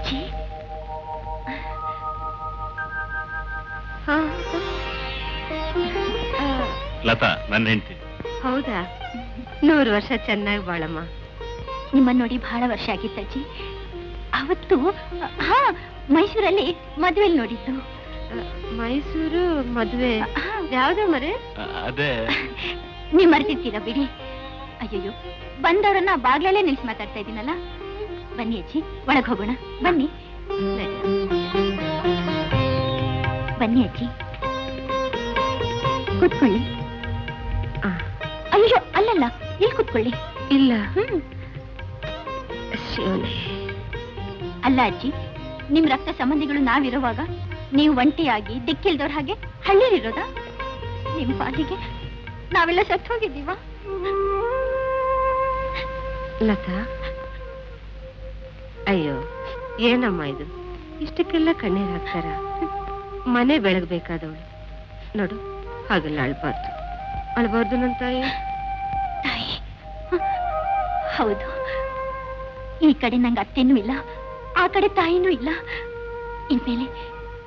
ಅಜ್ಜಿ ಲತಾ ನನ್ನ ಹೆಂಡತಿ. ಹೌದಾ? 100 ವರ್ಷ ಚೆನ್ನಾಗಿ ಬಾಳಮ್ಮ. ನಿಮ್ಮನ್ನ ನೋಡಿ ಬಹಳ ವರ್ಷ ಆಗಿತ್ತಜ್ಜಿ. ಅವತ್ತು ಮೈಸೂರಲ್ಲಿ ಮದುವೆಯಲ್ಲಿ ನೋಡಿದ್ದು. ಮೈಸೂರು ಮದುವೆ ಯಾವ್ದು ಮರೆ? ಅದೇ ನೀವ್ ಮರ್ತಿರ್ತೀರಾ ಬಿಡಿ. ಅಯ್ಯಯ್ಯೋ, ಬಂದವರನ್ನ ಬಾಗ್ಲಲ್ಲೇ ನಿಲ್ಸಿ ಮಾತಾಡ್ತಾ ಇದ್ದೀನಲ್ಲ. ಬನ್ನಿ ಅಜ್ಜಿ, ಒಳಗ್ ಹೋಗೋಣ. ಬನ್ನಿ ಬನ್ನಿ ಅಜ್ಜಿ, ಕೂತ್ಕೊಳ್ಳಿ. ಅಯ್ಯೋ, ಅಲ್ಲಲ್ಲ, ಇಲ್ಲಿ ಕೂತ್ಕೊಳ್ಳಿ. ಇಲ್ಲ. ಅಲ್ಲ ಅಜ್ಜಿ, ನಿಮ್ ರಕ್ತ ಸಂಬಂಧಿಗಳು ನಾವಿರುವಾಗ ನೀವು ಒಂಟಿಯಾಗಿ ದಿಕ್ಕಿಲ್ದವ್ರ ಹಾಗೆ ಹಳ್ಳಿಲಿರೋದ? ನಿಮ್ ಪಾಲಿಗೆ ನಾವೆಲ್ಲ ಸತ್ತು ಹೋಗಿದ್ದೀವ? ಲತಾ, ಅಯ್ಯೋ ಏನಮ್ಮ ಇದು, ಇಷ್ಟಕ್ಕೆಲ್ಲ ಕಣ್ಣೀರ್ ಹಾಕ್ತಾರ? ಮನೆ ಬೆಳಗ್ಬೇಕಾದವಳು ನೋಡು, ಹಾಗೆಲ್ಲ ಅಳ್ಬಾರ್ದು. ಅಳ್ಬಾರ್ದು ನನ್ನ ತಾಯಿ. ತಾಯಿ? ಹೌದು, ಈ ಕಡೆ ನಂಗೆ ಅತ್ತೆನೂ ಇಲ್ಲ, ಆ ಕಡೆ ತಾಯಿನೂ ಇಲ್ಲ. ಇನ್ಮೇಲೆ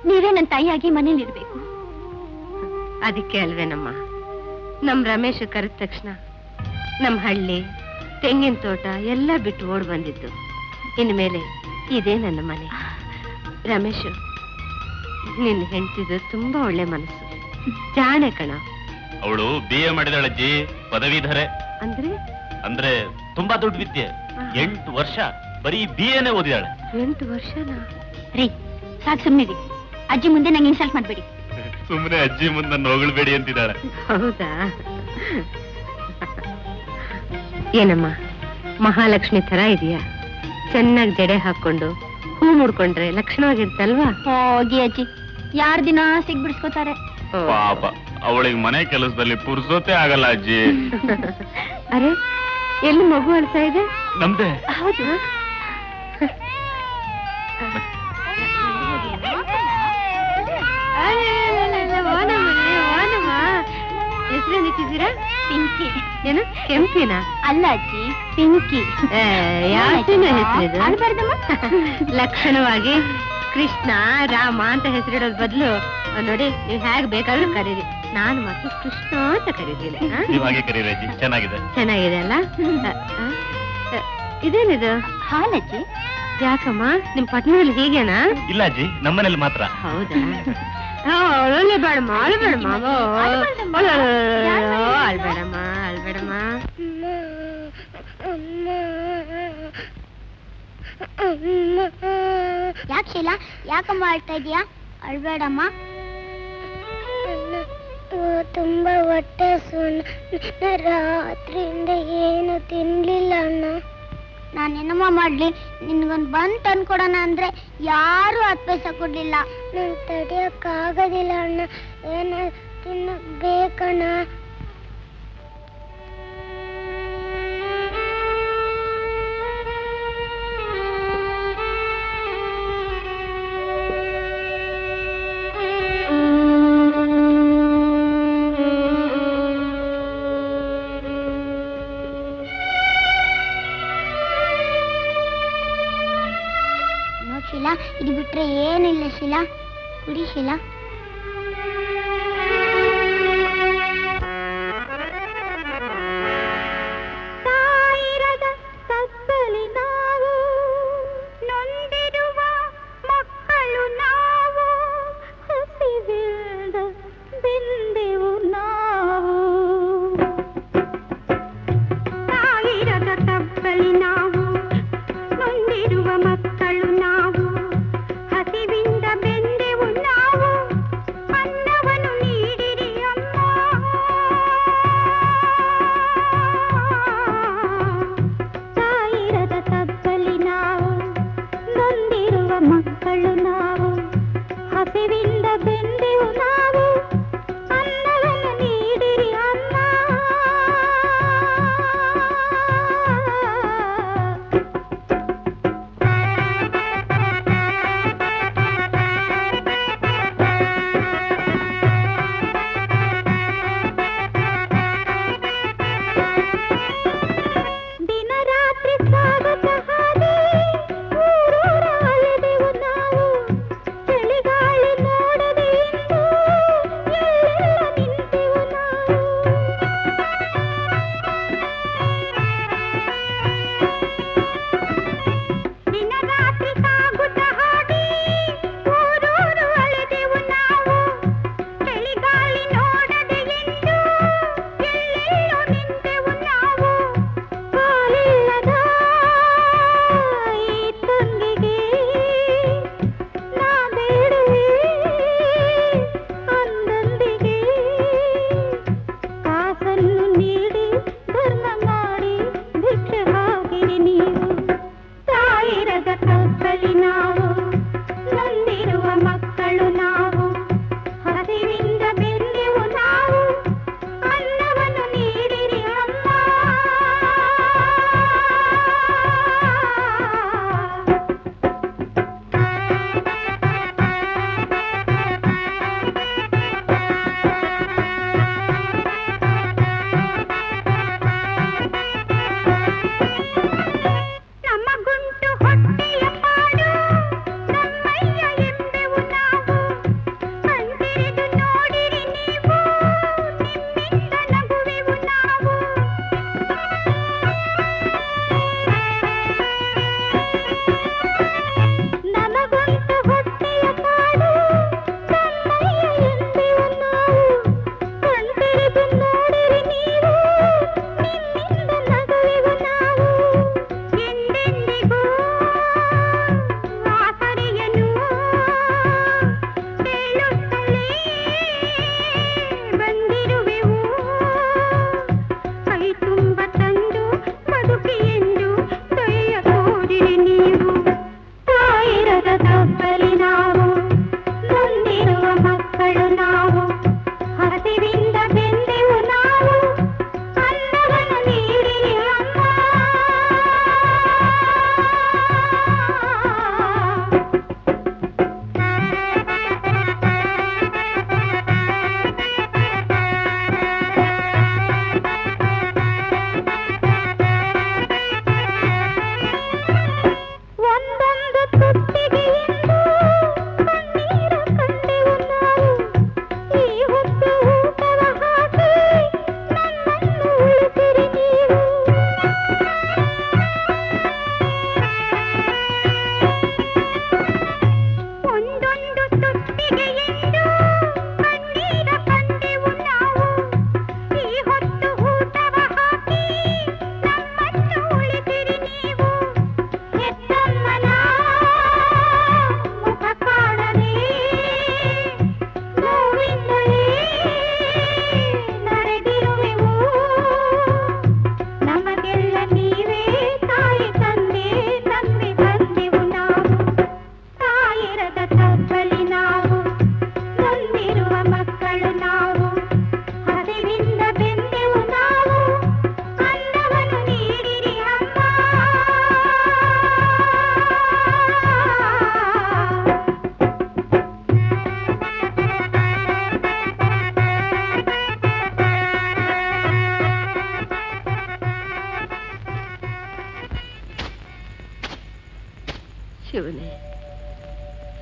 ನೀವೇ ನನ್ನ ತಾಯಿಯಾಗಿ ಮನೇಲಿರ್ಬೇಕು. ಅದಕ್ಕೆ ಅಲ್ವೇನಮ್ಮ ನಮ್ ರಮೇಶ್ ಕರೆದ ತಕ್ಷಣ ನಮ್ ಹಳ್ಳಿ, ತೆಂಗಿನ ತೋಟ ಎಲ್ಲ ಬಿಟ್ಟು ಓಡ್ ಬಂದಿದ್ದು. ಇನ್ಮೇಲೆ ಇದೇ ನನ್ನ ಮನೆ. ರಮೇಶ್, ನಿನ್ನ ಹೆಂಡತಿದು ತುಂಬಾ ಒಳ್ಳೆ ಮನಸ್ಸು, ಜಾಣೆ ಕಣ. ಅವಳು BA ಮಾಡಿದಳಜ್ಜಿ, ಪದವೀಧರೆ. ಅಂದ್ರೆ ತುಂಬಾ ದೊಡ್ಡ ವಿದ್ಯೆ. 8 ವರ್ಷ ಬರೀ BAನೇ ಓದಿದಾಳೆ. 8 ವರ್ಷನಾ? ರೀ, ಸಾಕು ಸುಮ್ಮನಿರಿ. ಅಜ್ಜಿ ಮುಂದೆ ನಂಗೆ ಇನ್ಸಲ್ಟ್ ಮಾಡ್ಬೇಡಿ. ಸುಮ್ಮನೆ ಅಜ್ಜಿ ಮುಂದೆ ನನ್ನ ಹೊಗಳ್ಬೇಡಿ ಅಂತಿದ್ದಾಳೆ. ಹೌದಾ? ಏನಮ್ಮ, ಮಹಾಲಕ್ಷ್ಮಿ ತರ ಇದೆಯಾ? ಚೆನ್ನಾಗಿ ಜಡೆ ಹಾಕೊಂಡು ಹೂ ಮುಡ್ಕೊಂಡ್ರೆ ಲಕ್ಷಣವಾಗಿರ್ತಲ್ವಾ? ಹೋಗಿ ಅಜ್ಜಿ, ಯಾರ್ ದಿನ ಸಿಗ್ಬಿಡ್ಸ್ಕೋತಾರೆ. ಪಾಪ, ಅವಳಿಗೆ ಮನೆ ಕೆಲಸದಲ್ಲಿ ಪುರ್ಸೋತೆ ಆಗಲ್ಲ ಅಜ್ಜಿ. ಅರೆ, ಎಲ್ಲಿ ಮಗು ಅಳ್ತಾ ಇದೆ? ನಮ್ದೆ. ಹೌದು. ಹೆಸರೇನಿಟ್ಟಿದ್ದೀರಾ? ಪಿಂಕಿ. ಏನು, ಕೆಂಪಿನ? ಅಲ್ಲ ಅಜ್ಜಿ, ಪಿಂಕಿ. ಯಾಸಿನ ಹೆಸರಿದು? ಅಳ್ಬಾರ್ದಮ್ಮ. ಲಕ್ಷಣವಾಗಿ ಕೃಷ್ಣ ರಾಮ ಅಂತ ಹೆಸರಿಡೋದ್ ಬದಲು ನೋಡಿ, ನೀವು ಹೇಗ್ ಬೇಕಾದ್ರೂ ಕರೀರಿ, ನಾನು ಮಾತ್ರ ಕೃಷ್ಣ ಅಂತ ಕರೀತೀನಿ. ಹಾಗೆ ಕರೀರಿ ಅಜ್ಜಿ, ಚೆನ್ನಾಗಿದೆ. ಚೆನ್ನಾಗಿದೆ ಅಲ್ಲ? ಇದೇನಿದು? ಹಾಲಜ್ಜಿ. ಯಾಕಮ್ಮ, ನಿಮ್ ಪಟ್ಟಣದಲ್ಲಿ ಹೀಗೇನಾ? ಇಲ್ಲ ಅಜ್ಜಿ, ನಮ್ಮನೇಲಿ ಮಾತ್ರ. ಹೌದಾ? ಅಳ್ಬೇಡಮ್ಮ, ಅಳ್ಬೇಡಮ್ಮ, ಅಳ್ಬೇಡಮ್ಮ, ಅಳ್ಬೇಡಮ್ಮ. ಯಾಕೆ ಶೀಲಾ, ಯಾಕಮ್ಮ ಅಳ್ತಾ ಇದೀಯಾ? ಅಳ್ಬೇಡಮ್ಮ. ತುಂಬಾ ಹೊಟ್ಟೆ ಸುಣ್ಣ, ರಾತ್ರಿಯಿಂದ ಏನು ತಿನ್ಲಿಲ್ಲ ಅಣ್ಣ. ನಾನೇನಮ್ಮ ಮಾಡ್ಲಿ? ನಿನ್ಗೊಂದು ಬಂದ್ ತಂದ್ಕೊಡೋಣ ಅಂದ್ರೆ ಯಾರು 10 ಪೈಸೆ ಕೊಡ್ಲಿಲ್ಲ. ನನ್ ತಡಿಯಕ್ಕಾಗೋದಿಲ್ಲ ಅಣ್ಣ, ಏನ ತಿನ್ನಬೇಕಣ್ಣ. ಶೀಲಾ, ಇದು ಬಿಟ್ರೆ ಏನಿಲ್ಲ ಶೀಲಾ, ಕುಡಿ ಶೀಲಾ. ತಾಯಿರದ ತಪ್ಪಲಿ ನಾವು, ನೊಂದಿರುವ ಮಕ್ಕಳು ನಾವು, ಹಸಿವಿಲ್ಲದ ಬೆಂದೆವು ನಾವು. ತಾಯಿರದ ತಪ್ಪಲಿ ನಾವು, ನೊಂದಿರುವ ಮಕ್ಕಳು ನಾವು, ಹಸಿವಿಂದ ಬೆಂದೆವು ನಾವು, ಅನ್ನವನ್ನು ನೀಡಿರಿ ಅಮ್ಮ. ತಾಯಿರದ ತಪ್ಪಲಿ ನಾವು, ನೊಂದಿರುವ ಮಕ್ಕಳು ನಾವು, ಹಸಿವಿಂದ ಬೆಂದೆವು ನಾವು, ಅನ್ನವನ್ನು ನೀಡಿರಿ ಅಮ್ಮ. ದಿನ ರಾತ್ರಿ ಸಾಗತ ಹಾದಿ, ಊರೂರ ಅಲೆದೆವು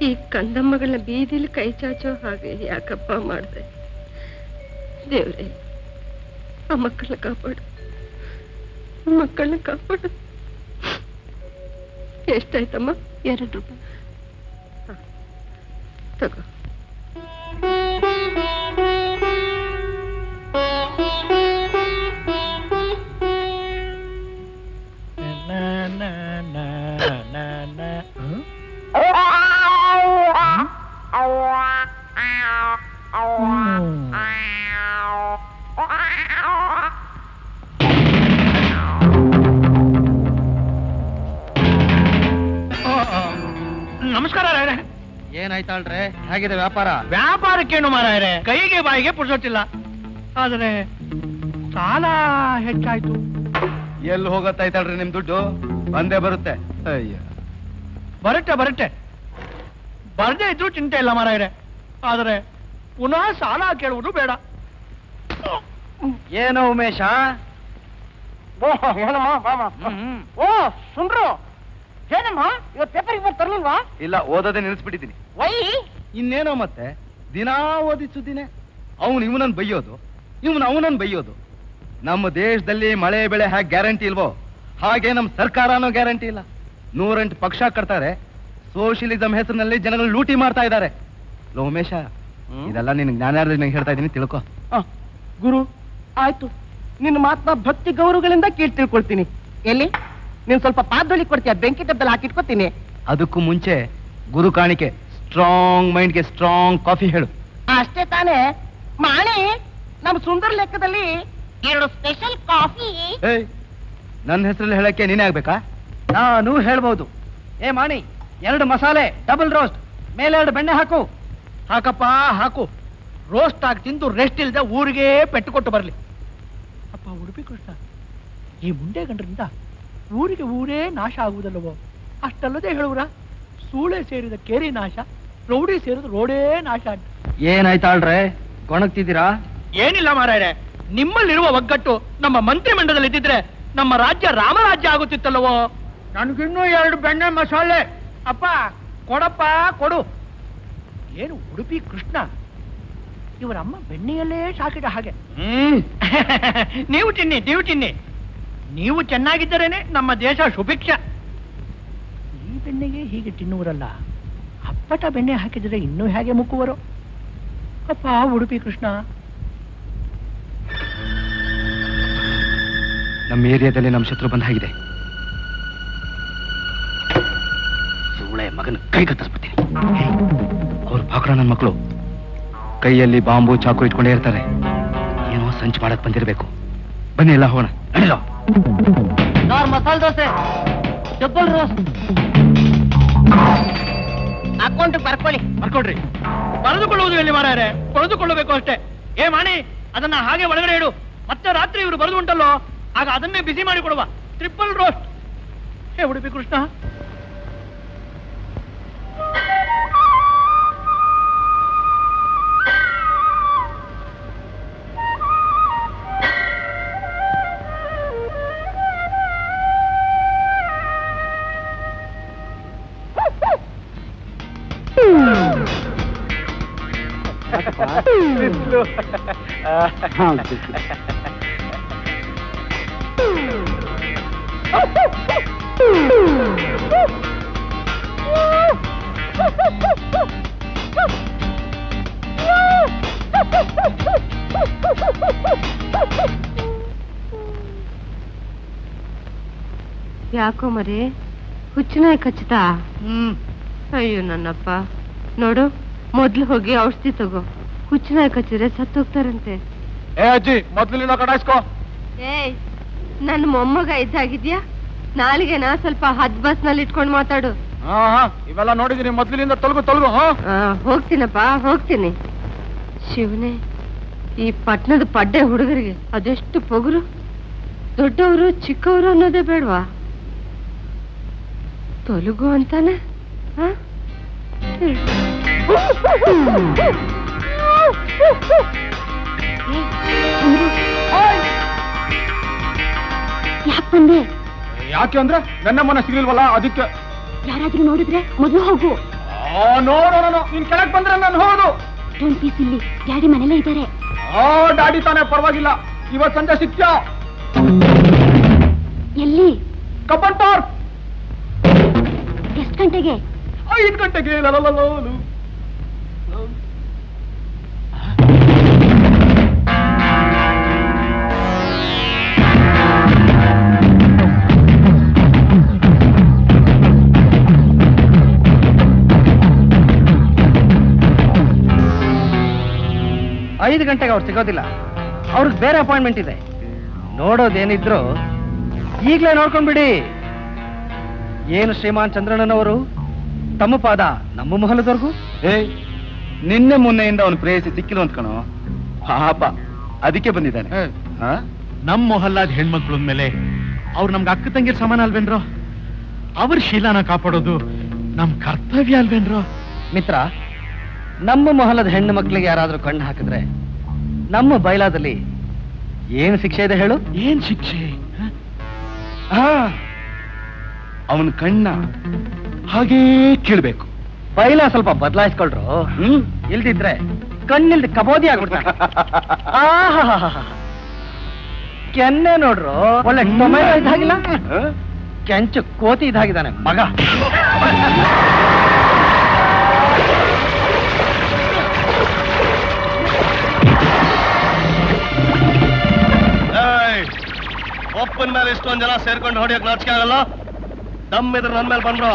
ಈ ಕಂದಮ್ಮಗಳನ್ನ ಬೀದಿಲಿ ಕೈ ಚಾಚೋ ಹಾಗೆ ಯಾಕಪ್ಪ ಮಾಡಿದೆ? ದೇವ್ರೆ, ಆ ಮಕ್ಕಳನ್ನ ಕಾಪಾಡು, ಮಕ್ಕಳನ್ನ ಕಾಪಾಡು. ಎಷ್ಟಾಯ್ತಮ್ಮ? 2 ರೂಪಾಯಿ. ತಗೋ. ನಮಸ್ಕಾರ ರಾಯರೇ. ಏನಾಯ್ತಾಳ್ರೆ, ಹೇಗಿದೆ ವ್ಯಾಪಾರ? ವ್ಯಾಪಾರಕ್ಕೇನು ಮಾರಾಯರೆ, ಕೈಗೆ ಬಾಯಿಗೆ ಪುರ್ಸೊತ್ತಿಲ್ಲ. ಆದ್ರೆ ಸಾಲ ಹೆಚ್ಚಾಯ್ತು. ಎಲ್ಲಿ ಹೋಗತ್ತಾಯ್ತಾಳ್ರಿ ನಿಮ್ ದುಡ್ಡು? ಬಂದೇ ಬರುತ್ತೆ. ಅಯ್ಯ, ಬರುತ್ತೆ ಬರ್ದೇ ಇದ್ರು ಚಿಂತೆ ಇಲ್ಲ ಮಾರಾಯರೆ. ಆದ್ರೆ ಪುನಃ ಸಾಲ ಕೇಳುವುದು ಬೇಡ. ಏನೋ ಉಮೇಶ? ಓ ಸುಂಡ್ರು, ಏನಮ್ಮ ಇವತ್ತು ಪೇಪರ್ ತರ್ಲಿಲ್ವಾ? ಇಲ್ಲ, ಓದೋದೇ ನಿಲ್ಲಿಸ್ಬಿಟ್ಟಿದ್ದೀನಿ. ವೈ? ಇನ್ನೇನೋ ಮತ್ತೆ ದಿನಾ ಓದಿ ಸುದ್ದಿನೇ. ಅವನು ಇವನನ್ನು ಬೈಯೋದು, ಅವನನ್ನು ಬೈಯೋದು. ನಮ್ಮ ದೇಶದಲ್ಲಿ ಮಳೆ ಬೆಳೆ ಹೇಗೆ ಗ್ಯಾರಂಟಿ ಇಲ್ವೋ ಹಾಗೆ ನಮ್ಮ ಸರ್ಕಾರನೂ ಗ್ಯಾರಂಟಿ ಇಲ್ಲ. 108 ಪಕ್ಷ ಕಟ್ತಾರೆ. ಸೋಷಿಯಲಿಸಂ ಹೆಸರಿನಲ್ಲಿ ಜನಗಳು ಲೂಟಿ ಮಾಡ್ತಾ ಇದ್ದಾರೆ. ಉಮೇಶ, ಇದೆಲ್ಲ ನಿನ್ ಜ್ಞಾನಾರ್ಜನೆ ಹೇಳ್ತಾ ಇದ್ದೀನಿ, ತಿಳ್ಕೊ. ಗುರು ಆಯ್ತು, ನಿನ್ನ ಮಾತನ್ನ ಭಕ್ತಿ ಗೌರವಗಳಿಂದ ಕೇಳಿ ತಿಳ್ಕೊಳ್ತೀನಿ. ಎಲ್ಲಿ ನೀನ್ ಸ್ವಲ್ಪ ಪಾದೊಳಿ ಕೊಡ್ತೀಯ? ಬೆಂಕಿ ಡಬ್ಬಲ್ಲಿ ಹಾಕಿಟ್ಕೊತೀನಿ. ಅದಕ್ಕೂ ಮುಂಚೆ ಗುರು ಕಾಣಿಕೆ, ಸ್ಟ್ರಾಂಗ್ ಮೈಂಡ್ಗೆ ಸ್ಟ್ರಾಂಗ್ ಕಾಫಿ ಹೇಳು. ಅಷ್ಟೇ ತಾನೇ ಮಾಣಿ? ನಮ್ಮ ಸುಂದರ ಲೆಕ್ಕದಲ್ಲಿ 2 ಸ್ಪೆಷಲ್ ಕಾಫಿ. ನನ್ನ ಹೆಸರಲ್ಲಿ ಹೇಳಕ್ಕೆ ನೀನೇ ಆಗ್ಬೇಕಾ? ನಾನು ಹೇಳ್ಬಹುದು. ಏ ಮಾಣಿ, 2 ಮಸಾಲೆ ಡಬಲ್ ರೋಸ್ಟ್, ಮೇಲೆ 2 ಬೆಣ್ಣೆ ಹಾಕು. ಹಾಕಪ್ಪ ಹಾಕು. ರೋಸ್ಟ್ ಆಗಿ ತಿಂದು ರೆಸ್ಟ್ ಇಲ್ಲದೆ ಊರಿಗೆ ಪೆಟ್ಟು ಕೊಟ್ಟು ಬರಲಿ. ಅಪ್ಪ ಉಡುಪಿ ಕೃಷ್ಣ, ಈ ಮುಂಡೆ ಗಂಡರಿಂದ ಊರಿಗೆ ಊರೇ ನಾಶ ಆಗುವುದಲ್ಲವೋ? ಅಷ್ಟಲ್ಲದೆ ಹೇಳುವ್ರ, ಸೂಳೆ ಸೇರಿದ ಕೇರಿ ನಾಶ, ರೌಡಿ ಸೇರಿದ ರೋಡೇ ನಾಶ ಅಂತ. ಏನಾಯ್ತಾಳ್ರೆ, ಗೊಣಗ್ತಿದ್ದೀರಾ? ಏನಿಲ್ಲ ಮಾರಾಯರೆ, ನಿಮ್ಮಲ್ಲಿರುವ ಒಗ್ಗಟ್ಟು ನಮ್ಮ ಮಂತ್ರಿ ಮಂಡಲದಲ್ಲಿ ಇದ್ದಿದ್ರೆ ನಮ್ಮ ರಾಜ್ಯ ರಾಮರಾಜ್ಯ ಆಗುತ್ತಿತ್ತಲ್ಲವೋ? ನನಗಿನ್ನೂ 2 ಬೆಣ್ಣೆ ಮಸಾಲೆ. ಅಪ್ಪ ಕೊಡಪ್ಪ ಕೊಡು. ಏನು ಉಡುಪಿ ಕೃಷ್ಣ, ಇವರಮ್ಮ ಬೆಣ್ಣೆಯಲ್ಲೇ ಸಾಕಿದ ಹಾಗೆ. ನೀವು ತಿನ್ನಿ. ನೀವು ಚೆನ್ನಾಗಿದ್ದರೇನೆ ನಮ್ಮ ದೇಶ ಸುಭಿಕ್ಷ. ಈ ಬೆಣ್ಣೆಗೆ ಹೀಗೆ ತಿನ್ನುವರಲ್ಲ, ಅಪ್ಪಟ ಬೆಣ್ಣೆ ಹಾಕಿದರೆ ಇನ್ನೂ ಹೇಗೆ ಮುಕ್ಕುವರು? ಅಪ್ಪ ಉಡುಪಿ ಕೃಷ್ಣ. ನಮ್ಮ ಏರಿಯಾದಲ್ಲಿ ನಮ್ಮ ಶತ್ರು ಬಂದ ಹಾಗಿದೆ. ಸೂಳೆ ಮಗನ ಕೈ ಕತ್ತರಿಸ್ಬಿಡ್ತೀನಿ. ಅವ್ರು ಪಾಕ್ರ ನನ್ನ ಮಕ್ಕಳು ಕೈಯಲ್ಲಿ ಬಾಂಬು ಚಾಕು ಇಟ್ಕೊಂಡೇ ಇರ್ತಾರೆ. ಏನೋ ಸಂಚು ಮಾಡಕ್ ಬಂದಿರಬೇಕು. ಬನ್ನಿ ಎಲ್ಲ ಹೋಗೋಣ. Masala dosa, double roast. Account ಬರ್ಕೊಳ್ರಿ. ಬರೆದುಕೊಳ್ಳುವುದು ಎಲ್ಲಿ ಮಾರಾಯರೆ? ಬರೆದುಕೊಳ್ಳಬೇಕು ಅಷ್ಟೇ. ಏ ಮಾಣಿ, ಅದನ್ನ ಹಾಗೆ ಒಳಗಡೆ ಇಡು. ಮತ್ತೆ ರಾತ್ರಿ ಇವರು ಬರೆದು ಉಂಟಲ್ಲೋ, ಆಗ ಅದನ್ನೇ ಬಿಸಿ ಮಾಡಿ ಕೊಡುವ. Triple roast. ಹೇ ಉಡುಪಿ ಕೃಷ್ಣ. ಯಾಕೋ ಮರಿ ಹುಚ್ಚನಾಯ್ ಕಚ್ಚುತ್ತಾ? ಅಯ್ಯೋ ನನ್ನಪ್ಪ, ನೋಡು, ಮೊದ್ಲು ಹೋಗಿ ಔಷಧಿ ತಗೋ. ಹುಚ್ಚನಾಯ್ ಕಚ್ಚಿದ್ರೆ ಸತ್ತೋಗ್ತಾರಂತೆ. ಏ ಅಜ್ಜಿ, ಮೊದ್ಲಿನ ಕಟಾಯಿಸ್ಕೋ. ಏಯ್, ನನ್ನ ಮೊಮ್ಮಗ ಇದ್ದಾಗಿದ್ಯಾ? ನಾಲಿಗೆನ ಸ್ವಲ್ಪ ಹದ್ ಬಸ್ ನಲ್ಲಿ ಇಟ್ಕೊಂಡು ಮಾತಾಡು. ಇವೆಲ್ಲ ನೋಡಿದೀನಿ, ಮೊದ್ಲಿನಿಂದ ತೊಲಗು. ಹೋಗ್ತೀನಪ್ಪ, ಹೋಗ್ತೀನಿ. ಶಿವನೇ, ಈ ಪಟ್ಟಣದ ಪಡ್ಡೆ ಹುಡುಗರಿಗೆ ಅದೆಷ್ಟು ಪೊಗರು. ದೊಡ್ಡವರು ಚಿಕ್ಕವರು ಅನ್ನೋದೇ ಬೇಡವಾ? ತೊಲಗು ಅಂತಾನೆ. ಯಾಕೆ ಬಂದೆ? ಯಾಕೆ ಅಂದ್ರೆ ನನ್ನ ಮನ ಸಿಗ್ಲಿಲ್ವಲ್ಲ, ಅದಕ್ಕೆ. ಯಾರಾದ್ರೂ ನೋಡಿದ್ರೆ ಮೊದಲು ಹೋಗು. ನೋಡೋಣ ನೀನ್ ಕೆಳಗ್ ಬಂದ್ರೆ ನಾನು ಹೋಗುದು. ಡೋಂಟ್ ಬಿ ಸಿಲ್ಲಿ, ಡ್ಯಾಡಿ ಮನೇಲೇ ಇದ್ದಾರೆ. ಡ್ಯಾಡಿ ತಾನೇ, ಪರವಾಗಿಲ್ಲ. ಇವತ್ ಸಂಜೆ ಸಿಕ್ತ್ಯಾ? ಎಲ್ಲಿ? Cubbon park. ಎಷ್ಟು ಗಂಟೆಗೆ? 5 ಗಂಟೆಗೆ. ಐದು ಗಂಟೆಗೆ ಅವ್ರು ಸಿಗೋದಿಲ್ಲ. ಅವ್ರಿಗೆ ಬೇರೆ ಅಪಾಯಿಂಟ್ಮೆಂಟ್ ಇದೆ. ನೋಡೋದೇನಿದ್ರು ಈಗ್ಲೇ ನೋಡ್ಕೊಂಡ್ಬಿಡಿ. ಏನು ಶ್ರೀಮಾನ್ ಚಂದ್ರಣ್ಣನವರು ತಮ್ಮ ಪಾದ ನಮ್ಮ ಮಹಲದವರೆಗೂ? ನಿನ್ನೆ ಮೊನ್ನೆಯಿಂದ ಅವನು ಪ್ರೇಯಸಿ ಸಿಕ್ಕಿಲ್ಲ ಅಂದ್ಕಣೋ. ಪಾಪ ಅದಕ್ಕೆ ಬಂದಿದ್ದಾನೆ. ನಮ್ ಮೊಹಲ್ಲಾದ ಹೆಣ್ಮಕ್ಳ ಮೇಲೆ ಅವ್ರು ನಮ್ಗೆ ಅಕ್ಕ ತಂಗಿರ್ ಸಮಾನ ಅಲ್ವೇನ್ರೋ? ಅವ್ರ ಶೀಲಾನ ಕಾಪಾಡೋದು ನಮ್ ಕರ್ತವ್ಯ ಅಲ್ವೇನ್ರೋ? ಮಿತ್ರ, ನಮ್ಮ ಮೊಹಲದ ಹೆಣ್ಣು ಮಕ್ಕಳಿಗೆ ಯಾರಾದ್ರೂ ಕಣ್ಣು ಹಾಕಿದ್ರೆ ನಮ್ಮ ಬೈಲಾದಲ್ಲಿ ಏನು ಶಿಕ್ಷೆ ಇದೆ ಹೇಳು? ಏನ್ ಶಿಕ್ಷೆ? ಅವನ ಕಣ್ಣ ಹಾಗೇ ಕೀಳ್ಬೇಕು. ಬೈಲ ಸ್ವಲ್ಪ ಬದಲಾಯಿಸ್ಕೊಳ್ರು. ಇಲ್ದಿದ್ರೆ ಕಣ್ಣಿಲ್ದ ಕಬೋದಿ ಆಗ್ಬಿಡ್ತಾನೆ. ಕೆನ್ನೆ ನೋಡ್ರು, ಒಳ್ಳೆ ಟೊಮೆಟೊ ಇದ್ದಾಗಿಲ್ಲ, ಕೆಂಚು ಕೋತಿ ಇದ್ದಾಗಿದ್ದಾನೆ ಮಗ. ಒಪ್ಪನ್ ಮೇಲೆ ಇಷ್ಟೊಂದ್ ಜನ ಸೇರ್ಕೊಂಡು ಹೊಡಿಯಕ್ ನಾಚಿಕೆ ಆಗಲ್ಲ? ದಮ್ಮಿದ್ರೆ ನನ್ ಮೇಲೆ ಬಂದ್ರು.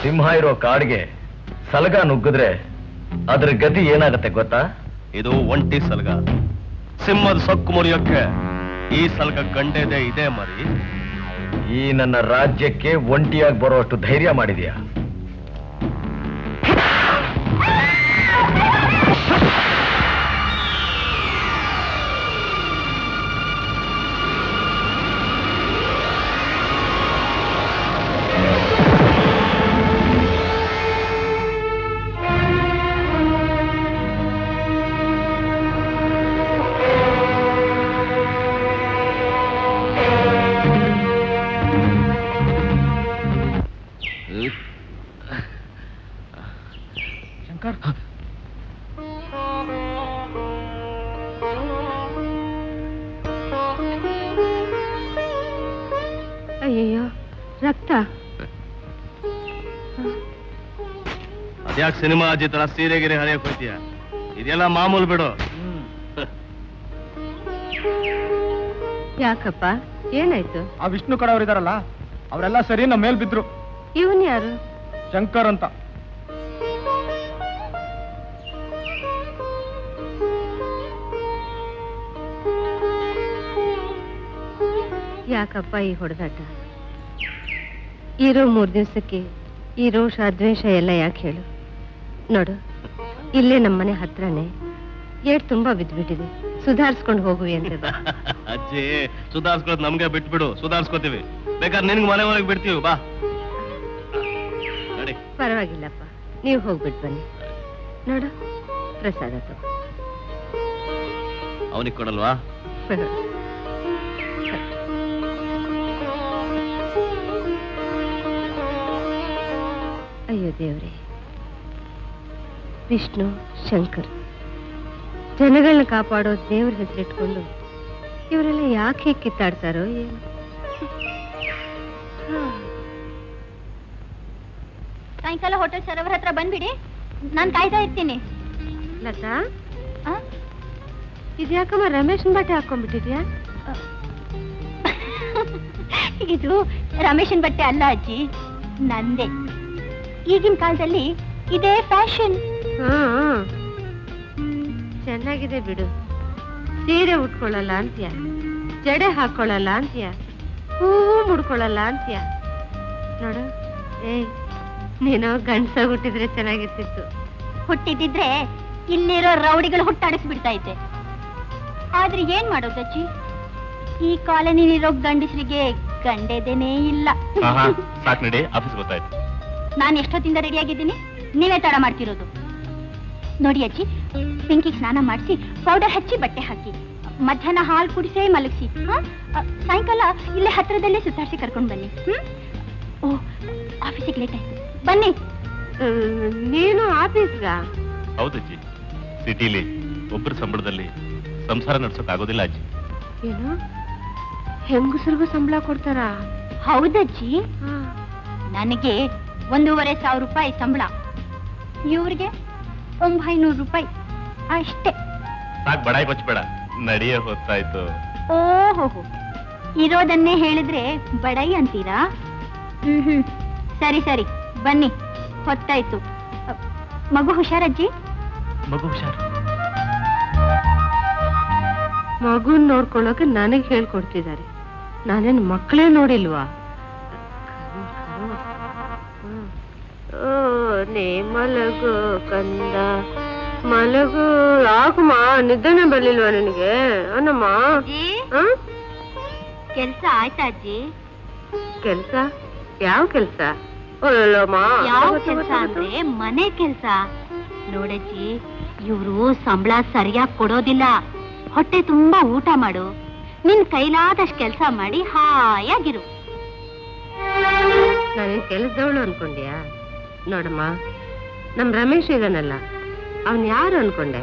ಸಿಂಹ ಇರೋ ಕಾಡಿಗೆ ಸಲಗ ನುಗ್ಗಿದ್ರೆ ಅದ್ರ ಗತಿ ಏನಾಗತ್ತೆ ಗೊತ್ತಾ? ಇದು ಒಂಟಿ ಸಲಗ. ಸಿಂಹದ ಸೊಕ್ಕು ಮುರಿಯೋಕ್ಕೆ ಈ ಸಲಗ ಗಂಡೆದೆ ಇದೆ ಮರಿ. ಈ ನನ್ನ ರಾಜ್ಯಕ್ಕೆ ಒಂಟಿಯಾಗಿ ಬರುವಷ್ಟು ಧೈರ್ಯ ಮಾಡಿದ್ಯಾ? ಅಯ್ಯಯ್ಯೋ, ರಕ್ತ. ಅದ್ಯಾಕೆ ಸಿನಿಮಾ ಅಜ್ಜಿ ತರ ಸೀರೆಗಿರಿ ಹರಿಯಕ್ ಹೋಗ್ತೀಯ? ಇದೆಲ್ಲ ಮಾಮೂಲು ಬಿಡು. ಯಾಕಪ್ಪ, ಏನಾಯ್ತು? ಆ ವಿಷ್ಣು ಕಡವ್ರು ಇದಾರಲ್ಲ, ಅವರೆಲ್ಲ ಸರಿ ನಮ್ಮ ಮೇಲ್ ಬಿದ್ರು. ಇವನ್ ಯಾರು? ಶಂಕರ್ ಅಂತ. ಯಾಕಪ್ಪ ಈ ಹೊಡೆದಾಟ? ಇರೋ 3 ದಿವಸಕ್ಕೆ ಈ ರೋಷ ದ್ವೇಷ ಎಲ್ಲ ಯಾಕೆ ಹೇಳು? ನೋಡು, ಇಲ್ಲೇ ನಮ್ಮನೆ ಹತ್ರನೇ ಏಟ್ ತುಂಬಾ ಬಿದ್ಬಿಟ್ಟಿದೆ, ಸುಧಾರಿಸ್ಕೊಂಡು ಹೋಗುವಿ ಅಂತ. ಅಜ್ಜಿ, ಸುಧಾರಿಸ್ಕೊಳ್ಳೋದು ನಮ್ಗೆ ಬಿಟ್ಬಿಡು, ಸುಧಾರಿಸ್ಕೋತೀವಿ. ಬೇಕಾದ್ರೆ ನಿನ್ಗೆ ಮನೆ ಒಳಗೆ ಬಿಡ್ತೀವಿ, ಬಾ. ನಡಿ. ಪರವಾಗಿಲ್ಲಪ್ಪ, ನೀವು ಹೋಗ್ಬಿಟ್ಟು ಬನ್ನಿ. ನೋಡು, ಪ್ರಸಾದ ತಗೋ. ಅವನಿಗೆ ಕೊಡಲ್ವಾ? ದೇವ್ರೆ. ವಿಷ್ಣು ಶಂಕರ್ ಜನಗಳನ್ನ ಕಾಪಾಡೋ ದೇವ್ರ ಹೆಸರಿಟ್ಕೊಂಡು ಇವರೆಲ್ಲ ಯಾಕೆ ಕಿತ್ತಾಡ್ತಾರೋ ಏನು? ಸಾಯಂಕಾಲ ಹೋಟೆಲ್ ಸರೋವರ್ ಹತ್ರ ಬಂದ್ಬಿಡಿ, ನಾನು ಕಾಯ್ತಾ ಇರ್ತೀನಿ. ಲತಾ, ಇದ್ಯಾಕಮ್ಮ ರಮೇಶನ್ ಬಟ್ಟೆ ಹಾಕೊಂಡ್ಬಿಟ್ಟಿದ್ಯಾ? ಇದು ರಮೇಶನ್ ಬಟ್ಟೆ ಅಲ್ಲ ಅಜ್ಜಿ, ನಂದೇ. ಈಗಿನ ಕಾಲದಲ್ಲಿ ಇದೇ ಫ್ಯಾಷನ್. ಚೆನ್ನಾಗಿದೆ ಬಿಡು. ಸೀರೆ ಉಟ್ಕೊಳ್ಳಲ್ಲ ಅಂತ್ಯ, ಜಡೆ ಹಾಕೊಳ್ಳಲ್ಲ ಅಂತ್ಯ, ಹೂವು ಮುಡ್ಕೊಳ್ಳಲ್ಲ ಅಂತ್ಯ. ನೋಡು, ನೀನು ಗಂಡಸ ಹುಟ್ಟಿದ್ರೆ ಚೆನ್ನಾಗಿರ್ತಿತ್ತು. ಹುಟ್ಟಿದ್ರೆ ಇಲ್ಲಿರೋ ರೌಡಿಗಳು ಹುಟ್ಟಾಡಿಸ್ಬಿಡ್ತಾ ಇದ್ದೆ. ಆದ್ರೆ ಏನ್ ಮಾಡೋದಜ್ಜಿ, ಈ ಕಾಲನಿಲಿರೋ ಗಂಡಸರಿಗೆ ಗಂಡೆದೇನೇ ಇಲ್ಲ. ಸಾಕ್ ನಡಿ, ಆಫೀಸ್ ಗೊತ್ತಾಯ್ತು. ನಾನು ಎಷ್ಟೊತ್ತಿಂದ ರೆಡಿ ಆಗಿದ್ದೀನಿ, ನೀವೇ ತಡ ಮಾಡ್ತಿರೋದು. ನೋಡಿ ಅಜ್ಜಿ, ಪಿಂಕಿಗೆ ಸ್ನಾನ ಮಾಡಿಸಿ ಪೌಡರ್ ಹಚ್ಚಿ ಬಟ್ಟೆ ಹಾಕಿ, ಮಧ್ಯಾಹ್ನ ಹಾಲು ಕುಡಿಸೇ ಮಲಗಿಸಿ, ಸಾಯಂಕಾಲ ಇಲ್ಲೇ ಹತ್ರದಲ್ಲೇ ಸುತ್ತಾಡಿಸಿ ಕರ್ಕೊಂಡು ಬನ್ನಿ. ಓ, ಆಫೀಸಿಗೆ ಲೇಟ್ ಆಯ್ತು, ಬನ್ನಿ. ನೀನು ಆಫೀಸ್ಗ? ಹೌದಜ್ಜಿ, ಸಿಟಿಲಿ ಒಬ್ಬರ ಸಂಬಳದಲ್ಲಿ ಸಂಸಾರ ನಡ್ಸೋಕ್ ಆಗೋದಿಲ್ಲ ಅಜ್ಜಿ. ಏನು, ಹೆಂಗಸರಿಗೂ ಸಂಬಳ ಕೊಡ್ತಾರ? ಹೌದಜ್ಜಿ, ನನಗೆ 1,500 ರೂಪಾಯಿ ಸಂಬಳ, ಇವ್ರಿಗೆ 900 ರೂಪಾಯಿ ಅಷ್ಟೇ. ಸಾಕ್ ಬಡಾಯಿ ಬಚ್ಚಬೇಡ, ನಡಿಯೇ ಹೊತ್ತಾಯ್ತು. ಓಹೋ, ಇರೋದನ್ನೇ ಹೇಳಿದ್ರೆ ಬಡಾಯಿ ಅಂತೀರಾ? ಸರಿ ಸರಿ, ಬನ್ನಿ, ಹೊತ್ತಾಯ್ತು. ಮಗು ಹುಷಾರಜ್ಜಿ? ಮಗು ಹುಷಾರ್. ಮಗುನ್ ನೋಡ್ಕೊಳ್ಳೋಕೆ ನನಗೆ ಹೇಳ್ಕೊಡ್ತಿದ್ದಾರೆ, ನಾನೇನು ಮಕ್ಕಳೇ ನೋಡಿಲ್ವಾ? ನೀ ಮಲಗು ಕಂದ, ಮಲಗು. ಯಾಕಮ್ಮ ನಿದ್ದೆನೆ ಬರ್ಲಿಲ್ವಾ ನಿನಗೆ? ಅನ್ನಮ್ಮ, ಕೆಲ್ಸ ಆಯ್ತಾ ಅಜ್ಜಿ? ಕೆಲ್ಸ? ಯಾವ ಕೆಲ್ಸ? ಯಾವ ಕೆಲ್ಸ ಅಂದ್ರೆ ಮನೆ ಕೆಲ್ಸ. ನೋಡಜ್ಜಿ, ಇವ್ರು ಸಂಬಳ ಸರಿಯಾಗಿ ಕೊಡೋದಿಲ್ಲ. ಹೊಟ್ಟೆ ತುಂಬಾ ಊಟ ಮಾಡು, ನಿನ್ ಕೈಲಾದಷ್ಟು ಕೆಲ್ಸ ಮಾಡಿ ಹಾಯಾಗಿರು. ನಾನೇನ್ ಕೆಲ್ಸದವಳು ಅನ್ಕೊಂಡ್ಯಾ? ನೋಡಮ್ಮ, ನಮ್ ರಮೇಶ್ ಇದಾನಲ್ಲ, ಅವನ್ ಯಾರು ಅನ್ಕೊಂಡೆ?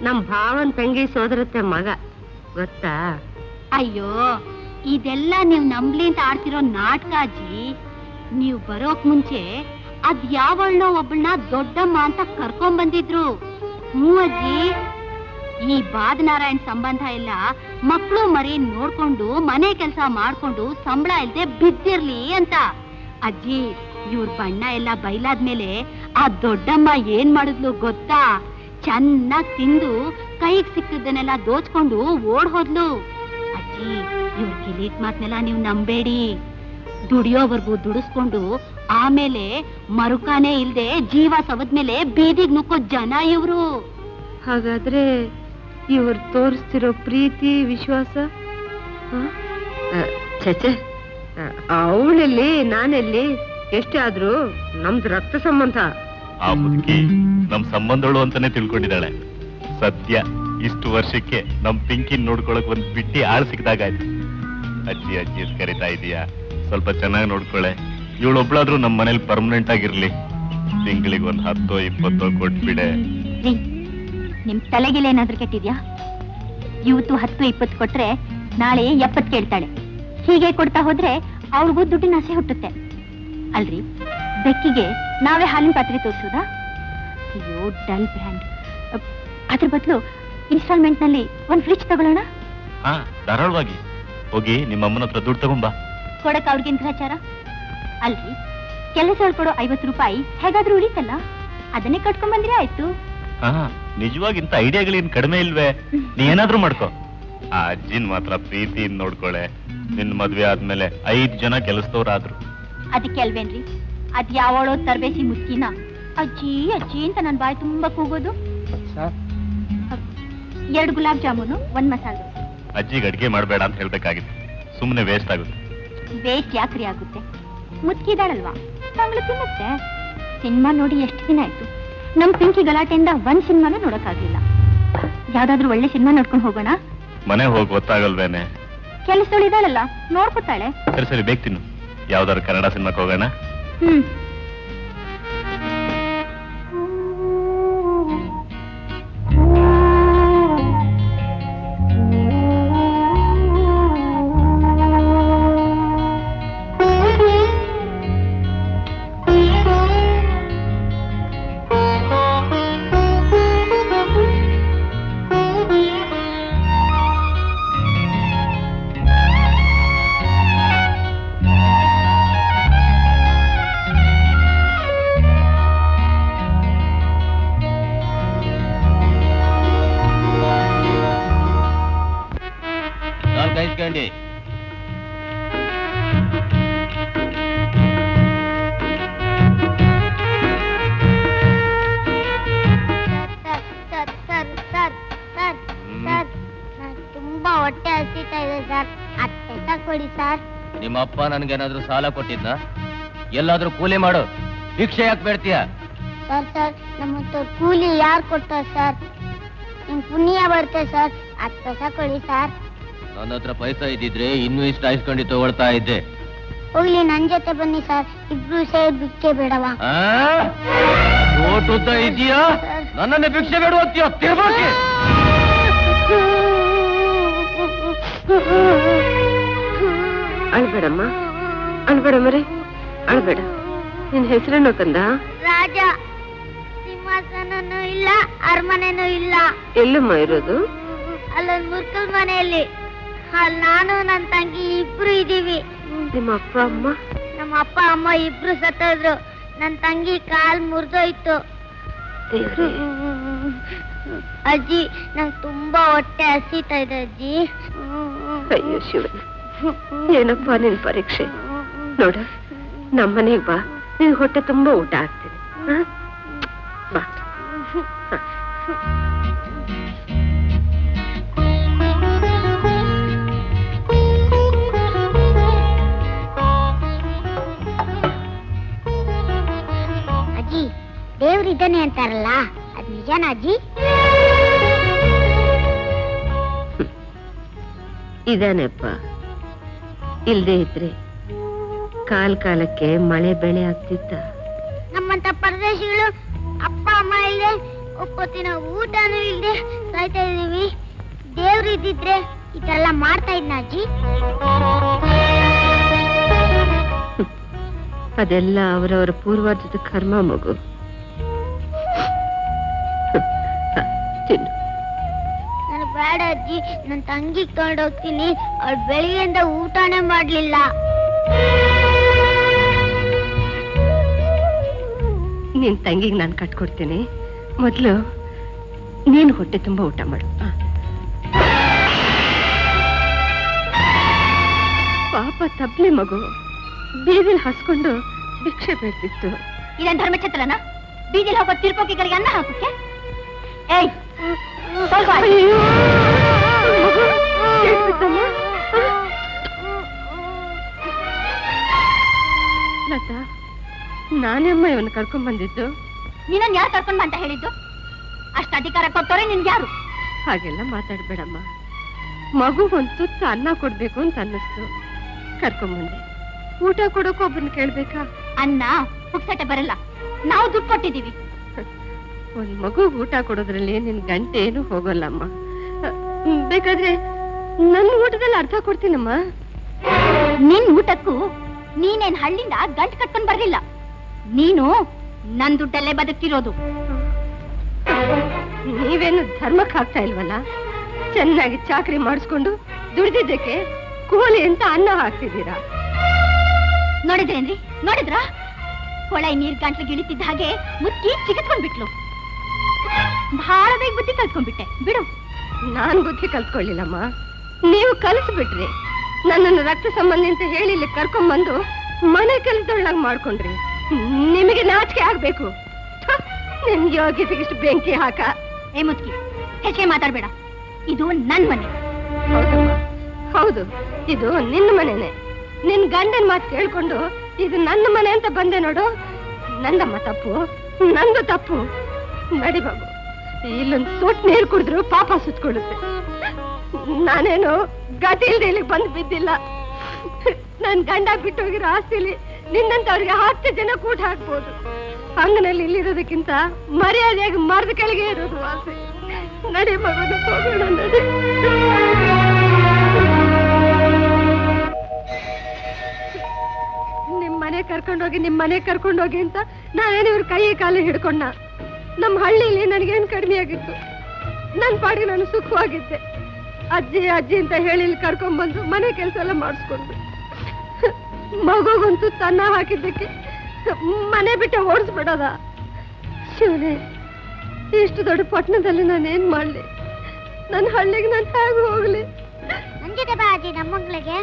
ನಮ್ ಭಾವನ್ ತಂಗಿ ಸೋದರತ್ತೆ ಮಗ, ಗೊತ್ತಾ? ಅಯ್ಯೋ, ಇದೆಲ್ಲ ನೀವ್ ನಂಬ್ಲಿ ಅಂತ ಆಡ್ತಿರೋ ನಾಟಕ ಅಜ್ಜಿ. ನೀವ್ ಬರೋಕ್ ಮುಂಚೆ ಅದ್ ಯಾವಳನ್ನೋ ಒಬ್ಬಳನ್ನ ದೊಡ್ಡಮ್ಮ ಅಂತ ಕರ್ಕೊಂಡ್ ಬಂದಿದ್ರು. ಅಜ್ಜಿ, ಈ ಬಾದನಾರಾಯಣ್ ಸಂಬಂಧ ಎಲ್ಲ ಮಕ್ಕಳು ಮರಿ ನೋಡ್ಕೊಂಡು ಮನೆ ಕೆಲಸ ಮಾಡ್ಕೊಂಡು ಸಂಬಳ ಇಲ್ದೆ ಬಿದ್ದಿರ್ಲಿ ಅಂತ. ಅಜ್ಜಿ, ಇವ್ರ ಬಣ್ಣ ಎಲ್ಲ ಬಯಲಾದ್ಮೇಲೆ ಆ ದೊಡ್ಡಮ್ಮ ಏನ್ ಮಾಡಿದ್ಲು ಗೊತ್ತಾ? ಚೆನ್ನಾಗ್ ತಿಂದು ಕೈಗೆ ಸಿಕ್ಕಿದ್ದನ್ನೆಲ್ಲ ದೋಚ್ಕೊಂಡು ಓಡ್ ಹೋದ್ಲು. ಅಜ್ಜಿ, ಇವ್ರ ಗಿಲೀಟ್ ಮಾತ್ನೆಲ್ಲ ನೀವು ನಂಬೇಡಿ. ದುಡಿಯೋವರ್ಗೂ ದುಡಿಸ್ಕೊಂಡು ಆಮೇಲೆ ಮರುಕಾನೇ ಇಲ್ದೆ ಜೀವ ಸವದ್ಮೇಲೆ ಬೀದಿಗೆ ನುಕ್ಕೋ ಜನ ಇವ್ರು. ಹಾಗಾದ್ರೆ ಇವ್ರು ತೋರಿಸ್ತಿರೋ ಪ್ರೀತಿ ವಿಶ್ವಾಸ? ಚಚೆ, ಅವಳೆಲ್ಲಿ ನಾನೆಲ್ಲಿ? ಎಷ್ಟೇ ಆದ್ರೂ ನಮ್ದು ರಕ್ತ ಸಂಬಂಧ. ಆ ಮುದುಕಿ ನಮ್ ಸಂಬಂಧಗಳು ಅಂತಾನೆ ತಿಳ್ಕೊಂಡಿದ್ದಾಳೆ. ಸದ್ಯ ಇಷ್ಟು ವರ್ಷಕ್ಕೆ ನಮ್ ಪಿಂಕಿ ನೋಡ್ಕೊಳಕ್ ಒಂದ್ ಬಿಟ್ಟಿ ಆಳ್ ಸಿಕ್ಕಿದಾಗಾಯ್ತು. ಅಜ್ಜಿ ಅಜ್ಜಿ ಅಂತ ಕರಿತಾ ಇದೀಯಾ, ಸ್ವಲ್ಪ ಚೆನ್ನಾಗಿ ನೋಡ್ಕೊಳೆ. ಇವಳೊಬ್ಳಾದ್ರೂ ನಮ್ ಮನೇಲಿ ಪರ್ಮನೆಂಟ್ ಆಗಿರ್ಲಿ. ತಿಂಗಳಿಗೆ ಒಂದ್ 10-20 ಕೊಟ್ಬಿಡೆ. ನಿಮ್ ತಲೆಗೆಲ್ಲ ಏನಾದ್ರೂ ಕೆಟ್ಟಿದ್ಯಾ? ಇವತ್ತು 10-20 ಕೊಟ್ರೆ ನಾಳೆ 70 ಕೇಳ್ತಾಳೆ. ಹೀಗೆ ಕೊಡ್ತಾ ಹೋದ್ರೆ ಅವ್ರಿಗೂ ದುಡ್ಡಿನ ಆಸೆ ಹುಟ್ಟುತ್ತೆ ಅಲ್ರಿ. ಬೆಕ್ಕಿಗೆ ನಾವೇ ಹಾಲಿನ ಪಾತ್ರೆ ತೋರಿಸೋದಾ? ಅಯ್ಯೋ, ಡಲ್ ಬ್ರ್ಯಾಂಡ್. ಅದ್ರ ಬದಲು ಇನ್ಸ್ಟಾಲ್ಮೆಂಟ್ ನಲ್ಲಿ ಒಂದ್ ಫ್ರಿಡ್ಜ್ ತಗೊಳ್ಳೋಣ. ಹಾ, ಧಾರಾಳವಾಗಿ ಹೋಗಿ ನಿಮ್ಮ ಅಮ್ಮನ ಹತ್ರ ದುಡ್ಡು ತಗೊಂಬಾ. ಕೊಡಕ್ ಅವ್ರಿಗೇನ್ ಗ್ರಹಚಾರ ಅಲ್ರಿ? ಕೆಲಸ ಕೊಡೋ 50 ರೂಪಾಯಿ ಹೇಗಾದ್ರೂ ಉಳಿತಲ್ಲ, ಅದನ್ನೇ ಕಟ್ಕೊಂಡ್ ಬಂದ್ರೆ ಆಯ್ತು. ಹಾ, ನಿಜವಾಗಿಂತ ಐಡಿಯಾಗಳೇನ್ ಕಡಿಮೆ ಇಲ್ವೇ? ನೀ ಏನಾದ್ರೂ ಮಾಡ್ಕೋ. ಆ ಅಜ್ಜಿನ್ ಮಾತ್ರ ಪ್ರೀತಿಯಿಂದ ನೋಡ್ಕೊಳೆ. ನಿನ್ ಮದ್ವೆ ಆದ್ಮೇಲೆ 5 ಜನ ಕೆಲಸದವ್ರಾದ್ರು. ಅದಕ್ಕೆ ಅಲ್ವೇನ್ರಿ ಅದ್ ಯಾವಳೋ ತರಬೇತಿ ಮುಸ್ಕಿನ ಅಜ್ಜಿ ಅಜ್ಜಿ ಅಂತ ನನ್ ಬಾಯಿ ತುಂಬಾ ಕೂಗೋದು. 2 ಗುಲಾಬ್ ಜಾಮೂನು, 1 ಮಸಾಲೆ ದೋಸೆ. ಅಜ್ಜಿಗೆ ಅಡ್ಗೆ ಮಾಡ್ಬೇಡ ಅಂತ ಹೇಳ್ಬೇಕಾಗಿತ್ತು, ಸುಮ್ನೆ ವೇಸ್ಟ್ ಆಗುತ್ತೆ. ವೇಸ್ಟ್ ಯಾಕ್ರಿ ಆಗುತ್ತೆ? ಮುತ್ಕಿದಾಳಲ್ವಾ, ಮಗಳು ತಿನ್ನುತ್ತೆ. ಸಿನಿಮಾ ನೋಡಿ ಎಷ್ಟು ದಿನ ಆಯ್ತು. ನಮ್ ಪಿಂಕಿ ಗಲಾಟೆಯಿಂದ 1 ಸಿನಿಮಾನು ನೋಡಕ್ಕಾಗ್ಲಿಲ್ಲ. ಯಾವ್ದಾದ್ರು ಒಳ್ಳೆ ಸಿನಿಮಾ ನೋಡ್ಕೊಂಡು ಹೋಗೋಣ. ಮನೆ ಹೋಗಿ ಗೊತ್ತಾಗಲ್ವೇನೆ? ಕೆಲಸದೊಳಿದಾಳಲ್ಲ, ನೋಡ್ಕೊತಾಳೆ. ಸರಿ ಸರಿ, ಬೇಗ ತಿನ್ನು. ಯಾವ್ದಾದ್ರು ಕನ್ನಡ ಸಿನಿಮಾಕ್ಕೆ ಹೋಗೋಣ. ನಿಮ್ಮ ಅಪ್ಪ ನನ್ಗೇನಾದ್ರೂ ಸಾಲ ಕೊಟ್ಟಿದ್ನ? ಎಲ್ಲಾದ್ರೂ ಕೂಲಿ ಮಾಡು, ಭಿಕ್ಷೆ ಯಾಕೆ ಬೇಡ್ತೀಯ? ಸರ್ ನಮ್ಮ ಕೂಲಿ ಯಾರು ಕೊಡ್ತಾರೆ ಸರ್? ನಿಮ್ ಪುಣ್ಯ ಬರುತ್ತೆ ಸರ್, 10 ಪೈಸೆ ಕೊಡಿ ಸರ್. ನನ್ನ ಹತ್ರ ಪೈಸಾ ಇದ್ದಿದ್ರೆ ಇನ್ನೂ ಇಷ್ಟು ಆಯ್ಸ್ಕೊಂಡು ತಗೊಳ್ತಾ ಇದ್ದೆ. ಹೋಗ್ಲಿ, ನನ್ ಜೊತೆ ಬನ್ನಿ ಸರ್, ಇಬ್ರು ಸೇರಿ ಭಿಕ್ಷೆ ಬೇಡವಾ? ಓಟುದ್ದ ಇದೆಯಾ? ನನ್ನನ್ನೇ ಭಿಕ್ಷೆ ಬೇಡ ಅಂತೀಯ? ತಿರ್ಬೋಕೆ ಅಳ್ಬೇಡಮ್ಮ, ಅಳ್ಬೇಡಮ್ಮರೇ, ಅಳ್ಬೇಡ. ನಿನ್ ಹೆಸರೇನೋ ಕಂದ? ರಾಜ. ಸಿಂಹಾಸನನೂ ಇಲ್ಲ, ಅರಮನೆನೂ ಇಲ್ಲ. ಎಲ್ಲಮ್ಮ ಇರೋದು? ಅಲ್ಲೊಂದ್ ಮುರ್ಕಲ್ ಮನೆಯಲ್ಲಿ. ಅಲ್ಲಿ ನಾನು ನನ್ನ ತಂಗಿ ಇಬ್ರು ಇದೀವಿ. ನಿಮ್ಮ ಅಪ್ಪ ಅಮ್ಮ? ನಮ್ಮ ಅಪ್ಪ ಅಮ್ಮ ಇಬ್ರು ಸತ್ತೋದ್ರು. ನನ್ನ ತಂಗಿ ಕಾಲ್ ಮುರಿದೋಯ್ತು. ಅಜ್ಜಿ, ನಂಗೆ ತುಂಬಾ ಹೊಟ್ಟೆ ಹಸಿತಾ ಇದೆ ಅಜ್ಜಿ. ಅಯ್ಯೋ ಶಿವನ, ಏನಪ್ಪ ನಿನ್ ಪರೀಕ್ಷೆ? ನೋಡ, ನಮ್ಮನೆಗ್ ಬಾ, ನಿನ್ ಹೊಟ್ಟೆ ತುಂಬಾ ಊಟ ಆಗ್ತೀನಿ. ಬಾ. ಅಜ್ಜಿ, ದೇವ್ರಿದ್ದಾನೆ ಅಂತಾರಲ್ಲ, ಅದ್ ನಿಜನಾ ಅಜ್ಜಿ? ಇದಾನೆಪ್ಪ. ಇಲ್ದೇ ಇದ್ರೆ ಕಾಲಕ್ಕೆ ಮಳೆ ಬೆಳೆ ಆಗ್ತಿತ್ತ? ನಮ್ಮಂತ ಪರದೇಶಿಗಳು ಅಪ್ಪ ಅಮ್ಮ ಇಲ್ದೆ, ಒಪ್ಪತ್ತಿನ ಊಟನೂ ಇಲ್ದೆ ಸಾಯ್ತಾ ಇದೀವಿ. ದೇವ್ರು ಇದ್ದಿದ್ರೆ ಇದೆಲ್ಲ ಮಾಡ್ತಾ ಇದ್ನ ಅಜ್ಜಿ? ಅದೆಲ್ಲ ಅವರವರ ಪೂರ್ವಾರ್ಜಿತ ಕರ್ಮ ಮಗು. ತಿನ್ನು. ನಾನು ಬೇಡ ಅಜ್ಜಿ, ನನ್ನ ತಂಗಿಗೆ ತಗೊಂಡೋಗ್ತೀನಿ. ಅವ್ಳು ಬೆಳಿಗ್ಗೆಯಿಂದ ಊಟನೇ ಮಾಡ್ಲಿಲ್ಲ. ನಿನ್ ತಂಗಿಗೆ ನಾನು ಕಟ್ಕೊಡ್ತೀನಿ. ಮೊದ್ಲು ನೀನು ಹೊಟ್ಟೆ ತುಂಬಾ ಊಟ ಮಾಡು. ಪಾಪ ತಬ್ಲಿ ಮಗು ಬೀದಿಲ್ ಹಸ್ಕೊಂಡು ಭಿಕ್ಷೆ ಬೇಡ್ತಿತ್ತು. ಇದನ್ ಧರ್ಮಛತ್ರನ? ಬೀದಿಲ್ ಹೋಗೋ ತಿರ್ಪೋಕಿಗಳಿಗೆ ಅನ್ನ ಹಾಕಕ್ಕೆ? ಏಯ್, ಸ್ವಲ್ಪ ಅಯ್ಯೋ, ಮಗು, ಕೇಳ್ಬಿಟ್ಟಮ್ಮ? ಲತಾ, ನಾನಮ್ಮ ಇವನ್ನ ಕರ್ಕೊಂಡ್ ಬಂದಿದ್ದು. ನಿನ್ನನ್ ಯಾರು ಕರ್ಕೊಂಡ್ ಅಂತ ಹೇಳಿದ್ದು? ಅಷ್ಟ ಅಧಿಕಾರ ಕೊಟ್ಟವ್ರೆ ನಿನ್ಗೆ ಯಾರು? ಹಾಗೆಲ್ಲ ಮಾತಾಡ್ಬೇಡಮ್ಮ. ಮಗು ಒಂದ್ ತುತ್ತ ಅನ್ನ ಕೊಡ್ಬೇಕು ಅಂತ ಅನ್ನಿಸ್ತು, ಕರ್ಕೊಂಬಂದೆ. ಊಟ ಕೊಡೋಕೆ ಒಬ್ಬನ ಕೇಳ್ಬೇಕಾ? ಅನ್ನ ಪುಕ್ಸಟೆ ಬರಲ್ಲ, ನಾವು ದುಡ್ಡು ಕೊಟ್ಟಿದೀವಿ. ಒಂದ್ ಮಗು ಊಟ ಕೊಡೋದ್ರಲ್ಲಿ ನಿನ್ ಗಂಟೆ ಏನು ಹೋಗಲ್ಲಮ್ಮ. ಬೇಕಾದ್ರೆ ನನ್ನ ಊಟದಲ್ಲಿ ಅರ್ಧ ಕೊಡ್ತೀನಮ್ಮ. ನಿನ್ ಊಟಕ್ಕೂ ನೀನೇನ್ ಹಳ್ಳಿಂದ ಗಂಟು ಕಟ್ಕೊಂಡ್ ಬರ್ಲಿಲ್ಲ. ನೀನು ನನ್ ದುಡ್ಡಲ್ಲೇ ಬದುಕ್ತಿರೋದು. ನೀವೇನು ಧರ್ಮಕ್ಕೆ ಹಾಕ್ತಾ ಇಲ್ವಲ್ಲ? ಚೆನ್ನಾಗಿ ಚಾಕ್ರಿ ಮಾಡಿಸ್ಕೊಂಡು ದುಡ್ದಿದ್ದಕ್ಕೆ ಕೂಲಿ ಅಂತ ಅನ್ನ ಹಾಕ್ತಿದ್ದೀರಾ. ನೋಡಿದ್ರೇನ್ರಿ, ನೋಡಿದ್ರ? ಹೊಳೆ ನೀರ್ ಗಂಟ್ಲಿಗೆ ಇಳಿತಿದ್ದ ಹಾಗೆ ಮುಚ್ಚಿ ಚಿಗಿತ್ಕೊಂಡ್ಬಿಟ್ಲು. ಬಹಳ ಬೇಗ ಬುದ್ಧಿ ಕಲ್ತ್ಕೊಂಡ್ಬಿಟ್ಟೆ ಬಿಡು. ನಾನ್ ಬುದ್ಧಿ ಕಲ್ತ್ಕೊಳ್ಳಿಲ್ಲಮ್ಮ, ನೀವು ಕಲಿಸ್ಬಿಟ್ರಿ. ನನ್ನನ್ನು ರಕ್ತ ಸಂಬಂಧಿ ಅಂತ ಹೇಳಿ ಇಲ್ಲಿ ಕರ್ಕೊಂಡ್ಬಂದು ಮನೆ ಕೆಲಸದೊಳಗ್ ಮಾಡ್ಕೊಂಡ್ರಿ. ನಿಮಗೆ ನಾಚಿಕೆ ಆಗ್ಬೇಕು. ನಿಮ್ ಯೋಗ್ಯತೆಗಿಷ್ಟು ಬೆಂಕಿ ಹಾಕ. ಏ ಮುತ್ಕಿ, ಹೆಚ್ಚಿಗೆ ಮಾತಾಡ್ಬೇಡ. ಇದು ನನ್ ಮನೆ. ಹೌದಮ್ಮ, ಹೌದು, ಇದು ನಿನ್ನ ಮನೆನೆ. ನಿನ್ ಗಂಡನ್ ಮಾತು ಕೇಳ್ಕೊಂಡು ಇದು ನನ್ನ ಮನೆ ಅಂತ ಬಂದೆ ನೋಡು. ನಂದಮ್ಮ ತಪ್ಪು, ನಂದು ತಪ್ಪು. ನಡಿ ಬಾಬು, ಇಲ್ಲೊಂದು ಸೊಟ್ಟು ನೀರು ಕುಡಿದ್ರು ಪಾಪ ಸುತ್ಕೊಳ್ಳುತ್ತೆ. ನಾನೇನು ಗತಿ ಇಲ್ದೆ ಇಲ್ಲಿಗೆ ಬಂದು ಬಿದ್ದಿಲ್ಲ. ನನ್ ಗಂಡ ಬಿಟ್ಟೋಗಿರೋ ಆಸ್ತಿಲಿ ನಿನ್ನಂತವ್ರಿಗೆ 10 ಜನ ಕೂಟ ಹಾಕ್ಬೋದು. ಅಂಗನಲ್ಲಿ ಇಲ್ಲಿರೋದಕ್ಕಿಂತ ಮರ್ಯಾದೆಯಾಗಿ ಮರದ ಕೆಳಗೆ ಇರೋದು ಆಸೆ. ನಡಿ ಮಗನ ಹೋಗೋಣ, ನಡಿ. ನಿಮ್ ಮನೆ ಕರ್ಕೊಂಡೋಗಿ ಅಂತ ನಾನೇನು ಇವ್ರ ಕೈ ಕಾಲು ಹಿಡ್ಕೊಂಡ. ನಮ್ಮ ಹಳ್ಳಿಲಿ ನನಗೇನು ಕಡಿಮೆ ಆಗಿತ್ತು. ನನ್ ಪಾಡಿಗೆ ನಾನು ಸುಖವಾಗಿದ್ದೆ. ಅಜ್ಜಿ ಅಜ್ಜಿ ಅಂತ ಹೇಳಿ ಇಲ್ಲಿ ಕರ್ಕೊಂಡ್ಬಂದು ಮನೆ ಕೆಲಸ ಎಲ್ಲ ಮಾಡಿಸ್ಕೊಂಡು ಮಗುಗಂತೂ ತನ್ನ ಹಾಕಿದ್ದಕ್ಕೆ ಮನೆ ಬಿಟ್ಟು ಓಡಿಸ್ಬಿಡೋದ? ಶಿವನೇ, ಇಷ್ಟು ದೊಡ್ಡ ಪಟ್ಟಣದಲ್ಲಿ ನಾನೇನ್ ಮಾಡ್ಲಿ? ನನ್ನ ಹಳ್ಳಿಗೆ ನಾನು ಹೇಗೆ ಹೋಗ್ಲಿ? ನನ್ ಜೊತೆ ಬಾ ಅಜ್ಜಿ, ನಮ್ಮಂಗ್ಳಿಗೆ.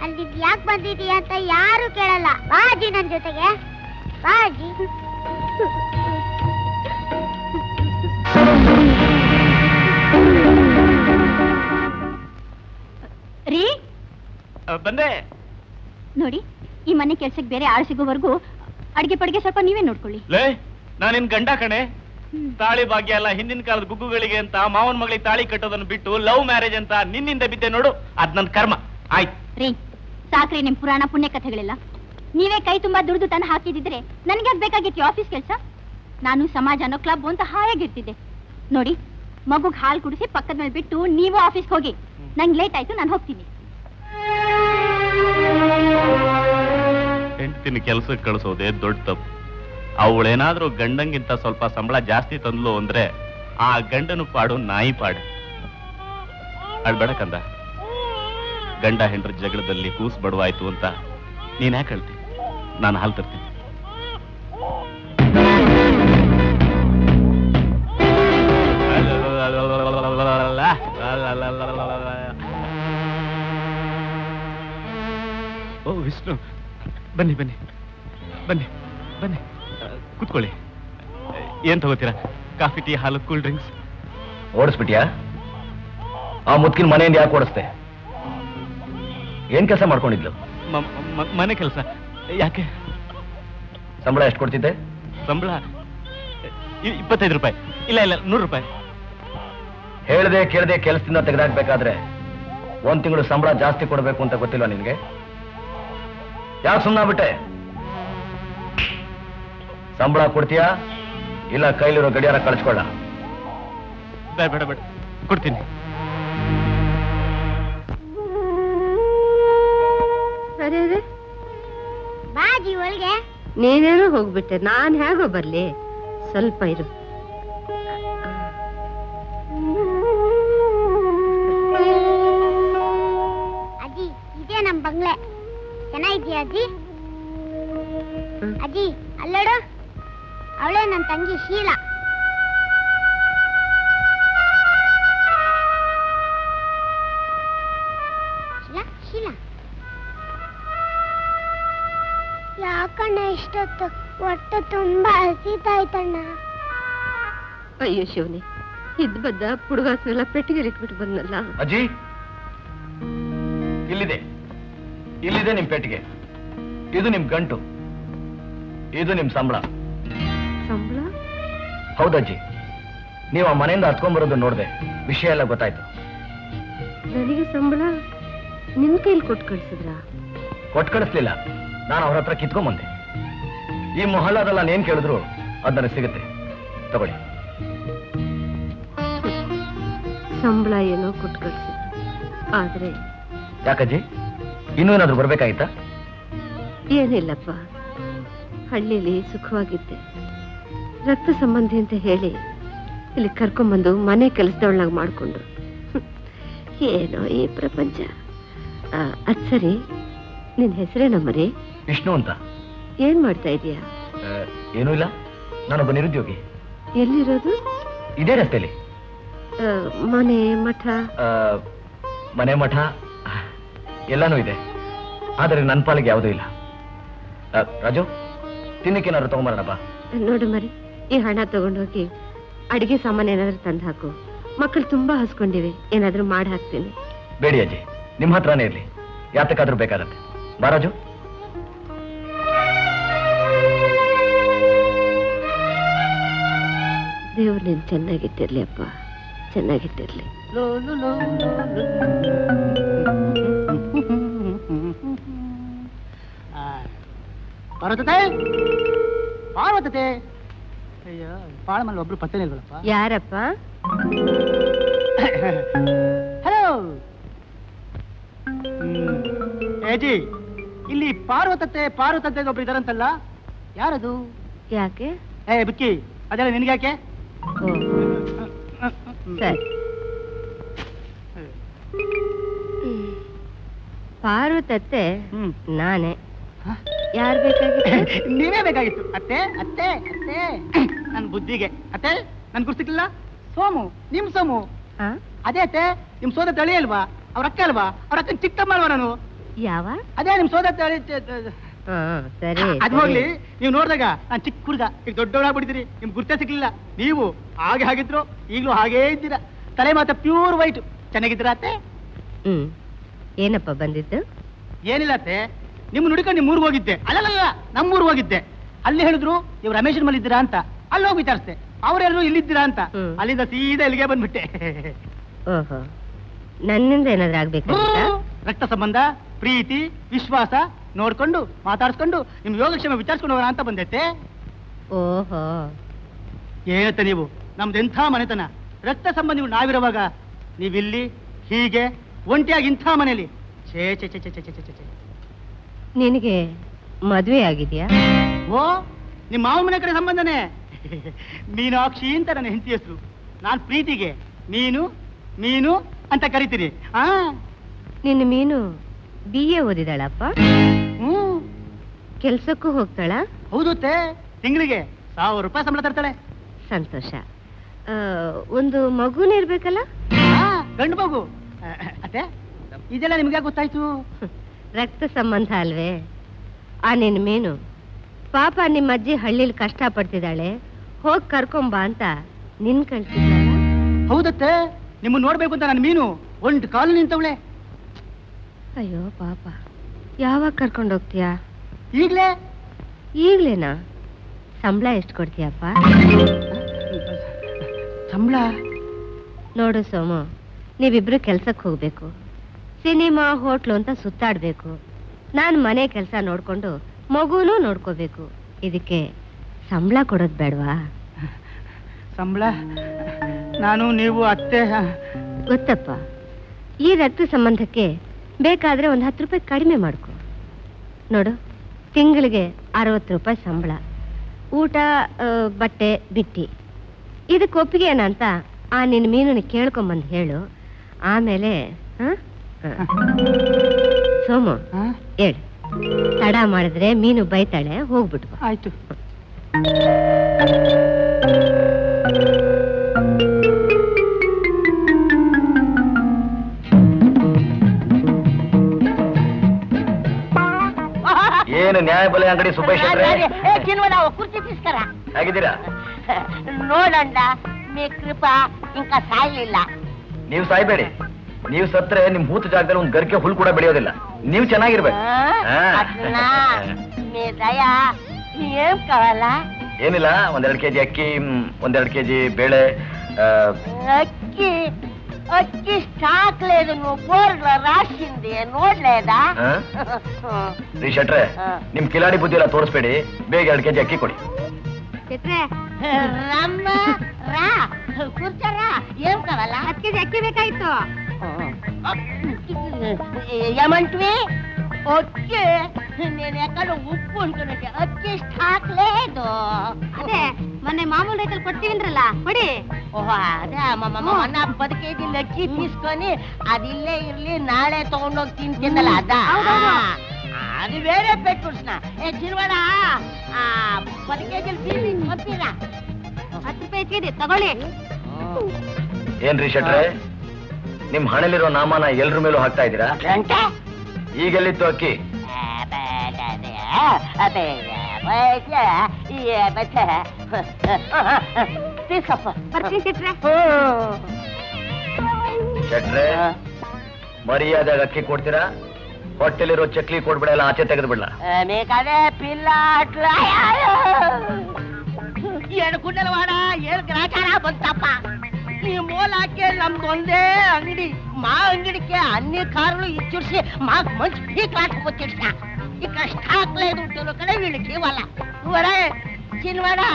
ಅಲ್ಲಿ ಯಾಕೆ ಬಂದಿದೀಯ ಅಂತ ಯಾರು ಕೇಳಲ್ಲ. ಬಾ ಅಜ್ಜಿ ನನ್ ಜೊತೆಗೆ, ಬಾ ಅಜ್ಜಿ. ರೀ, ಬಂದೆ. ನೋಡಿ, ಈ ಮನೆ ಕೆಲ್ಸಕ್ಕೆ ಬೇರೆ ಆಳು ಸಿಗೋವರೆಗೂ ಅಡಿಗೆ ಪಡಿಗೆ ಸ್ವಲ್ಪ ನೀವೇ ನೋಡ್ಕೊಳ್ಳಿ. ಲೇ, ನಾನಿನ್ ಗಂಡ ಕಣೆ. ತಾಳಿ ಭಾಗ್ಯ ಅಲ್ಲ, ಹಿಂದಿನ ಕಾಲದ ಗುಗ್ಗುಗಳಿಗೆ ಅಂತ ಮಾವನ್ ಮಗಳಿಗೆ ತಾಳಿ ಕಟ್ಟೋದನ್ನು ಬಿಟ್ಟು ಲವ್ ಮ್ಯಾರೇಜ್ ಅಂತ ನಿನ್ನಿಂದ ಬಿದ್ದೆ ನೋಡು, ಅದ್ ನನ್ ಕರ್ಮ. ಆಯ್ತು ರೀ, ಸಾಕ್ರಿ ನಿಮ್ ಪುರಾಣ ಪುಣ್ಯ ಕಥೆಗಳೆಲ್ಲ. ನೀವೇ ಕೈ ತುಂಬಾ ದುಡ್ದು ತಂದು ಹಾಕಿದಿದ್ರೆ ನನಗೆ ಬೇಕಾಗಿತ್ತು ಆಫೀಸ್ ಕೆಲಸ. ನಾನು ಸಮಾಜ ಅನ್ನೋ ಕ್ಲಬ್ ಅಂತ ಹಾಯಾಗಿರ್ತಿದ್ದೆ. ನೋಡಿ, ಮಗುಗ್ ಹಾಲು ಕುಡಿಸಿ ಪಕ್ಕದ ಮೇಲೆ ಬಿಟ್ಟು ನೀವು ಆಫೀಸ್ಗೆ ಹೋಗಿ. ನಂಗೆ ಲೇಟ್ ಆಯ್ತು, ನಾನು ಹೋಗ್ತೀನಿ. ಹೆಂಡತಿನ ಕೆಲ್ಸಕ್ಕೆ ಕಳಿಸೋದೇ ದೊಡ್ಡ ತಪ್ಪು. ಅವಳೇನಾದ್ರೂ ಗಂಡಂಗಿಂತ ಸ್ವಲ್ಪ ಸಂಬಳ ಜಾಸ್ತಿ ತಂದ್ಲು ಅಂದ್ರೆ ಆ ಗಂಡನು ಪಾಡು ನಾಯಿ ಪಾಡು. ಅಳ್ಬೇಡ ಕಂದ, ಗಂಡ ಹೆಂಡ್ರ ಜಗಳದಲ್ಲಿ ಕೂಸು ಬಡವಾಯ್ತು ಅಂತ ನೀನ್ ಯಾಕೆ ಹೇಳ್ತಿ? ನಾನು ಹಾಲು ತರ್ತೀನಿ. ಓ ವಿಷ್ಣು, ಬನ್ನಿ ಬನ್ನಿ ಬನ್ನಿ ಬನ್ನಿ, ಕೂತ್ಕೊಳ್ಳಿ. ಏನ್ ತಗೋತೀರಾ? ಕಾಫಿ, ಟೀ, ಹಾಲು, ಕೂಲ್ ಡ್ರಿಂಕ್ಸ್? ಓಡಿಸ್ಬಿಟ್ಯಾ? ಆ ಮುದ್ಕಿನ ಮನೆಯಿಂದ ಯಾಕೆ ಓಡಿಸ್ತೆ? ಏನ್ ಕೆಲಸ ಮಾಡ್ಕೊಂಡಿದ್ಲು? ಮನೆ ಕೆಲಸ. ಯಾಕೆ? ಸಂಬಳ ಎಷ್ಟು ಕೊಡ್ತಿದ್ದೆ? ಸಂಬಳ 25 ರೂಪಾಯಿ. ಇಲ್ಲ 100 ರೂಪಾಯಿ. ಹೇಳ್ದೆ ಕೇಳ್ದೆ ಕೆಲಸದಿಂದ ತೆಗೆದಾಕ್ಬೇಕಾದ್ರೆ 1 ತಿಂಗಳು ಸಂಬಳ ಜಾಸ್ತಿ ಕೊಡ್ಬೇಕು ಅಂತ ಗೊತ್ತಿಲ್ವಾ ನಿನ್ಗೆ? ಯಾಕೆ ಸುಮ್ಮನಾಗ್ಬಿಟ್ಟೆ? ಸಂಬಳ ಕೊಡ್ತೀಯಾ ಇಲ್ಲ ಕೈಲಿರೋ ಗಡಿಯಾರ ಕಳಿಸ್ಕೊಳ್ಳ? ಬೇಡ ಬೇಡ ಬೇಡ, ಕೊಡ್ತೀನಿ. ಅರೆ ಅರೆ, ಬಾಜಿ ಒಳಗೆ. ನೀನೇನೋ ಹೋಗ್ಬಿಟ್ಟೆ, ನಾನ್ ಹೇಗೋ ಬರ್ಲಿ? ಸ್ವಲ್ಪ ಇರು. ಅಜ್ಜಿ, ಇದೇ ನಮ್ ಬಂಗ್ಲೆ. ಚೆನ್ನಾಗಿದ್ಯಾ ಅಜ್ಜಿ? ಅಜ್ಜಿ ಅಲ್ಲೋಡು, ಅವಳೇ ನನ್ನ ತಂಗಿ ಶೀಲಾ. ಶೀಲಾ ಶೀಲಾ, ಯಾಕಣ್ಣ ಇಷ್ಟೊತ್ತು? ಹೊಟ್ಟೆ ತುಂಬಾ ಹಸಿತಾಯ್ತಣ್ಣ. ಅಯ್ಯೋ ಶಿವನಿ, ಇದ್ ಬದ್ದ ಪುಡುಗಾಸನೆಲ್ಲ ಪೆಟ್ಟಿಗೆ ಇಟ್ಬಿಟ್ಟು ಬಂದಲ್ಲ. ಅಜ್ಜಿ, ಇಲ್ಲಿದೆ ಇಲ್ಲಿದೆ ನಿಮ್ ಪೆಟ್ಟಿಗೆ. ಇದು ನಿಮ್ ಗಂಟು, ಇದು ನಿಮ್ ಸಂಬಳ. ಸಂಬಳ? ಹೌದಜ್ಜಿ, ನೀವು ಆ ಮನೆಯಿಂದ ಹತ್ಕೊಂಡ್ಬರೋದು ನೋಡ್ದೆ, ವಿಷಯ ಎಲ್ಲ ಗೊತ್ತಾಯ್ತು. ನನಗೆ ಸಂಬಳ ನಿನ್ ಕೈಲಿ ಕೊಟ್ಟು ಕಳ್ಸಿದ್ರ? ಕೊಟ್ಟು ಕಳಿಸ್ಲಿಲ್ಲ, ನಾನು ಅವ್ರ ಹತ್ರ ಕಿತ್ಕೊಂಬಂದೆ. ಈ ಮೊಹಲ್ಲಾದಲ್ಲ ನಾನೇನ್ ಕೇಳಿದ್ರು ಅದ್ ನನಗೆ ಸಿಗುತ್ತೆ, ತಗೊಳ್ಳಿ. ಸಂಬಳ ಏನೋ ಕೊಟ್ಟು ಕಳ್ಸಿದ್ರು, ಆದ್ರೆ ಯಾಕಜ್ಜಿ, ಇನ್ನೂ ಏನಾದ್ರು ಬರ್ಬೇಕಾಗಿತ್ತಾ? ಏನಿಲ್ಲಪ್ಪ, ಹಳ್ಳಿಲಿ ಸುಖವಾಗಿದ್ದೆ. ರಕ್ತ ಸಂಬಂಧಿ ಅಂತ ಹೇಳಿ ಇಲ್ಲಿ ಕರ್ಕೊಂಬಂದು ಮನೆ ಕೆಲಸದೊಳನಾಗ ಮಾಡ್ಕೊಂಡ್ರು. ಏನೋ ಈ ಪ್ರಪಂಚ. ಅದ್ ಸರಿ, ನಿನ್ ಹೆಸರೇನಮ್ಮರಿ? ವಿಷ್ಣು ಅಂತ. ಏನ್ ಮಾಡ್ತಾ ಇದೀಯಾ? ಏನೂ ಇಲ್ಲ, ನಾನೊಬ್ಬ ನಿರುದ್ಯೋಗಿ. ಎಲ್ಲಿರೋದು? ಇದೇ ರಸ್ತೆಯಲ್ಲಿ. ಮನೆ ಮಠ? ಮನೆ ಮಠ ಎಲ್ಲಾನು ಇದೆ, ಆದರೆ ನನ್ನ ಪಾಲಿಗೆ ಯಾವುದೂ ಇಲ್ಲ. ರಾಜು, ತಿನ್ನಕ್ಕೇನಾದ್ರು ತಗೊಂಬರೋಣಪ್ಪ. ನೋಡು ಮರಿ, ಈ ಹಣ ತಗೊಂಡೋಗಿ ಅಡಿಗೆ ಸಾಮಾನು ಏನಾದ್ರೂ ತಂದು ಹಾಕು. ಮಕ್ಕಳು ತುಂಬಾ ಹಸ್ಕೊಂಡಿವೆ, ಏನಾದ್ರೂ ಮಾಡಿ ಹಾಕ್ತೀನಿ. ಬೇಡಿ ಅಜ್ಜಿ, ನಿಮ್ಮ ಹತ್ರನೇ ಇರ್ಲಿ, ಯಾತಕ್ಕಾದ್ರೂ ಬೇಕಾಗತ್ತೆ. ಬಾ ರಾಜು. ದೇವ್ರು ನೀನ್ ಚೆನ್ನಾಗಿಟ್ಟಿರ್ಲಿ ಅಪ್ಪ, ಚೆನ್ನಾಗಿಟ್ಟಿರ್ಲಿ. ಪಾರ್ವತತೆ, ಪಾರ್ವತತೆ. ಅಯ್ಯೋ, ಪಾಳಮಲ್ಲಿ ಒಬ್ರು ಪತ್ತನೇ ಇಲ್ವಲ್ಲಪ್ಪ. ಯಾರಪ್ಪ? ಹಲೋ ಏಜಿ, ಇಲ್ಲಿ ಪಾರ್ವತತೆ ಪಾರ್ವತತೆ ಒಬ್ರು ಇದಾರಂತಲ್ಲ, ಯಾರದು? ಯಾಕೆ? ಬಿಕ್ಕಿ, ಅದೆಲ್ಲ ನಿನ್ಗ್ಯಾಕೆ? ಸರಿ, ಪಾರ್ವತತ್ತೆ ನಾನೇ. ಯಾರು ಬೇಕಾಗಿತ್ತು? ನೀವೇ ಬೇಕಾಗಿತ್ತು. ಅತ್ತೆ ಅತ್ತೆ ಅತ್ತೆ, ನನ್ ಬುದ್ಧಿಗೆ ಅತ್ತೆ ನನ್ ಗುರ್ತಿಕ್ಲಿಲ್ಲ. ಸೋಮು, ನಿಮ್ ಸೋಮು. ಅದೇ ಅತ್ತೆ, ನಿಮ್ ಸೋದ ತಳಿ ಅಲ್ವಾ? ಅವ್ರ ಅಕ್ಕ ಅಲ್ವಾ? ಅವ್ರ ಅಕ್ಕನ ಚಿಕ್ಕಮ್ಮ ಅಲ್ವಾ ನಾನು? ಯಾವ? ಅದೇ ನಿಮ್ ಸೋದ ತಳಿ. ಸರಿ, ಅದ್ ಹೋಗ್ಲಿ, ನೀವು ನೋಡಿದಾಗ ನಾನ್ ಚಿಕ್ಕ ಹುಡುಗ, ಈಗ ದೊಡ್ಡವಳಾಗ್ಬಿಟ್ಟಿದ್ದೀರಿ. ನಿಮ್ ಗುರ್ತೇ ಸಿಗ್ಲಿಲ್ಲ. ನೀವು ಹಾಗೆ ಹಾಗಿದ್ರು, ಈಗ್ಲೂ ಹಾಗೇ ಇದ್ದೀರಾ. ತಲೆ ಮಾತ್ರ ಪ್ಯೂರ್ ವೈಟ್. ಚೆನ್ನಾಗಿದ್ದೀರಾ ಅತ್ತೆ? ಏನಪ್ಪ ಬಂದಿದ್ದು? ಏನಿಲ್ಲ ಅತ್ತೆ, ನಿಮ್ಮ ನುಡಿಕೊಂಡು ನಿಮ್ಮ ಊರಿಗೆ ಹೋಗಿದ್ದೆ. ಅಲ್ಲಲ್ಲ, ನಮ್ಮೂರಿಗೆ ಹೋಗಿದ್ದೆ. ಅಲ್ಲಿ ಹೇಳಿದ್ರು ಇವ್ರು ರಮೇಶನ್ ಮನೆ ಇದ್ದೀರಾ ಅಂತ. ಅಲ್ಲಿ ಹೋಗಿ ವಿಚಾರಿಸ್ದೆ, ಅವರೆಲ್ಲರೂ ಇಲ್ಲಿದ್ದೀರಾ ಅಂತ. ಅಲ್ಲಿಂದ ಸೀದಾ ಇಲ್ಲಿಗೆ ಬಂದ್ಬಿಟ್ಟೆ. ಓಹೋ, ನನ್ನಿಂದ ಏನಾದ್ರೂ ಆಗ್ಬೇಕು? ರಕ್ತ ಸಂಬಂಧ, ಪ್ರೀತಿ, ವಿಶ್ವಾಸ ನೋಡ್ಕೊಂಡು ಮಾತಾಡ್ಸ್ಕೊಂಡು ನಿಮ್ ಯೋಗಕ್ಷೇಮ ವಿಚಾರಿಸ್ಕೊಂಡು ಹೋಗೋಣ ಅಂತ ಬಂದೈತೆ. ಓಹೋ, ಏನತ್ತೆ ನೀವು, ನಮ್ದೆಂಥ ಮನೆತನ. ರಕ್ತ ಸಂಬಂಧಿಗಳು ನಾವಿರುವಾಗ ನೀವಿಲ್ಲಿ ಹೀಗೆ ಒಂಟಿಯಾಗಿ ಇಂಥ ಮನೇಲಿ. ಛೇ ಛೇ ಛೇ ಛೇ ಛೇ ಛೇ ಛೇ ಛೇ. ನಿನಗೆ ಮದುವೆ ಆಗಿದ್ಯಾ? ಓ, ನಿಮ್ಮ ಮಾವ ಮನೆ ಕಡೆ ಸಂಬಂಧನೇ. ಮೀನಾಕ್ಷಿ ಅಂತ ನನ್ನ ಹೆಂಡತಿ ಹೆಸರು. ನಾನು ಪ್ರೀತಿಗೆ ಮೀನು ಮೀನು ಅಂತ ಕರಿತೀನಿ. ನಿನ್ನ ಮೀನು BA ಓದಿದಾಳಪ್ಪ? ಹ್ಮ್. ಕೆಲ್ಸಕ್ಕೂ ಹೋಗ್ತಾಳ? ಹೌದುತ್ತೆ, ತಿಂಗಳಿಗೆ 1000 ರೂಪಾಯಿ ಸಂಬಳ ತರ್ತಾಳೆ. ಸಂತೋಷ. ಒಂದು ಮಗುನೇ ಇರ್ಬೇಕಲ್ಲ? ಗಂಡು ಮಗು. ಅತ್ತೆ, ಇದೆಲ್ಲ ನಿಮ್ಗೆ ಗೊತ್ತಾಯ್ತು? ರಕ್ತ ಸಂಬಂಧ ಅಲ್ವೇ? ಆ ನಿನ್ ಮೀನು ಪಾಪ ನಿಮ್ಮ ಅಜ್ಜಿ ಹಳ್ಳಿಲಿ ಕಷ್ಟ ಪಡ್ತಿದ್ದಾಳೆ, ಹೋಗ್ ಕರ್ಕೊಂಬಾ ಅಂತ ನಿನ್ ಕಳ್ಸಿದ್ದಾಳ. ಹೌದತ್ತೆ, ನಿಮ್ಮನ್ನ ನೋಡ್ಬೇಕು ಅಂತ ನನ್ನ ಮೀನು ಒಂದು ಕಾಲು ನಿಂತವಳೆ. ಅಯ್ಯೋ ಪಾಪ, ಯಾವಾಗ ಕರ್ಕೊಂಡು ಹೋಗ್ತೀಯಾ? ಈಗ್ಲೇ. ಈಗ್ಲೇನಾ? ಸಂಬಳ ಎಷ್ಟು ಕೊಡ್ತೀಯಪ್ಪ? ಸಂಬಳ ನೋಡು ಸೋಮು, ನೀವಿಬ್ರು ಕೆಲ್ಸಕ್ಕೆ ಹೋಗ್ಬೇಕು, ಸಿನಿಮಾ ಹೋಟ್ಲು ಅಂತ ಸುತ್ತಾಡ್ಬೇಕು, ನಾನು ಮನೆ ಕೆಲಸ ನೋಡ್ಕೊಂಡು ಮಗುನೂ ನೋಡ್ಕೋಬೇಕು. ಇದಕ್ಕೆ ಸಂಬಳ ಕೊಡೋದು ಬೇಡವಾ? ಸಂಬಳ ನಾನು ನೀವು ಅತ್ತೆ. ಗೊತ್ತಪ್ಪ, ಈ ರಕ್ತ ಸಂಬಂಧಕ್ಕೆ ಬೇಕಾದ್ರೆ ಒಂದು 10 ರೂಪಾಯಿ ಕಡಿಮೆ ಮಾಡ್ಕೊ. ನೋಡು, ತಿಂಗಳಿಗೆ 60 ರೂಪಾಯಿ ಸಂಬಳ, ಊಟ ಬಟ್ಟೆ ಬಿಟ್ಟಿ. ಇದಕ್ಕೆ ಒಪ್ಪಿಗೆ ಏನಂತ ಆ ನಿನ್ನ ಮೀನನ್ನು ಕೇಳ್ಕೊಂಬಂದು ಹೇಳು. ಆಮೇಲೆ ಸೋಮು ಹೇಳು, ತಡ ಮಾಡಿದ್ರೆ ಮೀನು ಬೈತಾಳೆ, ಹೋಗ್ಬಿಟ್ಟು. ಆಯ್ತು. ಏನು ನ್ಯಾಯಬೆಲೆ ಅಂಗಡಿ ಸುಭೇಶ್ ಕುರ್ಚಿ తీసుకుర. ಹೇಗಿದ್ದೀರಾ? ನೋಡಂಡ మీ ಕೃಪ ಇಂಕ ಸಾಯ್ಲಿಲ್ಲ. ನೀವು ಸಾಯ್ಬೇಡಿ. ನೀವು ಸತ್ರೆ ನಿಮ್ ಹೂತು ಜಾಗದಲ್ಲಿ ಒಂದು ಗರಿಕೆ ಹುಲ್ ಕೂಡ ಬೆಳೆಯೋದಿಲ್ಲ. ನೀವು ಚೆನ್ನಾಗಿರ್ಬೇಕು. మీ దయ ఏం కావాలా? ಏನಿಲ್ಲ, 1-2 ಕೆಜಿ ಅಕ್ಕಿ, 1-2 ಕೆಜಿ ಬೇಳೆ. అక్కి అక్కి స్టాక్ లేదు, నువ్వు బోర్డులో రాసింది ನೋಡ್ಲೇದಾ? ರೀ ಶೆಟ್ರೆ, ನಿಮ್ ಕಿಲಾಡಿ ಬುದ್ಧಿ ಎಲ್ಲ ತೋರಿಸ್ಬೇಡಿ, ಬೇಗ 2 ಕೆಜಿ ಅಕ್ಕಿ ಕೊಡಿ. రమ్మ రా, కూర్చోరా. ఏం కావాలా? 10 కేజీ అక్కి ಬೇಕಾಯ್ತು. ఏమంటివి? అక్కి నేను ఎక్కడ ఉప్పు ఉంటున్నట్టు అక్కి స్టాక్ లేదు. అదే మొన్న మామూలు రేట్లు కొట్టివింద్రಲ್ಲ కొడి. ఓహో, అదే మొన్న 10 కేజీలు అక్కి తీసుకొని అది ఇల్లే ఇర్ಲಿ ನಾಳೆ ತಗೊಂಡೋಗಿ ತಿಂತಿದ್ದಲ್ಲ, ಅದ అది వేరే పెట్టుసిన. చిరువాడ 10 కేజీలు ಬೀಸಿ ಕೊಡ್ತೀರಾ? 10 ರೂಪಾಯಿ ಕೇಳಿ ತಗೊಳ್ಳಿ. ಏನ್ರಿ ಶೆಟ್ರೆ, ನಿಮ್ ಹಣೆಲಿರೋ ನಾಮನ ಎಲ್ರ ಮೇಲೂ ಹಾಕ್ತಾ ಇದ್ದೀರಾ? ಈಗೆಲ್ಲಿತ್ತು ಅಕ್ಕಿ? ಶೆಟ್ರೆ, ಮರ್ಯಾದಾಗ ಅಕ್ಕಿ ಕೊಡ್ತೀರಾ? ಹೊಟ್ಟೆಲಿರೋ ಚಕ್ಲಿ ಕೊಡ್ಬಿಡಲ್ಲ, ಆಚೆ ತೆಗೆದು ಬಿಡ್ಲ? ಬೇಕಾದ್ರೆ ಪಿಲ್ಲ ಏಳು ಕುಂಡಲವಾಡ 7 ಗ್ರಾಚಾರ ಬಂತಪ್ಪ. ಈ ಮೂಲಕ್ಕೆ ನಮ್ದೊಂದೇ ಅಂಗಡಿ, మా అంగడికి అన్ని కార్లు ఇచ్చేసి మాకు మంచి పీక్ లాక్కొచ్చేసా. ఇక్కడ స్టాక్ లేదు కదా వీళ్ళకి వాళ్ళ. ఒరే చిన్నవాడా,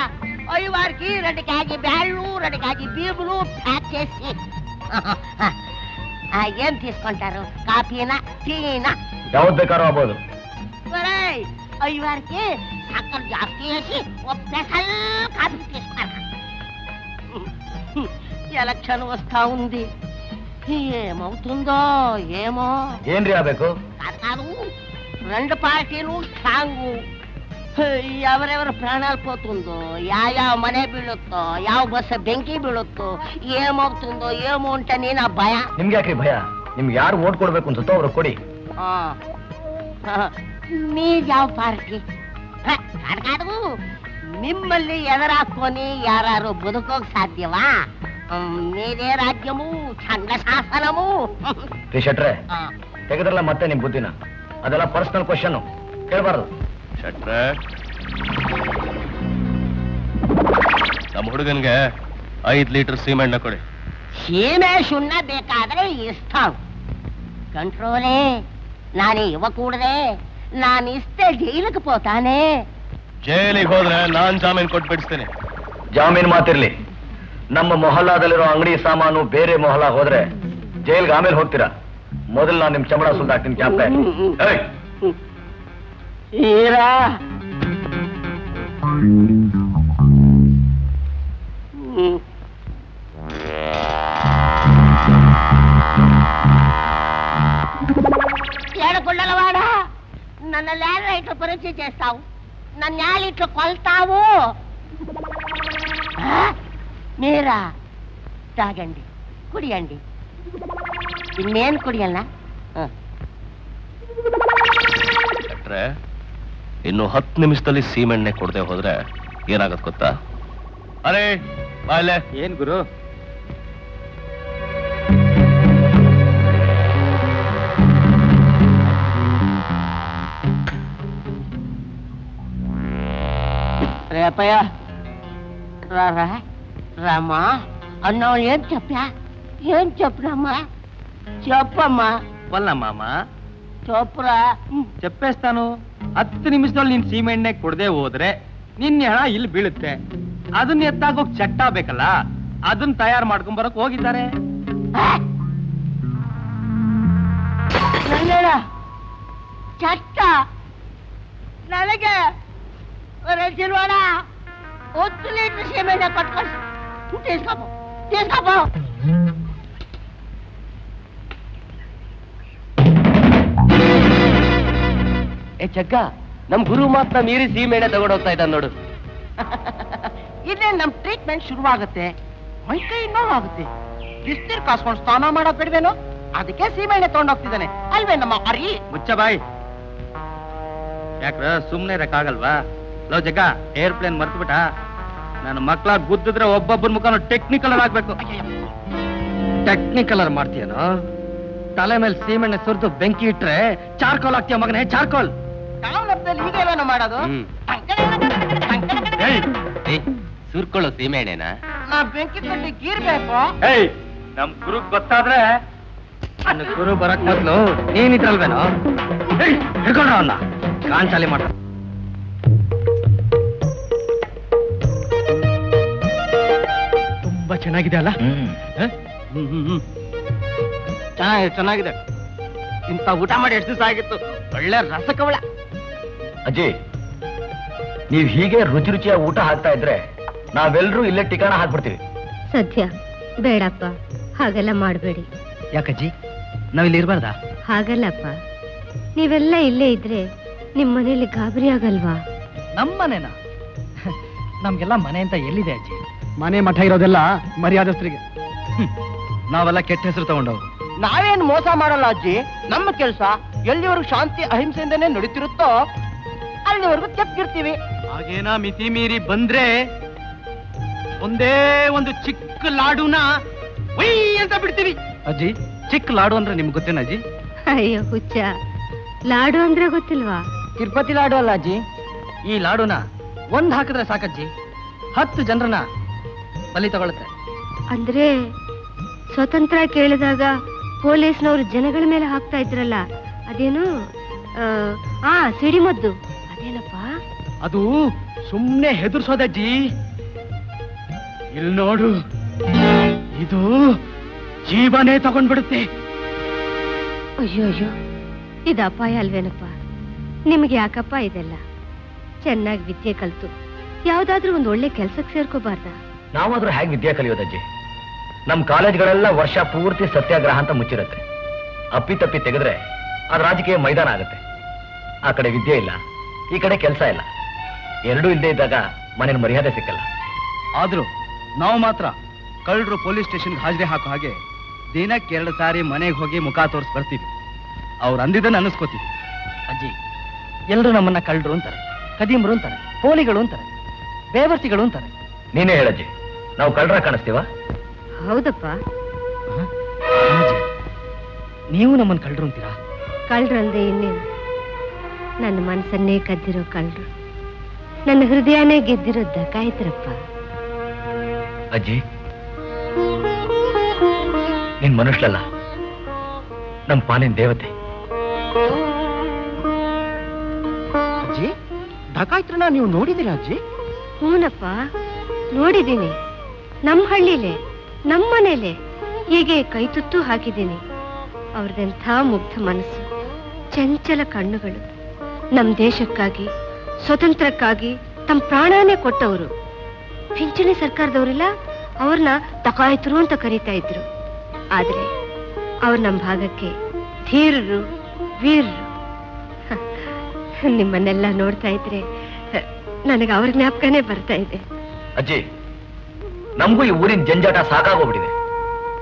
అయ్యి వారికి 2 కేజీ బ్యాళ్ళు, 2 కేజీ బీబులు ప్యాక్ చేసి. ఏం తీసుకుంటారు? కాఫీనా, టీనా? ಯಾವ್ದು ಬೇಕಾದ್ರೂ ಆಗ್ಬೋದು. ఒరే అయ్యి వారికి సక్కర జాస్తి వేసి ఒక స్పెషల్ కాఫీ తీసుకురా. ఎలక్షన్ వస్తా ఉంది, ఏమవుతుందో ఏమో. ಏನ್ರಿ ಆಗ್ಬೇಕು? కాదు, 2 పార్టీలు స్ట్రాంగు. ఎవరెవరు ప్రాణాలు పోతుందో, ಯಾವ ಮನೆ ಬೀಳುತ್ತೋ, ಯಾವ ಬಸ್ ಬೆಂಕಿ ಬೀಳುತ್ತೋ, ಏಮవుతుందో ఏమో ಅಂತ నా ಭಯ. ನಿಮ್ಗೆ ಯಾಕ್ರಿ ಭಯ? ನಿಮ್ಗೆ ಯಾರು ಓಟ್ ಕೊಡ್ಬೇಕು ಅನ್ಸುತ್ತೋ ಅವ್ರು ಕೊಡಿ. మీరు ಯಾವ ಪಾರ್ಟಿ? ಕಾದು, మిమ్మల్ని ఎదరాకొని యారారు బతుకోక సాధ్యమా? మీదే రాజ్యము, ಛಂದ ಶಾಸನము. ಶೆಟ್ರೆ, ತೆಗೆದ್ರಲ್ಲ ಮತ್ತೆ ನಿಮ್ ಬುದ್ಧಿನ. ಅದೆಲ್ಲ ಪರ್ಸನಲ್ ಕ್ವಶನ್. ಕೇಳಬಾರ್ದು. ಶೆಟ್ರೆ, ನಮ್ಮ ಹುಡುಗನ್ಗೆ 5 ಲೀಟರ್ ಸೀಮೆಣ್ಣೆ ಕೊಡಿ. ಸೀಮೆ ಸುಣ್ಣ ಬೇಕಾದ್ರೆ ಇಸ್ತಾವ್ ಕಂಟ್ರೋಲೇ. ನಾನು ಇವ ಕೂಡದೆ ನಾನು ಇಷ್ಟೇ ಜೈಲಿಗೆ ಹೋತಾನೆ. ಜೈಲಿಗೆ ಹೋದ್ರೆ ನಾನ್ ಜಾಮೀನ್ ಕೊಟ್ಟು ಬಿಡಿಸ್ತೇನೆ. ಜಾಮೀನ್ ಮಾತಿರ್ಲಿ, ನಮ್ಮ ಮೊಹಲ್ಲಾದಲ್ಲಿರೋ ಅಂಗಡಿ ಸಾಮಾನು ಬೇರೆ ಮೊಹಲ್ಲಾ ಹೋದ್ರೆ ಜೈಲ್ಗೆ ಆಮೇಲೆ ಹೋಗ್ತೀರಾ. ಮೊದಲು ನಾನು ನಿಮ್ ಚಮಡ ಸುಲ್ದಾಕ್ತೀನಿ ಕ್ಯಾಪ್ಟನ್. ಈರಾ ఏడకుండలవాడా నన్ను ల్యాండ్ రైటర్ పరీక్ష చేస్తావు, నన్ను న్యాలీట్లో కొల్తావు. మీరా తాగండి, కుడియండి. ಇನ್ನೇನು ಕುಡಿಯಲ್ಲ. ಶೆಟ್ರೆ, ಇನ್ನು 10 ನಿಮಿಷದಲ್ಲಿ ಸೀಮೆಣ್ಣೆ ಕೊಡದೆ ಹೋದ್ರೆ ಏನಾಗತ್ ಗೊತ್ತಾ? ಅರೆ ಬಾಯ್ಲೆ. ಏನ್ ಗುರು? రేపయ్య రామా అన్నావు. ఏం చెప్పా? ఏం చెప్పునమ్మా? చెప్పమ్మా. వల్లమ్మ చెప్పురా. చెప్పేస్తాను. 10 ನಿಮಿಷದಲ್ಲಿ ನೀನ್ ಸೀಮೆ ಎಣ್ಣೆ ಕೊಡದೆ ಹೋದ್ರೆ ನಿನ್ನ ಹಣ ಇಲ್ಲಿ ಬೀಳುತ್ತೆ. ಅದನ್ನ ಎತ್ತಾಗೋಕ್ ಚಟ್ಟ ಬೇಕಲ್ಲ, ಅದನ್ನ ತಯಾರು ಮಾಡ್ಕೊಂಡ್ ಬರಕ್ ಹೋಗಿದ್ದಾರೆ. ಚಟ್ಟ ನನಗೆ ರಚಿಲ್ವಾಡ 10 ಲೀಟರ್ ಸೀಮೆಣ್ಣೆ ಕೊಟ್ಕೊಂಡು తీసుకోపో. ಏ ಜಗ್ಗ, ನಮ್ ಗುರು ಮಾತ್ರ ಮೀರಿ ಸೀಮೆಣ್ಣೆ ತಗೊಂಡೋಗ್ತಾ ಇದ್ದಾನೆ ನೋಡು. ಇದೇ ನಮ್ ಟ್ರೀಟ್ಮೆಂಟ್ ಶುರುವಾಗುತ್ತೆ. ಮೈಕೈ ನೋವಾಗುತ್ತೆ. ಬಿಸ್ನೀರ್ ಕಾಸ್ಕೊಂಡು ಸ್ನಾನ ಮಾಡೋದ್ ಬಿಡ್ವೇನೋ, ಅದಕ್ಕೆ ಸೀಮೆಣ್ಣೆ ತಗೊಂಡೋಗ್ತಿದ್ದಾನೆ ಅಲ್ವೇ ನಮ್ಮ ಅರಿ. ಮುಚ್ಚ ಬಾಯ್. ಯಾಕ್ರ ಸುಮ್ನೆ ಇರಕ್ಕಾಗಲ್ವಾ? ಲೋ ಜಗ್ಗ, ಏರ್ಪ್ಲೇನ್ ಮರ್ತು ಬಿಟ್ಟ. ನನ್ನ ಮಕ್ಳ ಗುದ್ದಿದ್ರೆ ಒಬ್ಬೊಬ್ಬರ ಮುಖನು ಟೆಕ್ನಿಕಲರ್ ಆಗ್ಬೇಕು. ಟೆಕ್ನಿಕಲರ್ ಮಾಡ್ತೀಯನೋ? ತಲೆ ಮೇಲೆ ಸೀಮೆಣ್ಣೆ ಸುರಿದು ಬೆಂಕಿ ಇಟ್ರೆ ಚಾರ್ಕೋಲ್ ಆಗ್ತೀಯ ಮಗನೇ, ಚಾರ್ಕೋಲ್. ಹೀಗೇನೋ ಮಾಡೋದು. ಸುರ್ಕೊಳ್ಳೋ ಸೀಮೆಣ್ಣೆನಾ? ನಾ ಬೆಂಕಿ ಕಟ್ಟಿ ಗೀರ್ಬೇಕು. ನಮ್ ಗುರು ಗೊತ್ತಾದ್ರೆ ನನ್ನ ಗುರು ಬರಕ್ ಮೊದ್ಲು ನೀನಿದ್ರಲ್ವೇನೋ? ಹಿಡ್ಕೊಂಡ್ರ ಅವನ್ನ ಕಾಂಚಾಲಿ ಮಾಡ್ತ. ತುಂಬಾ ಚೆನ್ನಾಗಿದೆ ಅಲ್ಲ? ಚೆನ್ನಾಗಿದೆ. ಇಂಥ ಊಟ ಮಾಡಿ ಎಷ್ಟು ದಿವಸ ಆಗಿತ್ತು. ಒಳ್ಳೆ ರಸಕವಳ. ಅಜ್ಜಿ, ನೀವ್ ಹೀಗೆ ರುಚಿ ರುಚಿಯಾಗಿ ಊಟ ಹಾಕ್ತಾ ಇದ್ರೆ ನಾವೆಲ್ಲರೂ ಇಲ್ಲೇ ಟಿಕಾಣ ಹಾಕ್ಬಿಡ್ತೀವಿ. ಸದ್ಯ ಬೇಡಪ್ಪ, ಹಾಗೆಲ್ಲ ಮಾಡಬೇಡಿ. ಯಾಕಜ್ಜಿ, ನಾವಿಲ್ಲಿ ಇರ್ಬಾರ್ದಾ? ಹಾಗಲ್ಲಪ್ಪ, ನೀವೆಲ್ಲ ಇಲ್ಲೇ ಇದ್ರೆ ನಿಮ್ ಮನೇಲಿ ಗಾಬರಿ ಆಗಲ್ವಾ? ನಮ್ಮನೇನ? ನಮ್ಗೆಲ್ಲ ಮನೆ ಅಂತ ಎಲ್ಲಿದೆ ಅಜ್ಜಿ? ಮನೆ ಮಠ ಇರೋದೆಲ್ಲ ಮರ್ಯಾದಸ್ಥರಿಗೆ. ನಾವೆಲ್ಲ ಕೆಟ್ಟ ಹೆಸರು ತಗೊಂಡವ್ರು. ನಾವೇನು ಮೋಸ ಮಾಡಲ್ಲ ಅಜ್ಜಿ. ನಮ್ಮ ಕೆಲಸ ಎಲ್ಲಿವರೆಗೂ ಶಾಂತಿ ಅಹಿಂಸೆಯಿಂದನೇ ನಡೀತಿರುತ್ತೋ ಅಲ್ಲಿವರೆಗೂ ತೆಪ್ಪಿರ್ತೀವಿ. ಹಾಗೇನಾ ಮಿತಿ ಮೀರಿ ಬಂದ್ರೆ ಒಂದೇ ಒಂದು ಚಿಕ್ಕ ಲಾಡುನ ಒಯ್ ಅಂತ ಬಿಡ್ತೀವಿ. ಅಜ್ಜಿ, ಚಿಕ್ಕ ಲಾಡು ಅಂದ್ರೆ ನಿಮ್ಗೆ ಗೊತ್ತೇನ ಅಜ್ಜಿ? ಅಯ್ಯೋ ಹುಚ್ಚ, ಲಾಡು ಅಂದ್ರೆ ಗೊತ್ತಿಲ್ವಾ? ತಿರುಪತಿ ಲಾಡು ಅಲ್ಲ ಅಜ್ಜಿ. ಈ ಲಾಡುನ ಒಂದ್ ಹಾಕಿದ್ರೆ ಸಾಕಜ್ಜಿ, 10 ಜನರನ್ನ ಬಲಿ ತಗೊಳುತ್ತೆ. ಅಂದ್ರೆ ಸ್ವತಂತ್ರ ಕೇಳಿದಾಗ ಪೊಲೀಸ್ನವರು ಜನಗಳ ಮೇಲೆ ಹಾಕ್ತಾ ಇದ್ರಲ್ಲ, ಅದೇನು ಸಿಡಿಮದ್ದು, ಅದೇನಪ್ಪ? ಅದು ಸುಮ್ನೆ ಹೆದರ್ಸೋದಜ್ಜಿ. ಇಲ್ಲಿ ನೋಡು, ಇದು ಜೀವನೇ ತಗೊಂಡ್ಬಿಡುತ್ತೆ. ಅಯ್ಯೋ ಅಯ್ಯೋ, ಇದು ಅಪಾಯ ಅಲ್ವೇನಪ್ಪ? ನಿಮ್ಗೆ ಯಾಕಪ್ಪ ಇದೆಲ್ಲ? ಚೆನ್ನಾಗಿ ವಿದ್ಯೆ ಕಲ್ತು ಯಾವ್ದಾದ್ರೂ ಒಂದು ಒಳ್ಳೆ ಕೆಲ್ಸಕ್ಕೆ ಸೇರ್ಕೋಬಾರ್ದ? ನಾವಾದ್ರೂ ಹೇಗೆ ವಿದ್ಯೆ ಕಲಿಯೋದಜ್ಜಿ? ನಮ್ ಕಾಲೇಜ್ಗಳೆಲ್ಲ ವರ್ಷ ಪೂರ್ತಿ ಸತ್ಯಾಗ್ರಹ ಅಂತ ಮುಚ್ಚಿರುತ್ತೆ. ಅಪ್ಪಿತಪ್ಪಿ ತೆಗೆದ್ರೆ ಅದು ರಾಜಕೀಯ ಮೈದಾನ ಆಗುತ್ತೆ. ಆ ಕಡೆ ವಿದ್ಯೆ ಇಲ್ಲ, ಈ ಕಡೆ ಕೆಲಸ ಇಲ್ಲ. ಎರಡೂ ಇಲ್ಲದೆ ಇದ್ದಾಗ ಮನೇಲಿ ಮರ್ಯಾದೆ ಸಿಕ್ಕಲ್ಲ. ಆದ್ರೂ ನಾವು ಮಾತ್ರ ಕಳ್ಳರು ಪೊಲೀಸ್ ಸ್ಟೇಷನ್ಗೆ ಹಾಜರಿ ಹಾಕೋ ಹಾಗೆ ದಿನಕ್ಕೆ 2 ಸಾರಿ ಮನೆಗೆ ಹೋಗಿ ಮುಖ ತೋರಿಸಿ ಬರ್ತೀವಿ. ಅವ್ರು ಅಂದಿದ್ದನ್ನು ಅನ್ನಿಸ್ಕೋತೀವಿ. ಅಜ್ಜಿ, ಎಲ್ಲರೂ ನಮ್ಮನ್ನ ಕಳ್ಳರು ಅಂತಾರೆ, ಕದೀಮ್ರು ಅಂತಾರೆ, ಪೋಲಿಗಳು ಅಂತಾರೆ, ಬೇವರ್ಸಿಗಳು ಅಂತಾರೆ. ನೀನೇ ಹೇಳಜ್ಜಿ, ನಾವು ಕಳ್ಳರ ಕಾಣಿಸ್ತೀವ? ಹೌದಪ್ಪ. ನೀವು ನಮ್ಮನ್ನ ಕಳ್ಳರು ಅಂತೀರಾ? ಕಳ್ರಂದೆ ಇನ್ನೇನು? ನನ್ನ ಮನಸ್ಸನ್ನೇ ಕದ್ದಿರೋ ಕಳ್ಳರು, ನನ್ನ ಹೃದಯನೇ ಗೆದ್ದಿರೋ ಡಕಾಯಿತರಪ್ಪ. ಅಜ್ಜಿ, ನಿನ್ ಮನುಷ್ಯಲ್ಲ, ನಮ್ ಪಾಲಿನ ದೇವತೆ. ಅಜ್ಜಿ, ಡಕಾಯಿತ್ರನ ನೀವು ನೋಡಿದಿರಾ ಅಜ್ಜಿ? ಹೂನಪ್ಪ, ನೋಡಿದ್ದೀನಿ. ನಮ್ಮ ಹಳ್ಳಿಲೆ, ನಮ್ಮ ಮನೇಲೆ ಹೀಗೆ ಕೈತುತ್ತು ಹಾಕಿದ್ದೀನಿ. ಅವ್ರದೆಂಥ ಮುಗ್ಧ ಮನಸ್ಸು, ಚಂಚಲ ಕಣ್ಣುಗಳು. ನಮ್ಮ ದೇಶಕ್ಕಾಗಿ, ಸ್ವತಂತ್ರಕ್ಕಾಗಿ ತಮ್ಮ ಪ್ರಾಣನೇ ಕೊಟ್ಟವರು. ಪಿಂಚಣಿ ಸರ್ಕಾರದವರಿಲ್ಲ, ಅವ್ರನ್ನ ಡಕಾಯಿತರು ಅಂತ ಕರೀತಾ ಇದ್ರು. ಆದ್ರೆ ಅವ್ರು ನಮ್ಮ ಭಾಗಕ್ಕೆ ಧೀರರು, ವೀರರು. ನಿಮ್ಮನ್ನೆಲ್ಲ ನೋಡ್ತಾ ಇದ್ರೆ ನನಗೆ ಅವ್ರ ಜ್ಞಾಪಕನೇ ಬರ್ತಾ ಇದೆ. ಅಜ್ಜಿ, ನಮಗೂ ಈ ಊರಿನ ಜಂಜಾಟ ಸಾಕಾಗೋಗ್ಬಿಟ್ಟಿದೆ.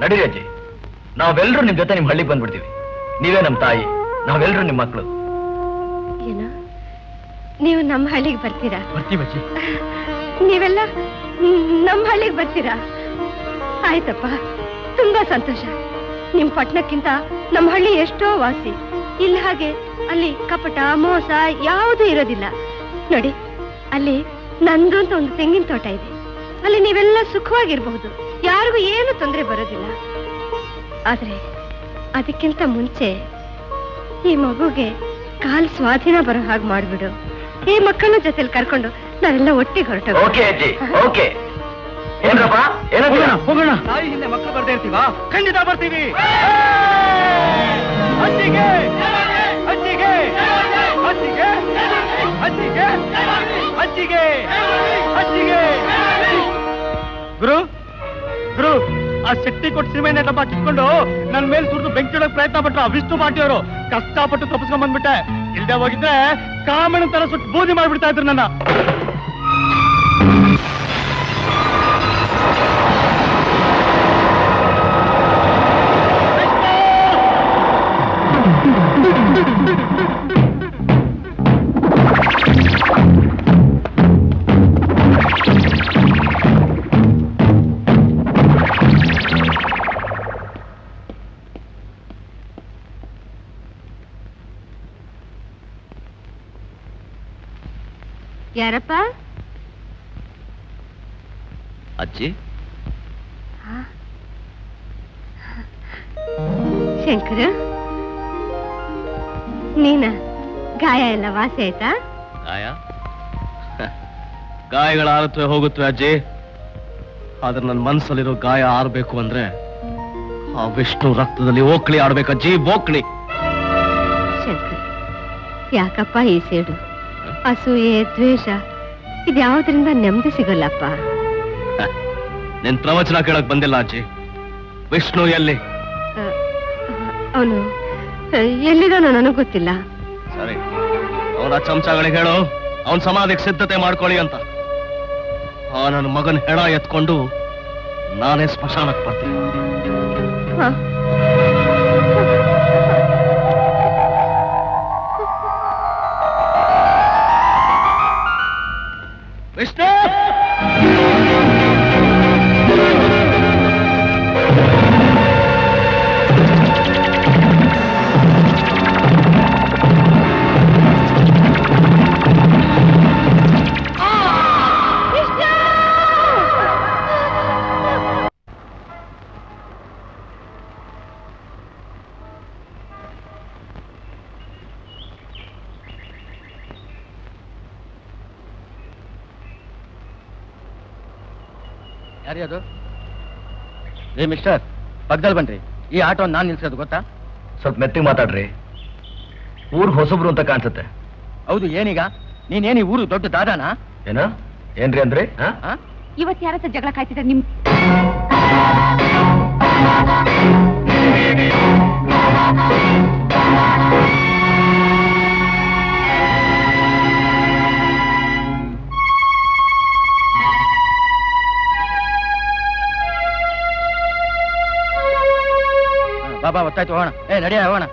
ನಡೀರಿ ಅಜ್ಜಿ, ನಾವೆಲ್ಲರೂ ನಿಮ್ ಜೊತೆ ನಿಮ್ ಹಳ್ಳಿಗೆ ಬಂದ್ಬಿಡ್ತೀವಿ. ನೀವೇ ನಮ್ ತಾಯಿ, ನಾವೆಲ್ಲರೂ ನಿಮ್ ಮಕ್ಕಳು. ಏನೋ ನೀವು ನಮ್ಮ ಹಳ್ಳಿಗೆ ಬರ್ತೀರಾ? ಬರ್ತೀವಜ್ಜಿ. ನೀವೆಲ್ಲ ನಮ್ಮ ಹಳ್ಳಿಗೆ ಬರ್ತೀರಾ? ಆಯ್ತಪ್ಪ, ತುಂಬಾ ಸಂತೋಷ. ನಿಮ್ ಪಟ್ಟಣಕ್ಕಿಂತ ನಮ್ಮ ಹಳ್ಳಿ ಎಷ್ಟೋ ವಾಸಿ. ಇಲ್ಲಿ ಹಾಗೆ ಅಲ್ಲಿ ಕಪಟ ಮೋಸ ಯಾವುದೂ ಇರೋದಿಲ್ಲ. ನೋಡಿ, ಅಲ್ಲಿ ನಂದು ಅಂತ ಒಂದು ತೆಂಗಿನ ತೋಟ ಇದೆ. ಅಲ್ಲಿ ನೀವೆಲ್ಲ ಸುಖವಾಗಿರ್ಬಹುದು, ಯಾರಿಗೂ ಏನು ತೊಂದರೆ ಬರೋದಿಲ್ಲ. ಆದ್ರೆ ಅದಕ್ಕಿಂತ ಮುಂಚೆ ಈ ಮಗುಗೆ ಕಾಲ್ ಸ್ವಾಧೀನ ಬರೋ ಹಾಗೆ ಮಾಡ್ಬಿಡು. ಈ ಮಕ್ಕಳನ್ನ ಜೊತೆಲಿ ಕರ್ಕೊಂಡು ನಾವೆಲ್ಲ ಒಟ್ಟಿಗೆ ಹೊರಟೋಗೋಣ. ಓಕೆ ಅಜ್ಜಿ, ಓಕೆ. ಏನ್ರಪ್ಪ, ಹೋಗೋಣ. ತಾಯಿ ಹಿಂದೆ ಮಕ್ಕಳು ಬರ್ದೇ ಇರ್ತೀವಾ? ಖಂಡಿತ ಬರ್ತೀವಿ. ಅಜ್ಜಿಗೆ, ಅಜ್ಜಿಗೆ, ಅಜ್ಜಿಗೆ, ಅಜ್ಜಿಗೆ, ಅಜ್ಜಿಗೆ, ಅಜ್ಜಿಗೆ. ಗುರು, ಗುರು, ಆ ಶೆಟ್ಟಿ ಕೊಟ್ಟು ಸಿಮೆಂಟ್ ಡಬ್ಬ ಕಿತ್ಕೊಂಡು ನನ್ ಮೇಲೆ ಸುರಿದು ಬೆಂಕಿ ಇಡೋಕ್ ಪ್ರಯತ್ನ ಪಟ್ರು ಆ ವಿಷ್ಣು ಪಾಟಿಯವರು. ಕಷ್ಟಪಟ್ಟು ತಪ್ಪಿಸ್ಕೊಂಡ್ ಬಂದ್ಬಿಟ್ಟೆ. ಇಲ್ದೆ ಹೋಗಿದ್ರೆ ಕಾಮಣ್ಣ ತರ ಸುಟ್ಟು ಬೂದಿ ಮಾಡ್ಬಿಡ್ತಾ ಇದ್ರು ನನ್ನ. ಯಾರಪ್ಪ? ಅಜ್ಜಿ, ಶಂಕರ, ನೀನ ಗಾಯ ಎಲ್ಲ ವಾಸಿ ಆಯ್ತಾ? ಗಾಯ ಗಾಯಗಳಾರುತ್ತವೆ ಹೋಗುತ್ತವೆ ಅಜ್ಜಿ. ಆದ್ರೆ ನನ್ನ ಮನಸ್ಸಲ್ಲಿರೋ ಗಾಯ ಆರ್ಬೇಕು ಅಂದ್ರೆ ಆ ವಿಷ್ಣು ರಕ್ತದಲ್ಲಿ ಓಕ್ಳಿ ಆಡ್ಬೇಕಜ್ಜಿ, ಬೋಕ್ಳಿ. ಶಂಕರ್, ಯಾಕಪ್ಪ ಈ ಸೇಡು? ಅಸೂಯೆ, ದ್ವೇಷ ಇದ್ಯಾವುದರಿಂದ ನೆಮ್ಮದಿ ಸಿಗಲ್ಲಪ್ಪ. ನಿನ್ ಪ್ರವಚನ ಕೇಳಕ್ ಬಂದಿಲ್ಲ ಅಜ್ಜಿ. ವಿಷ್ಣು ಎಲ್ಲಿ? ಅವನು ಎಲ್ಲಿದಾನೋ ನನಗ್ ಗೊತ್ತಿಲ್ಲ. ಸರಿ, ಅವನ ಚಮಚಗಳಿಗೆ ಹೇಳು ಅವನ್ ಸಮಾಧಿಗೆ ಸಿದ್ಧತೆ ಮಾಡ್ಕೊಳ್ಳಿ ಅಂತ. ಆ ನನ್ನ ಮಗನ ಹೆಣ ಎತ್ಕೊಂಡು ನಾನೇ ಸ್ಮಶಾನಕ್ಕೆ ಬರ್ತೀನಿ. ವಿಷ್ಣು, ಯಾರ್ಯಾರು? ಏ ಮಿಸ್ಟರ್, ಪಕ್ಕದಲ್ಲಿ ಬನ್ರಿ. ಈ ಆಟೋ ನಾನ್ ನಿಲ್ಸೋದು ಗೊತ್ತಾ? ಸ್ವಲ್ಪ ಮೆತ್ತಿಗೆ ಮಾತಾಡ್ರಿ. ಊರ್ ಹೊಸಬ್ರು ಅಂತ ಕಾಣಿಸುತ್ತೆ. ಹೌದು, ಏನೀಗ? ನೀನೇನು ಈ ಊರು ದೊಡ್ಡ ದಾದಾನ? ಏನ ಏನ್ರಿ ಅಂದ್ರೆ? ಇವತ್ತು ಯಾರ ಹತ್ರ ಜಗಳ ಕಾಯ್ತಿದ್ದಾರೆ ನಿಮ್? ಬಾ, ಒತ್ತಾಯ್ತು, ಹೋಗೋಣ. ನಡಿಯ, ಹೋಗೋಣ.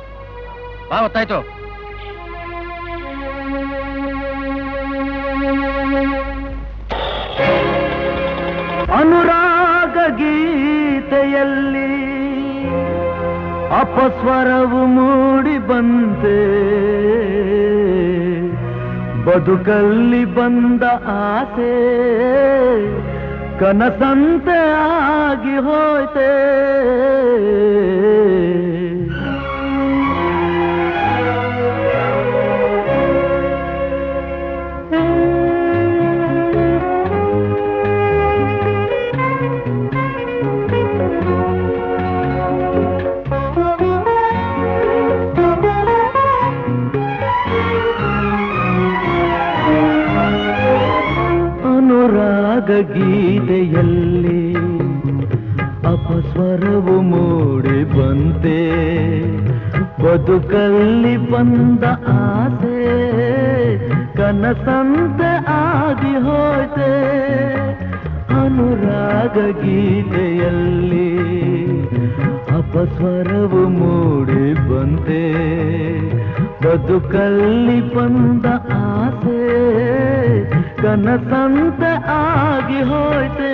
ಬಾ, ಒತ್ತಾಯ್ತು. ಅನುರಾಗ ಗೀತೆಯಲ್ಲಿ ಅಪಸ್ವರವು ಮೂಡಿ ಬಂತೆ. ಬದುಕಲ್ಲಿ ಬಂದ ಆಸೆ ಕನಸಂತೆ ಆಗಿ ಹೋಯ್ತೆ. ಗೀತೆಯಲ್ಲಿ ಅಪಸ್ವರವು ಮೂಡಿ ಬಂತೆ, ಬದುಕಲ್ಲಿ ಬಂದ ಆಸೆ ಕನಸಂತೆ ಆಗಿ ಹೋಯ್ತೆ. ಅನುರಾಗ ಗೀತೆಯಲ್ಲಿ ಅಪಸ್ವರವು ಮೂಡಿ ಬಂತೆ, ಬದುಕಲ್ಲಿ ಬಂದ ಆಸೆ ಕನಸಂತೆ ಆಗಿ ಹೋಯ್ತೆ.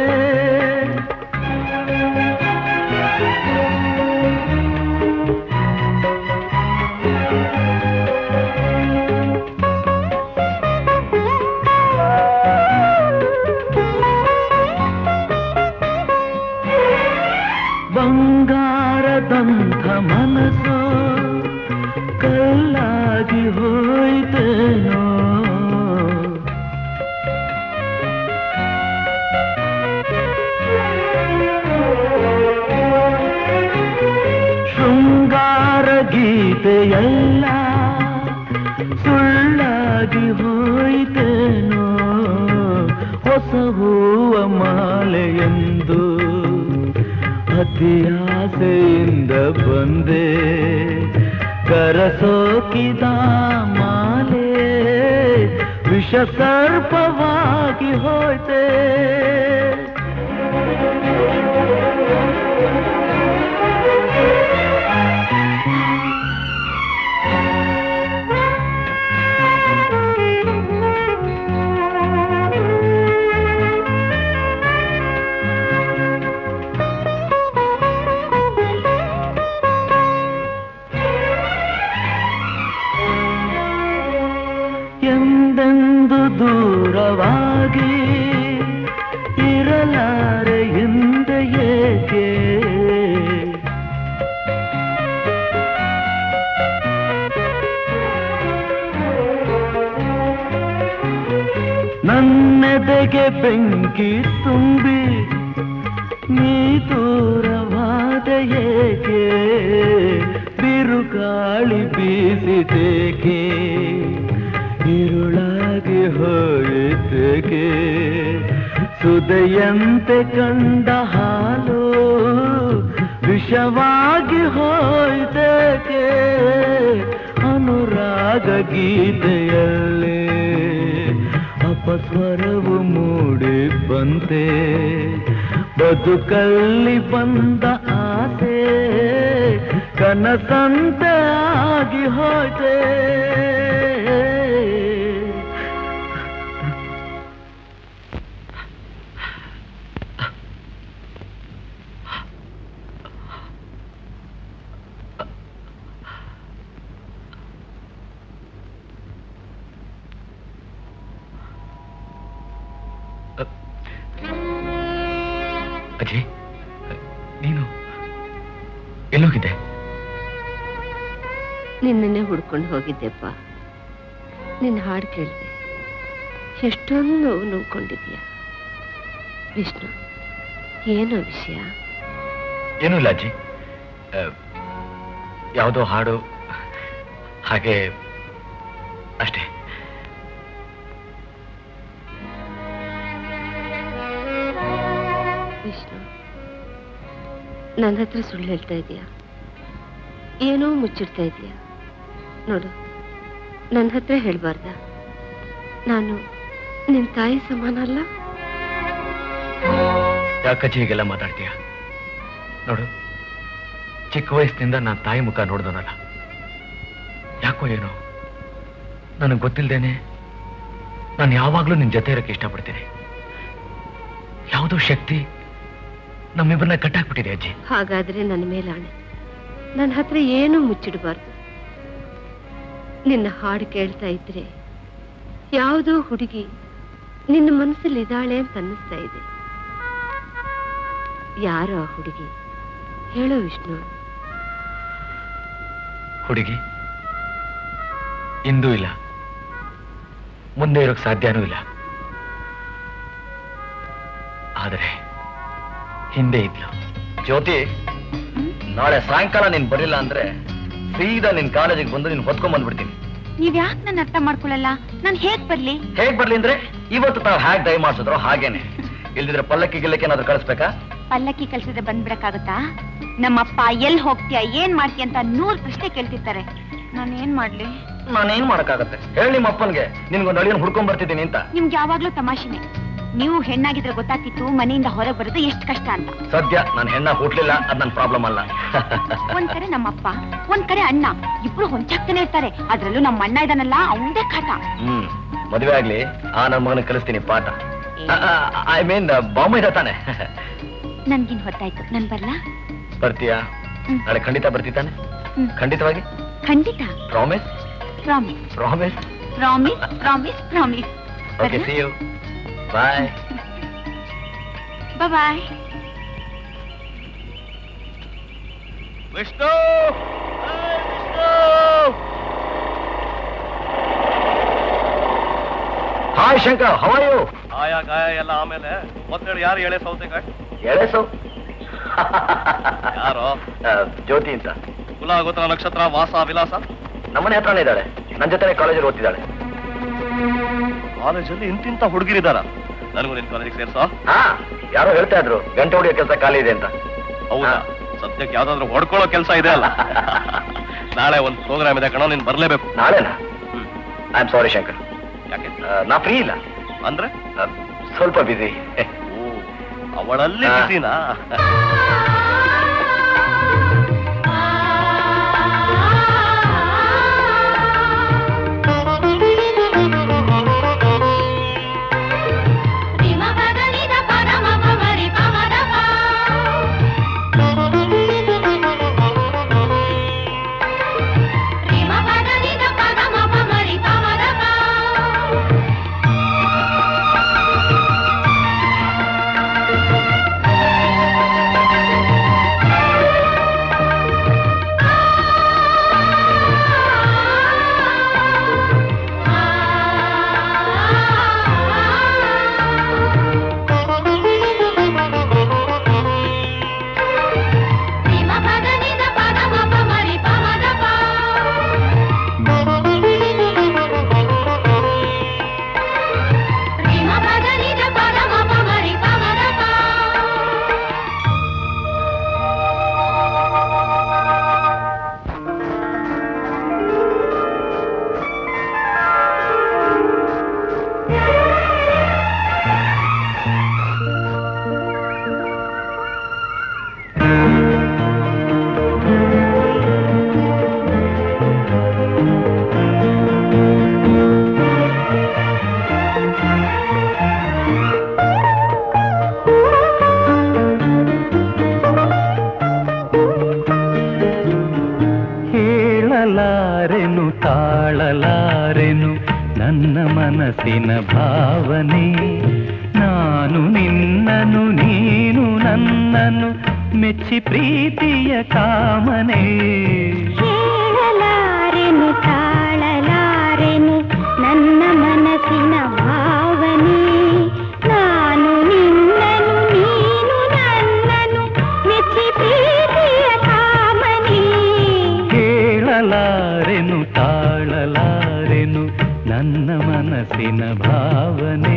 ಬಂಗಾರದಂಥ ಮನಸ್ಸು ಕಲ್ಲಾಗಿ ಹೋಯ್ತೇನೋ, ಶೃಂಗಾರ ಗೀತೆಯೆಲ್ಲ ಸುಳ್ಳಾಗಿ ಹೋಯ್ತೇನೋ. ಹೊಸ ಹೂವ ಮಾಲೆಯೆಂದು ಅತಿಯಾಸೆಯಿಂದ ಬಂದೆ, ಕರಸೋಕಿದ ಮಾಲೆ ವಿಷ ಸರ್ಪವಾಗಿ ಹೋಯ್ತೆ. ಎಂದೆಂದು ದೂರವಾಗಿ ಇರಲಾರೆ ಎಂದೆ ಏಕೆ, ನನ್ನೆದೆಗೆ ಬೆಂಕಿ ತುಂಬಿ ನೀ ದೂರವಾದ ಏಕೆ, ಬಿರುಗಾಳಿ ಬೀಸಿದೇಕೆ, ഇരുളാಗಿ ಹೋಯಿತೇಕೆ, ಸುದೆಯಂತೆ ಕಂಡ ಹಾಲು ವಿಷವಾಗಿ ಹೋಯಿತೇಕೆ. ಅನುರಾಗ ಗೀತೆಯಲ್ಲಿ ಅಪಸ್ವರವು ಮೂಡಿ ಬಂತೆ, ಬದುಕಲ್ಲಿ ಬಂದ ಆಸೆ ಕನಸಂತೆ ಆಗಿ ಹೋಯ್ತೆ. ಅಜ್ಜಿ, ನೀನು ಎಲ್ಲೋಗಿದ್ದೆ? ನಿನ್ನೆ ಹುಡ್ಕೊಂಡು ಹೋಗಿದ್ದೆಪ್ಪ. ನಿನ್ನ ಹಾಡು ಕೇಳಿದೆ, ಎಷ್ಟೊಂದು ನೋವು ನುಂಗ್ಕೊಂಡಿದ್ಯಾ. ವಿಷ್ಣು, ಏನೋ ವಿಷಯ? ಏನೂ ಇಲ್ಲ ಅಜ್ಜಿ, ಯಾವುದೋ ಹಾಡು ಹಾಗೆ ಅಷ್ಟೇ. ವಿಷ್ಣು, ನನ್ನ ಹತ್ರ ಸುಳ್ಳು ಹೇಳ್ತಾ ಇದೀಯಾ? ಏನೋ ಮುಚ್ಚಿಡ್ತಾ ಇದೀಯಾ? ನೋಡು, ನನ್ನ ಹತ್ರ ಹೇಳ್ಬಾರ್ದ? ನಾನು ನಿನ್ ತಾಯಿ ಸಮಾನ ಅಲ್ಲ? ಯಾಕಜ್ಜಿ ಹೀಗೆಲ್ಲ ಮಾತಾಡ್ತೀಯ? ನೋಡು, ಚಿಕ್ಕ ವಯಸ್ಸಿನಿಂದ ನಾನು ತಾಯಿ ಮುಖ ನೋಡ್ದೋನಲ್ಲ. ಯಾಕೋ ಏನೋ ನನಗೆ ಗೊತ್ತಿಲ್ದೇನೆ ನಾನು ಯಾವಾಗ್ಲೂ ನಿನ್ ಜೊತೆ ಇರಕ್ಕೆ ಇಷ್ಟಪಡ್ತೀನಿ. ಯಾವುದೋ ಶಕ್ತಿ ನಮ್ಮಿಬ್ಬರನ್ನ ಕಟ್ಟಾಕ್ಬಿಟ್ಟಿದೆ ಅಜ್ಜಿ. ಹಾಗಾದ್ರೆ ನನ್ನ ಮೇಲಾಣೆ, ನನ್ನ ಹತ್ರ ಏನೂ ಮುಚ್ಚಿಡಬಾರ್ದು. ನಿನ್ನ ಹಾಡು ಕೇಳ್ತಾ ಇದ್ರೆ ಯಾವುದೋ ಹುಡುಗಿ ನಿನ್ನ ಮನಸ್ಸಲ್ಲಿ ಇದ್ದಾಳೆ ಅಂತ ಅನ್ನಿಸ್ತಾ ಇದೆ. ಯಾರೋ ಆ ಹುಡುಗಿ ಹೇಳೋ ವಿಷ್ಣು. ಹುಡುಗಿ ಇಂದೂ ಇಲ್ಲ, ಮುಂದೆ ಇರೋಕ್ ಸಾಧ್ಯನೂ ಇಲ್ಲ. ಆದರೆ ಹಿಂದೆ ಇದ್ಲು. ಜ್ಯೋತಿ, ನಾಳೆ ಸಾಯಂಕಾಲ ನೀನ್ ಬರಲಿಲ್ಲ ಅಂದ್ರೆ ಸೀದಾ ನಿನ್ ಕಾಲೇಜಿಗೆ ಬಂದು ನೀನ್ ಹೊತ್ಕೊಂಡ್ ಬಂದ್ಬಿಡ್ತೀನಿ. ನೀವ್ ಯಾಕೆ ನನ್ನ ಅರ್ಥ ಮಾಡ್ಕೊಳ್ಳಲ್ಲ? ನಾನ್ ಹೇಗ್ ಬರ್ಲಿ? ಹೇಗ್ ಬರ್ಲಿ ಅಂದ್ರೆ ಇವತ್ತು ತಾವ್ ಹೇಗ್ ದಯ ಮಾಡಿಸಿದ್ರು ಹಾಗೇನೆ. ಇಲ್ದಿದ್ರೆ ಪಲ್ಲಕ್ಕಿ ಗಿಲ್ಲಕ್ಕೆ ಏನಾದ್ರು ಕಳಿಸ್ಬೇಕಾ? ಪಲ್ಲಕ್ಕಿ ಕಳ್ಸಿದ್ರೆ ಬಂದ್ಬಿಡಕ್ಕಾಗತ್ತಾ? ನಮ್ಮಪ್ಪ ಎಲ್ಲಿ ಹೋಗ್ತೀಯ, ಏನ್ ಮಾಡ್ತೀಯ ಅಂತ 100 ಪ್ರಶ್ನೆ ಕೇಳ್ತಿರ್ತಾರೆ. ನಾನೇನ್ ಮಾಡ್ಲಿ? ನಾನೇನ್ ಮಾಡಕ್ಕಾಗತ್ತೆ ಹೇಳಿ ನಿಮ್ಮ ಅಪ್ಪನ್ಗೆ ನಿನ್ಗೊಂದು ಅಳಿಯನ್ ಹುಡ್ಕೊಂಡ್ ಬರ್ತಿದ್ದೀನಿ ಅಂತ. ನಿಮ್ಗೆ ಯಾವಾಗ್ಲೂ ತಮಾಷೆನೆ. ನೀವು ಹೆಣ್ಣಾಗಿದ್ರೆ ಗೊತ್ತಾಗ್ತಿತ್ತು ಮನೆಯಿಂದ ಹೊರಗೆ ಬರೋದು ಎಷ್ಟು ಕಷ್ಟ ಅಂತ. ಸದ್ಯ ನಾನು ಹೆಣ್ಣ ಹುಟ್ಲಿಲ್ಲ, ಅದ್ ನನ್ ಪ್ರಾಬ್ಲಮ್ ಅಲ್ಲ. ಒಂದ್ ಕಡೆ ನಮ್ಮಪ್ಪ, ಒಂದ್ ಕಡೆ ಅಣ್ಣ, ಇಬ್ರು ಹೊಂಚಾಗ್ತಾನೆ ಇರ್ತಾರೆ. ಅದ್ರಲ್ಲೂ ನಮ್ಮ ಅಣ್ಣ ಇದಾನಲ್ಲ, ಅವಂದೇ ಕಾಟ. ಮದುವೆ ಆಗ್ಲಿ, ನನ್ನ ಮಗನ ಕಲಿಸ್ತೀನಿ ಪಾಠ. ಐ ಮೀನ್ ಬಾಂಬೆ ಇದೆ ತಾನೆ. ನನ್ಗಿನ್ ಹೊತ್ತಾಯ್ತು, ನಾನ್ ಬರ್ಲಾ? ಬರ್ತೀಯಾ? ನಾಳೆ ಖಂಡಿತ ಬರ್ತೀತಾನೆ? ಖಂಡಿತವಾಗಿ? ಖಂಡಿತ. Promise? Promise. Promise? Promise promise promise. Okay, see you. Bye. Bye bye. Vishnu, hi Shankar, how are you? ಆಯಾ ಗಾಯ ಎಲ್ಲ ಆಮೇಲೆ ಮೊದಲು ಯಾರು ಎಳೆ ಸೌತೆಕಾಯಿ? ಎಳೆಸು ಯಾರೋ? ಜ್ಯೋತಿ ಅಂತ. ಕುಲ ಗೋತ್ರ ನಕ್ಷತ್ರ ವಾಸ ವಿಲಾಸ ನಮ್ಮನೆ ಹತ್ರನೇ ಇದ್ದಾಳೆ. ನನ್ನ ಜೊತೆ ಕಾಲೇಜಲ್ಲಿ ಓದ್ತಿದ್ದಾಳೆ. ಕಾಲೇಜಲ್ಲಿ ಇಂತಿಂತ ಹುಡುಗಿರಿದಾರ? ನನಗೂ ನಿನ್ ಕಾಲೇಜಿಗೆ ಸೇರ್ಸೋ? ಹಾ, ಯಾರೋ ಹೇಳ್ತಾ ಇದ್ರು ಗಂಟೆ ಹೊಡಿಯೋ ಕೆಲಸ ಖಾಲಿ ಇದೆ ಅಂತ. ಹೌದಾ? ಸದ್ಯಕ್ಕೆ ಯಾವ್ದಾದ್ರು ಹೊಡ್ಕೊಳ್ಳೋ ಕೆಲಸ ಇದೆ ಅಲ್ಲ. ನಾಳೆ ಒಂದು ಪ್ರೋಗ್ರಾಮ್ ಇದೆ ಕಣೋ, ನೀನ್ ಬರ್ಲೇಬೇಕು. ನಾಳೆನಾ? I am sorry Shankar. ಯಾಕೆ? ನಾ ಫ್ರೀ ಇಲ್ಲ. ಅಂದ್ರೆ ಸ್ವಲ್ಪ ಬಿಸಿ. ಓ, ಅವಳಲ್ಲಿ ಬಿಸಿನಾ? ತಾಳಲಾರೆನು ನನ್ನ ಮನಸ್ಸಿನ ಭಾವನೆ. ನಾನು ನಿನ್ನನು, ನೀನು ನನ್ನನು ಮೆಚ್ಚಿ ಪ್ರೀತಿಯ ಕಾಮನೆ. ಹೇಳಲಾರೆನು ತಾಳಲಾರೆನು ನನ್ನ ಮನಸ್ಸಿನ ಭಾವನೆ. ನಾನು ನಿನ್ನನು, ನೀನು ನನ್ನನು ಮೆಚ್ಚಿ ಪ್ರೀತಿಯ ಕಾಮನೆ. ಹೇಳಲಾರೆನು ತಾಳಲಾರೆನು ನನ್ನ ಮನಸ್ಸಿನ ಭಾವನೆ.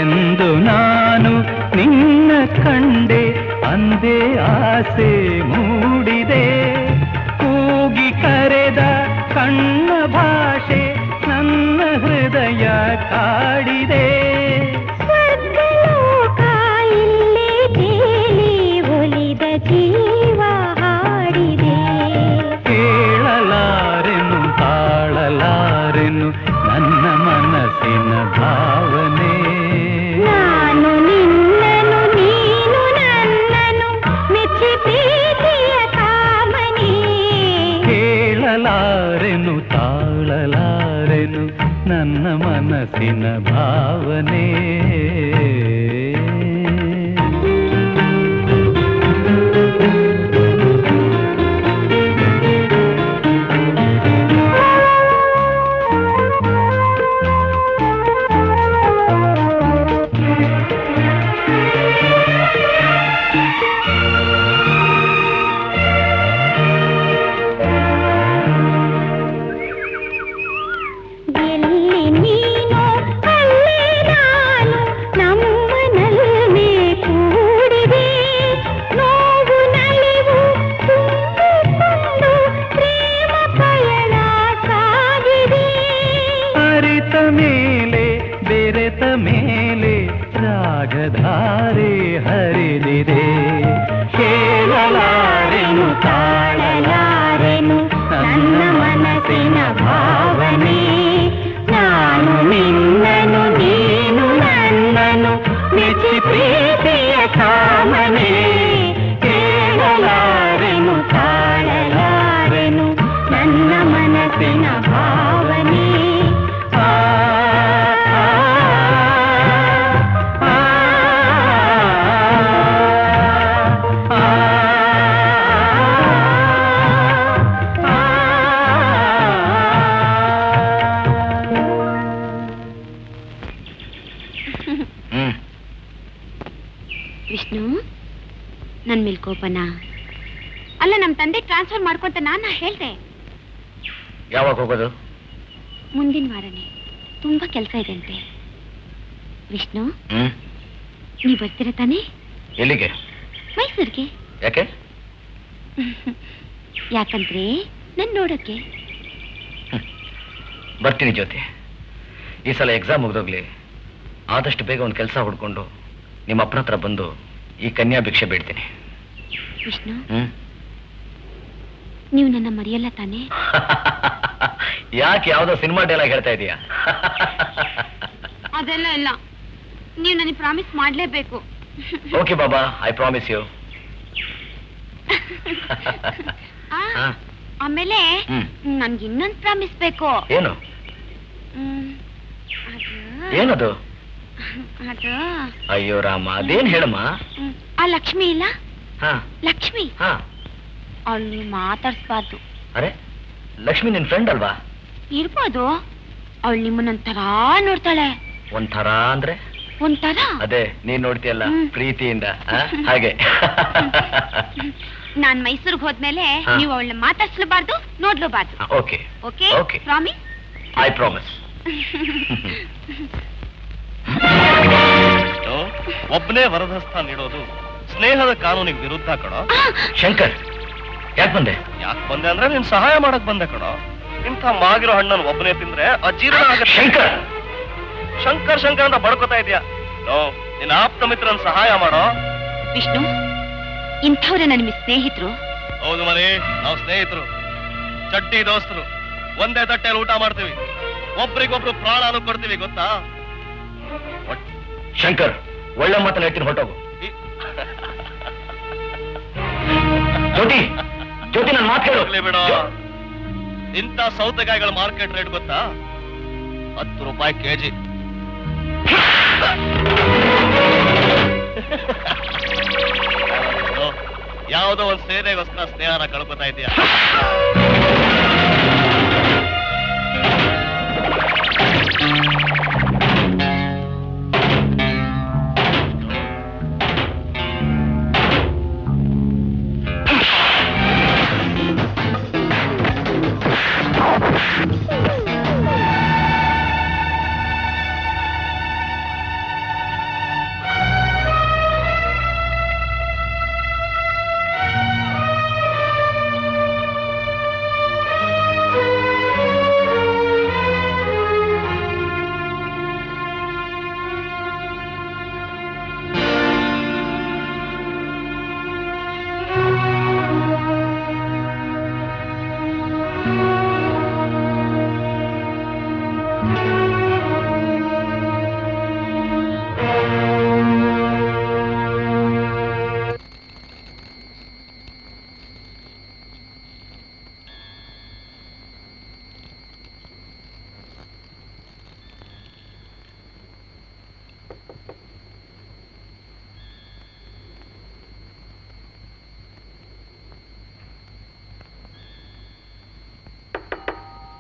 ಎಂದು ನಾನು ನಿನ್ನ ಕಂಡೆ ಅಂದೇ ಆಸೆ ಮೂಡಿದೆ. ಭಾವನೆ ನಾನು ನಿನ್ನನು ನೀನು ನನ್ನನು ಮೆಚ್ಚಿ ಪ್ರೀತಿಯ ಕಾಮನೆ ಕೇಳಲಾರೆನು ತಾಳಲಾರೆನು ನನ್ನ ಮನಸ್ಸಿನ ಭಾವನೆ ರಾಗಧಾರೆ ಹರಿದಿದೆ ಕೇಳಲಾರೆನು ತಾಳಲಾರೆನು ನನ್ನ ಮನಸ್ಸಿನ ಭಾವನೆ ನಾನು ನಿನ್ನನು ನೀನು ನನ್ನನು ಮೆಚ್ಚಿ ಪ್ರೀತಿಯ ಕಾಮನೆ ಕೇಳಲಾರೆನು ತಾಳಲಾರೆನು ನನ್ನ ಮನಸ್ಸಿನ ಭಾವನೆ ವಿಷ್ಣು ನನ್ ಮೇಲ್ ಕೋಪನ ಅಲ್ಲ ನಮ್ ತಂದೆ ಟ್ರಾನ್ಸ್ಫರ್ ಮಾಡ್ಕೊಂತ ನಾನು ಹೇಳ್ದೆ. ಯಾವಾಗ ಹೋಗೋದು? ಮುಂದಿನ ವಾರನೇ. ತುಂಬಾ ಕೆಲಸ ಇದೆ ಅಂತೆ. ವಿಷ್ಣು ನೀ ಬರ್ತೀರ ತಾನೆ? ಎಲ್ಲಿಗೆ? ಮೈಸೂರಿಗೆ. ಯಾಕೆ? ಯಾಕಂದ್ರೆ ನನ್ ನೋಡಕ್ಕೆ. ಬರ್ತೀನಿ ಜ್ಯೋತಿ. ಈ ಸಲ ಎಕ್ಸಾಮ್ ಮುಗ್ದೋಗ್ಲಿ. ಆದಷ್ಟು ಬೇಗ ಒಂದು ಕೆಲಸ ಹುಡ್ಕೊಂಡು ನಿಮ್ಮ ಅಪ್ಪನ ಹತ್ರ ಬಂದು ಈ ಕನ್ಯಾ ಭಿಕ್ಷೆ ಬೇಡ್ತೀನಿ. ವಿಷ್ಣು ನೀವು ನನ್ನ ಮರೆಯಲ್ಲ ತಾನೆ? ಯಾಕೆ ಯಾವ್ದೋ ಸಿನಿಮಾ ಡೈಲಾಗ್ ಹೇಳ್ತಾ ಇದೀಯಾ? ಅದೆಲ್ಲ ಇಲ್ಲ, ನೀವು ನನಗೆ ಪ್ರಾಮಿಸ್ ಮಾಡ್ಲೇಬೇಕು. ಓಕೆ ಬಾಬಾ, ಐ ಪ್ರಾಮಿಸ್ ಯು. ಆಮೇಲೆ ನನ್ಗೆ ಇನ್ನೊಂದು ಪ್ರಾಮಿಸ್ ಬೇಕು. ಏನು? ಏನದು? ಅದು ಅಯ್ಯೋ ರಾಮ, ಅದೇನ್ ಹೇಳಮ್ಮ. ಆ ಲಕ್ಷ್ಮಿ ಇಲ್ಲ, ಲಕ್ಷ್ಮಿ ಅವಳು ನೀವು ಮಾತಾಡ್ಸ್ಬಾರ್ದು. ಅರೆ ಲಕ್ಷ್ಮಿ ನಿನ್ ಫ್ರೆಂಡ್ ಅಲ್ವಾ? ಇರ್ಬೋದು. ಅವಳು ನಿಮ್ಮನ್ನೊಂಥರ ನೋಡ್ತಾಳೆ. ಒಂಥರ ಅಂದ್ರೆ? ಒಂಥರ ಅದೇ ನೀನ್ ನೋಡ್ತೀಯಲ್ಲ ಪ್ರೀತಿಯಿಂದ, ಹಾಗೆ. ನಾನ್ ಮೈಸೂರಿಗೆ ಹೋದ್ಮೇಲೆ ನೀವು ಅವಳನ್ನ ಮಾತಾಡ್ಸ್ಲಬಾರ್ದು, ನೋಡ್ಲೂಬಾರ್ದು. Okay okay okay, promise? I promise. ಒಬ್ಬನೇ ವರದಸ್ಥ ನೀಡೋದು ಸ್ನೇಹದ ಕಾನೂನಿಗೆ ವಿರುದ್ಧ ಕಣೋ. ಶಂಕರ್, ಯಾಕೆ ಬಂದೆ? ಯಾಕೆ ಬಂದೆ ಅಂದ್ರೆ ನೀನ್ ಸಹಾಯ ಮಾಡಕ್ ಬಂದೆ ಕಣೋ. ಇಂಥ ಮಾಗಿರೋ ಹಣ್ಣನ್ನು ಒಬ್ಬನೇ ತಿಂದ್ರೆ ಅಜೀರ್ಣ ಆಗುತ್ತೆ. ಶಂಕರ್ ಶಂಕರ್ ಶಂಕರ್ ಅಂತ ಬಡ್ಕೋತಾ ಇದೆಯಾ? ನಿನ್ನ ಆಪ್ತ ಮಿತ್ರನ್ ಸಹಾಯ ಮಾಡೋ. ವಿಷ್ಣು, ಇಂಥವ್ರೆ ನನ್ನ ಸ್ನೇಹಿತರು. ಹೌದು ಮರಿ, ನಾವು ಸ್ನೇಹಿತರು, ಚಡ್ಡಿ ದೋಸ್ತರು. ಒಂದೇ ತಟ್ಟೆಯಲ್ಲಿ ಊಟ ಮಾಡ್ತೀವಿ, ಒಬ್ರಿಗೊಬ್ರು ಪ್ರಾಣಾನು ಕೊಡ್ತೀವಿ, ಗೊತ್ತಾ? ಶಂಕರ್, ಒಳ್ಳೆ ಮಾತನ್ನ ಹೇಳ್ತೀನಿ, ಹೊರಟೋಗು. ಜ್ಯೋತಿ, ಜ್ಯೋತಿ ನನ್ನ ಮಾತು ಕೇಳು. ಬಿಡ, ಇಂಥ ಸೌತೆಕಾಯಿಗಳ ಮಾರ್ಕೆಟ್ ರೇಟ್ ಗೊತ್ತಾ? 10 ರೂಪಾಯಿ ಕೆಜಿ. ಯಾವುದೋ ಒಂದು ಸೇನೆಗೋಸ್ಕರ ಸ್ನೇಹನ ಕಳ್ಕೊತಾ ಇದೆಯಾ?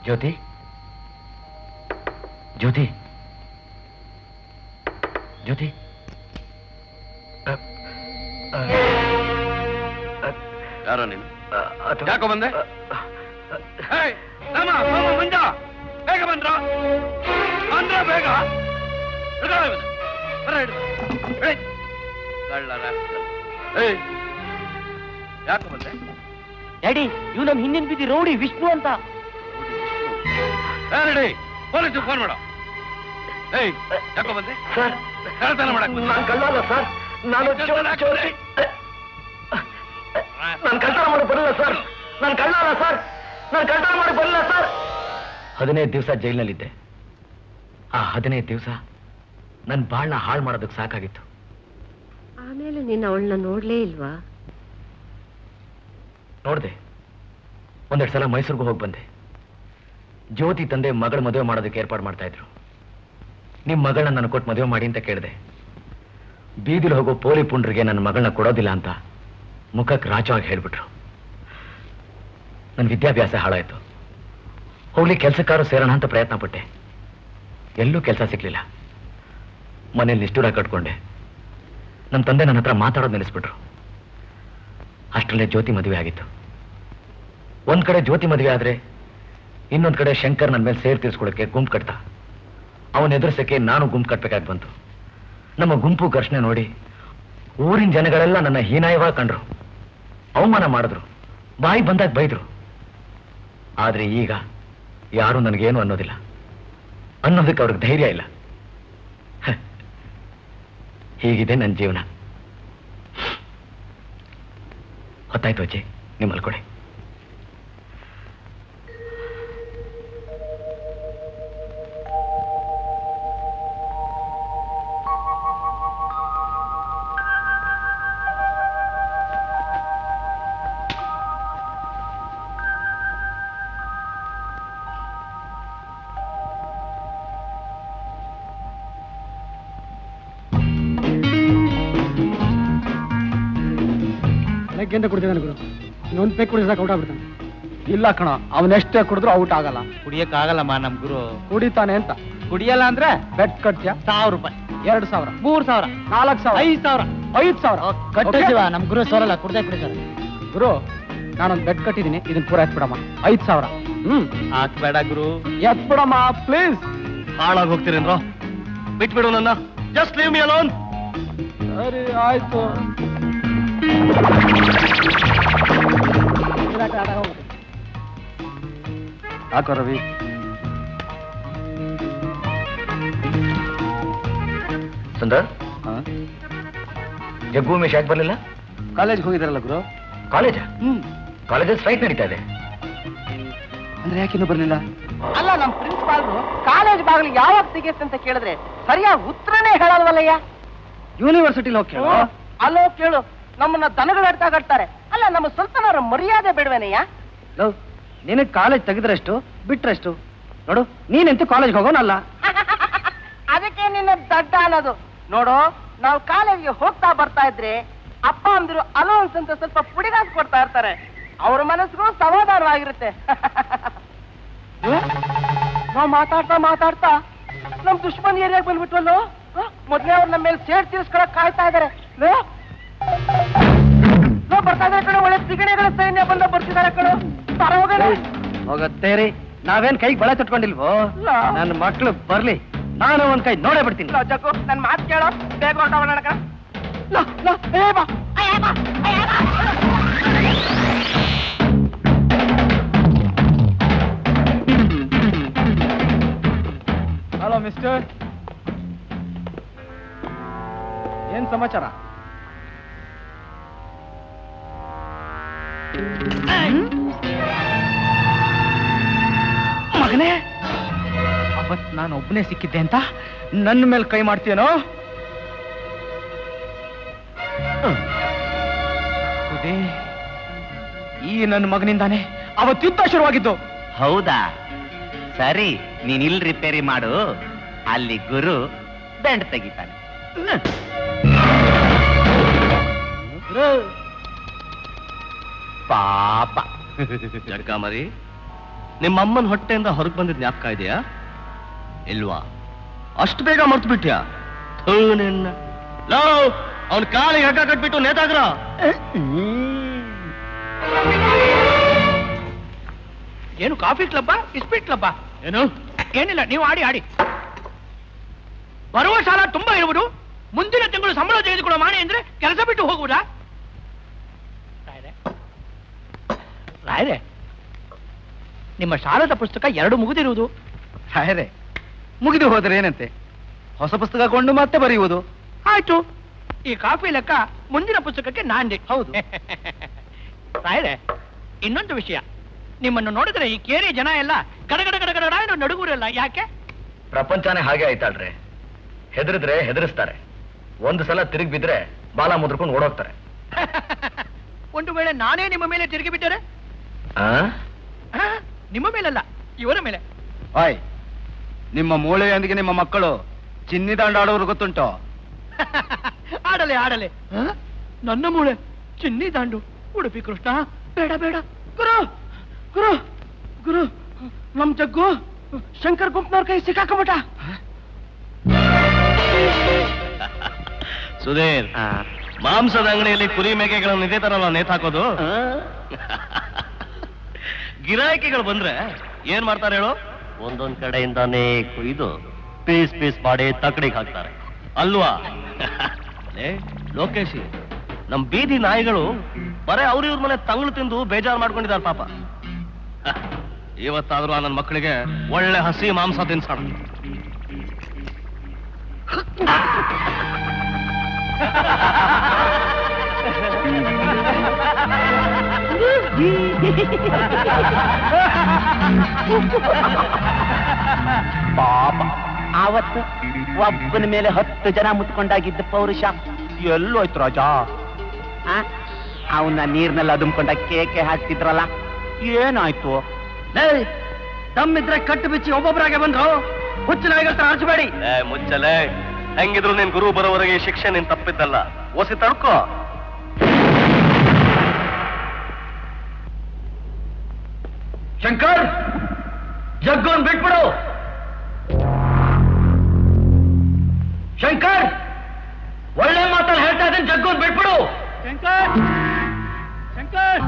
ಜ್ಯೋತಿ ಜ್ಯೋತಿ ಜ್ಯೋತಿ ಯಾರೋ ನೀನು ಯಾಕೋ ಬಂದೆ ಮಂಜ ಬೇಗ ಬಂದ್ರ ಅಂದ್ರ ಬೇಗ ಯಾಕೋ ಬಂದೆ ಡ್ಯಾಡಿ ಇವ್ ನಮ್ ಹಿಂದಿನ ಬಿದ್ದಿ ರೌಡಿ ವಿಷ್ಣು ಅಂತ. ಪೊಲೀಸ್ ಫೋನ್ ಮಾಡ. ಯಾಕೋ ಬಂದೆ ಸರ್? ಕಳ್ತನ ಮಾಡಕ್ ನಾನು ಕಳ್ಳಲ್ಲ ಸರ್, ನಾನು ಕಳ್ತನ ಮಾಡಕ್ ಬರಲ್ಲ ಸರ್, ನಾನು ಕಳ್ಳಲ್ಲ ಸರ್, ನಾನು ಕಳ್ತನ ಮಾಡಕ್ ಬರಲ್ಲ ಸರ್. 15 ದಿವಸ ಜೈಲಿನಲ್ಲಿದ್ದೆ. ಆ 15 ದಿವಸ ನನ್ನ ಬಾಳ್ನ ಹಾಳು ಮಾಡೋದಕ್ಕೆ ಸಾಕಾಗಿತ್ತು. ಆಮೇಲೆ ನೀನು ಅವಳನ್ನ ನೋಡ್ಲೇ ಇಲ್ವಾ? ನೋಡ್ದೆ, ಒಂದೆರಡು ಸಲ ಮೈಸೂರಿಗೂ ಹೋಗಿ ಬಂದೆ. ಜ್ಯೋತಿ ತಂದೆ ಮಗಳ ಮದುವೆ ಮಾಡೋದಕ್ಕೆ ಏರ್ಪಾಡು ಮಾಡ್ತಾ ಇದ್ರು. ನಿಮ್ ಮಗಳನ್ನ ನಾನು ಕೊಟ್ಟು ಮದುವೆ ಮಾಡಿ ಅಂತ ಕೇಳಿದೆ. ಬೀದಿಲಿ ಹೋಗೋ ಪೋಲಿ ಪುಂಡ್ರಿಗೆ ನನ್ನ ಮಗಳನ್ನ ಕೊಡೋದಿಲ್ಲ ಅಂತ ಮುಖಕ್ಕೆ ರಾಜವಾಗಿ ಹೇಳ್ಬಿಟ್ರು. ನನ್ನ ವಿದ್ಯಾಭ್ಯಾಸ ಹಾಳಾಯ್ತು. ಹೋಗ್ಲಿ ಕೆಲಸಕ್ಕಾರು ಸೇರೋಣ ಅಂತ ಪ್ರಯತ್ನ ಪಟ್ಟೆ. ಎಲ್ಲೂ ಕೆಲಸ ಸಿಗ್ಲಿಲ್ಲ. ಮನೇಲಿ ನಿಷ್ಠೂರ ಕಟ್ಕೊಂಡೆ. ನಮ್ಮ ತಂದೆ ನನ್ನ ಹತ್ರ ಮಾತಾಡೋದು ನಿಲ್ಲಿಸ್ಬಿಟ್ರು. ಅಷ್ಟರಲ್ಲೇ ಜ್ಯೋತಿ ಮದುವೆ ಆಗಿತ್ತು. ಒಂದ್ ಕಡೆ ಜ್ಯೋತಿ ಮದುವೆ ಆದ್ರೆ ಇನ್ನೊಂದ್ ಕಡೆ ಶಂಕರ್ ನನ್ನ ಮೇಲೆ ಸೇರ್ ತೀರ್ಸ್ಕೊಳಕ್ಕೆ ಗುಂಪು ಕಟ್ತಾ. ಅವನ ಎದುರಿಸಕ್ಕೆ ನಾನು ಗುಂಪು ಕಟ್ಬೇಕಾಗಿ ಬಂತು. ನಮ್ಮ ಗುಂಪು ಘರ್ಷಣೆ ನೋಡಿ ಊರಿನ ಜನಗಳೆಲ್ಲ ನನ್ನ ಹೀನಾಯವಾಗಿ ಕಂಡ್ರು, ಅವಮಾನ ಮಾಡಿದ್ರು, ಬಾಯಿ ಬಂದಾಗ ಬೈದ್ರು. ಆದ್ರೆ ಈಗ ಯಾರು ನನಗೇನು ಅನ್ನೋದಿಲ್ಲ, ಅನ್ನೋದಕ್ಕೆ ಅವ್ರಿಗೆ ಧೈರ್ಯ ಇಲ್ಲ. ಹೀಗಿದೆ ನನ್ನ ಜೀವನ. ಹೊತ್ತಾಯ್ತು ಅಜ್ಜಿ, ನೀವು ಮಲ್ಕೊಡಿ. ಬೆಳಗ್ಗೆಯಿಂದ ಕುಡಿದಿದ್ದಾನೆ ಗುರು. ಇನ್ನೊಂದು ಪೇಕ್ ಕುಡಿದಾಗ ಔಟ್ ಆಗ್ಬಿಡ್ತಾನೆ. ಇಲ್ಲ ಕಣ, ಅವನೆಷ್ಟೇ ಕುಡಿದ್ರು ಔಟ್ ಆಗಲ್ಲ. ಕುಡಿಯಕ್ ಆಗಲ್ಲಮ್ಮ ನಮ್ ಗುರು. ಕುಡಿತಾನೆ ಅಂತ. ಕುಡಿಯಲ್ಲ ಅಂದ್ರೆ ಬೆಟ್ ಕಟ್ತ್ಯ 1000 ರೂಪಾಯಿ, 2000, 3000, 4000, 5000. ಕಟ್ಟಿಸಿವ. ನಮ್ ಗುರು ಸೋರಲ್ಲ, ಕುಡ್ದೇ ಕುಡಿತಾರೆ. ಗುರು, ನಾನೊಂದು ಬೆಟ್ ಕಟ್ಟಿದ್ದೀನಿ, ಇದನ್ನ ಪೂರ ಎತ್ಬಿಡಮ್ಮ. 5000. ಹಾಕ್ಬೇಡ ಗುರು. ಎತ್ಬಿಡಮ್ಮ ಪ್ಲೀಸ್. ಹಾಳಾಗಿ ಹೋಗ್ತೀರೇನ್ರೋ? ಬಿಟ್ಬಿಡು ನನ್ನ. Just leave me alone. ಸರಿ ಆಯ್ತು. ಯಾಕೋ ರವಿ? ಸುಂದರ್, ಜಗ್ಗು ಉಮೇಶ್ ಯಾಕೆ ಬರ್ಲಿಲ್ಲ? ಕಾಲೇಜ್ಗೆ ಹೋಗಿದಾರಲ್ಲ ಗುರು. ಕಾಲೇಜ? ಕಾಲೇಜಲ್ಲಿ ಸ್ಟ್ರೈಕ್ ನಡೀತಾ ಇದೆ. ಅಂದ್ರೆ ಯಾಕಿನ್ನೂ ಬರ್ಲಿಲ್ಲ? ಅಲ್ಲ, ನಮ್ಮ ಪ್ರಿನ್ಸಿಪಾಲ್ರು ಕಾಲೇಜ್ ಬಾಗಿಲು ಯಾವಾಗ ತೆಗೆಯುತ್ತೆ ಅಂತ ಕೇಳಿದ್ರೆ ಸರಿಯಾಗಿ ಉತ್ತರನೇ ಹೇಳಲ್ವಲ್ಲಯ್ಯ. ಯೂನಿವರ್ಸಿಟಿಲಿ ಹೋಗಿ ಕೇಳು. ಅಲ್ಲೋ ಕೇಳು, ನಮ್ಮನ್ನ ದನಗಳು ಅಡ್ತಾಗಡ್ತಾರೆ. ಅಲ್ಲ, ನಮ್ಮ ಸುಲ್ತಾನರ ಮರ್ಯಾದೆ ಬೇಡವೇನಯ್ಯ? ನಿನಗೆ ಕಾಲೇಜ್ ತೆಗೆದ್ರೆಷ್ಟು, ಬಿಟ್ರೆಷ್ಟು? ನೋಡು, ನೀನೆಂತೂ ಕಾಲೇಜ್ಗೆ ಹೋಗೋನಲ್ಲ. ಅದಕ್ಕೆ ನಿನ್ನ ದಡ್ಡ ಅನ್ನೋದು. ನೋಡು, ನಾವು ಕಾಲೇಜ್ಗೆ ಹೋಗ್ತಾ ಬರ್ತಾ ಇದ್ರೆ ಅಪ್ಪ ಅಂದಿರು ಅಲೋನ್ಸ್ ಅಂತ ಸ್ವಲ್ಪ ಪುಡಿಗಾಸ್ ಕೊಡ್ತಾ ಇರ್ತಾರೆ. ಅವ್ರ ಮನಸ್ಸಿಗೂ ಸಮಾಧಾನವಾಗಿರುತ್ತೆ. ನಾವು ಮಾತಾಡ್ತಾ ನಮ್ ದುಶ್ಮನ್ ಏರಿಯಾಗ ಬಂದ್ಬಿಟ್ವಲ್ಲೋ. ಮೊದ್ಲೇ ಅವ್ರು ನಮ್ಮ ಮೇಲೆ ಸೇಡ್ ತೀರ್ಸ್ಕೊಳಕ್ ಕಾಯ್ತಾ ಇದಾರೆ. ಬರ್ತಾ ಇದಾರೆ ಕಡೆ, ಒಳ್ಳೆ ಸಿಗಣೆಗಳ ಸೈನ್ಯ ಬಂದ ಬರ್ತಿದ್ದಾರೆ ಕಡೆ. ಹೋಗತ್ತೇ ರೀ, ನಾವೇನ್ ಕೈಗೆ ಬಳೆ ತಟ್ಕೊಂಡಿಲ್ವೋ? ನನ್ನ ಮಕ್ಳು ಬರ್ಲಿ, ನಾನು ಒಂದ್ ಕೈ ನೋಡೇ ಬಿಡ್ತೀನಿ. ಜಗ್ಗು, ನನ್ ಮಾತು ಕೇಳೋ, ಬೇಗ ಹೊರಟೋಣ. ಹಲೋ ಮಿಸ್ಟರ್, ಏನ್ ಸಮಾಚಾರ? ಮಗನೇ, ಅವತ್ ನಾನು ಒಬ್ಬನೇ ಸಿಕ್ಕಿದ್ದೆ ಅಂತ ನನ್ನ ಮೇಲೆ ಕೈ ಮಾಡ್ತೀಯನೋ? ಈ ನನ್ನ ಮಗನಿಂದಾನೆ ಅವತ್ತು ಯುದ್ಧ ಶುರುವಾಗಿದ್ದು. ಹೌದಾ? ಸರಿ, ನೀನ್ ಇಲ್ಲಿ ರಿಪೇರಿ ಮಾಡು, ಅಲ್ಲಿ ಗುರು ಬೆಂಡ್ ತೆಗಿತಾನೆ. ಪಾಪ ಜಗ್ಗ ಮರಿ, ನಿಮ್ಮಮ್ಮನ ಹೊಟ್ಟೆಯಿಂದ ಹೊರಗೆ ಬಂದಿದ್ ಜ್ಞಾಪಕ ಇದೆಯಾ ಇಲ್ವಾ? ಅಷ್ಟು ಬೇಗ ಮರ್ತು ಬಿಟ್ಯಾ? ನಿನ್ನ ಅವನ್ ಕಾಲಿಗೆ ಹಗ್ಗ ಕಟ್ಬಿಟ್ಟು ನೇತಾಗ್ರ. ಏನು ಕಾಫಿ ಕ್ಲಬ್ಬ, ಇಸ್ಪೀಟ್ ಕ್ಲಬ್ಬ? ಏನು? ಏನಿಲ್ಲ, ನೀವು ಆಡಿ ಆಡಿ. ಬರುವ ಸಾಲ ತುಂಬಾ ಇರುವುದು, ಮುಂದಿನ ತಿಂಗಳು ಸಂಬಳ ತೆಗೆದುಕೊಳ್ಳೋ ಮಾಡಿ ಅಂದ್ರೆ ಕೆಲಸ ಬಿಟ್ಟು ಹೋಗುವುದಾ? ರಾಯರೇ, ನಿಮ್ಮ ಸಾಲದ ಪುಸ್ತಕ 2 ಮುಗಿದಿರುವುದು. ರಾಯರೇ, ಮುಗಿದು ಹೋದ್ರೆ ಏನಂತೆ, ಹೊಸ ಪುಸ್ತಕ ಕೊಂಡು ಮತ್ತೆ ಬರೆಯುವುದು. ಆಯ್ತು, ಈ ಕಾಫಿ ಲೆಕ್ಕ ಮುಂದಿನ ಪುಸ್ತಕಕ್ಕೆ ನಾಂದಿ. ಹೌದು. ರಾಯರೇ, ಇನ್ನೊಂದು ವಿಷಯ, ನಿಮ್ಮನ್ನು ನೋಡಿದ್ರೆ ಈ ಕೇರಿ ಜನ ಎಲ್ಲ ಗಡಗಡ ಗಡಗಡ ಎಂದು ನಡುಗುರಲ್ಲ, ಯಾಕೆ? ಪ್ರಪಂಚನೇ ಹಾಗೆ ಆಯ್ತಾಳ್ರಿ. ಹೆದರಿದ್ರೆ ಹೆದರಿಸ್ತಾರೆ, ಒಂದು ಸಲ ತಿರುಗಿ ಬಿದ್ರೆ ಬಾಲ ಮುದ್ರಕೊಂಡು ಓಡೋಗ್ತಾರೆ. ಒಂದು ವೇಳೆ ನಾನೇ ನಿಮ್ಮ ಮೇಲೆ ತಿರುಗಿ ಬಿಟ್ಟರೆ? ನಿಮ್ಮ ಮೇಲಲ್ಲ, ಇವರ ಮೇಲೆ. ಆಯ್, ನಿಮ್ಮ ಮೂಳೆಯೊಂದಿಗೆ ನಿಮ್ಮ ಮಕ್ಕಳು ಚಿನ್ನಿ ದಾಂಡು ಆಡೋರು ಗೊತ್ತುಂಟೋ? ಆಡಲೆ ಆಡಲೆ. ನನ್ನ ಮೂಳೆ ಚಿನ್ನಿ ದಾಂಡು? ಉಡುಪಿ ಕೃಷ್ಣ, ಬೇಡ ಬೇಡ. ಗುರು ಗುರು ಗುರು, ನಮ್ ಜಗ್ಗು ಶಂಕರ್ ಗುಂಪ್ನವ್ರ ಕೈ ಸಿಕ್ಕಾಕೊಂಬಿಟ. ಸುಧೀರ್, ಮಾಂಸದ ಅಂಗಡಿಯಲ್ಲಿ ಕುರಿ ಮೇಕೆಗಳನ್ನು ಇದೇ ತರ ನಾವು ನೇತಾಕೋದು. ಗಿರಾಕಿಗಳು ಬಂದ್ರೆ ಏನ್ ಮಾಡ್ತಾರೆ ಹೇಳು? ಒಂದೊಂದ್ ಕಡೆಯಿಂದಾನೇ ಕುಯ್ದು ಪೀಸ್ ಪೀಸ್ ಮಾಡಿ ತಕ್ಕಡಿಗೆ ಹಾಕ್ತಾರೆ ಅಲ್ವಾ? ಲೋಕೇಶಿ, ನಮ್ ಬೀದಿ ನಾಯಿಗಳು ಬರೇ ಅವ್ರ ಮನೆ ತಂಗಳು ತಿಂದು ಬೇಜಾರು ಮಾಡ್ಕೊಂಡಿದ್ದಾರೆ ಪಾಪ. ಇವತ್ತಾದ್ರೂ ನನ್ನ ಮಕ್ಕಳಿಗೆ ಒಳ್ಳೆ ಹಸಿ ಮಾಂಸ ತಿನ್ಸೋಣ. ಪಾಪ, ಆವತ್ತು ಒಬ್ಬನ ಮೇಲೆ 10 ಜನ ಮುತ್ಕೊಂಡಾಗಿದ್ದ ಪೌರುಷ ಎಲ್ಲೋಯ್ತು ರಾಜ? ಅವನ್ನ ನೀರ್ನಲ್ಲಿ ಅದುಮ್ಕೊಂಡ ಕೇಕೆ ಹಾಕ್ತಿದ್ರಲ್ಲ, ಏನಾಯ್ತು? ತಮ್ಮಿದ್ರೆ ಕಟ್ಟು ಬಿಚ್ಚಿ ಒಬ್ಬೊಬ್ಬರಾಗೆ ಬಂದ್ರು. ಹುಚ್ಚನಾಗಿರ್ತ ಹಚ್ಚಬೇಡಿ. ಮುಚ್ಚಲೆ, ಹೆಂಗಿದ್ರು ನಿನ್ ಗುರು ಬರೋವರೆಗೆ ಶಿಕ್ಷೆ ನೀನ್ ತಪ್ಪಿದ್ದಲ್ಲ, ಓಸಿ ತಡ್ಕೋ. ಶಂಕರ್, ಜಗ್ಗೋನ್ ಬಿಟ್ಬಿಡು. ಶಂಕರ್, ಒಳ್ಳೆ ಮಾತಲ್ಲಿ ಹೇಳ್ತಾ ಇದ್ದೀನಿ, ಜಗ್ಗೋನ್ ಬಿಟ್ಬಿಡು. ಶಂಕರ್ ಶಂಕರ್,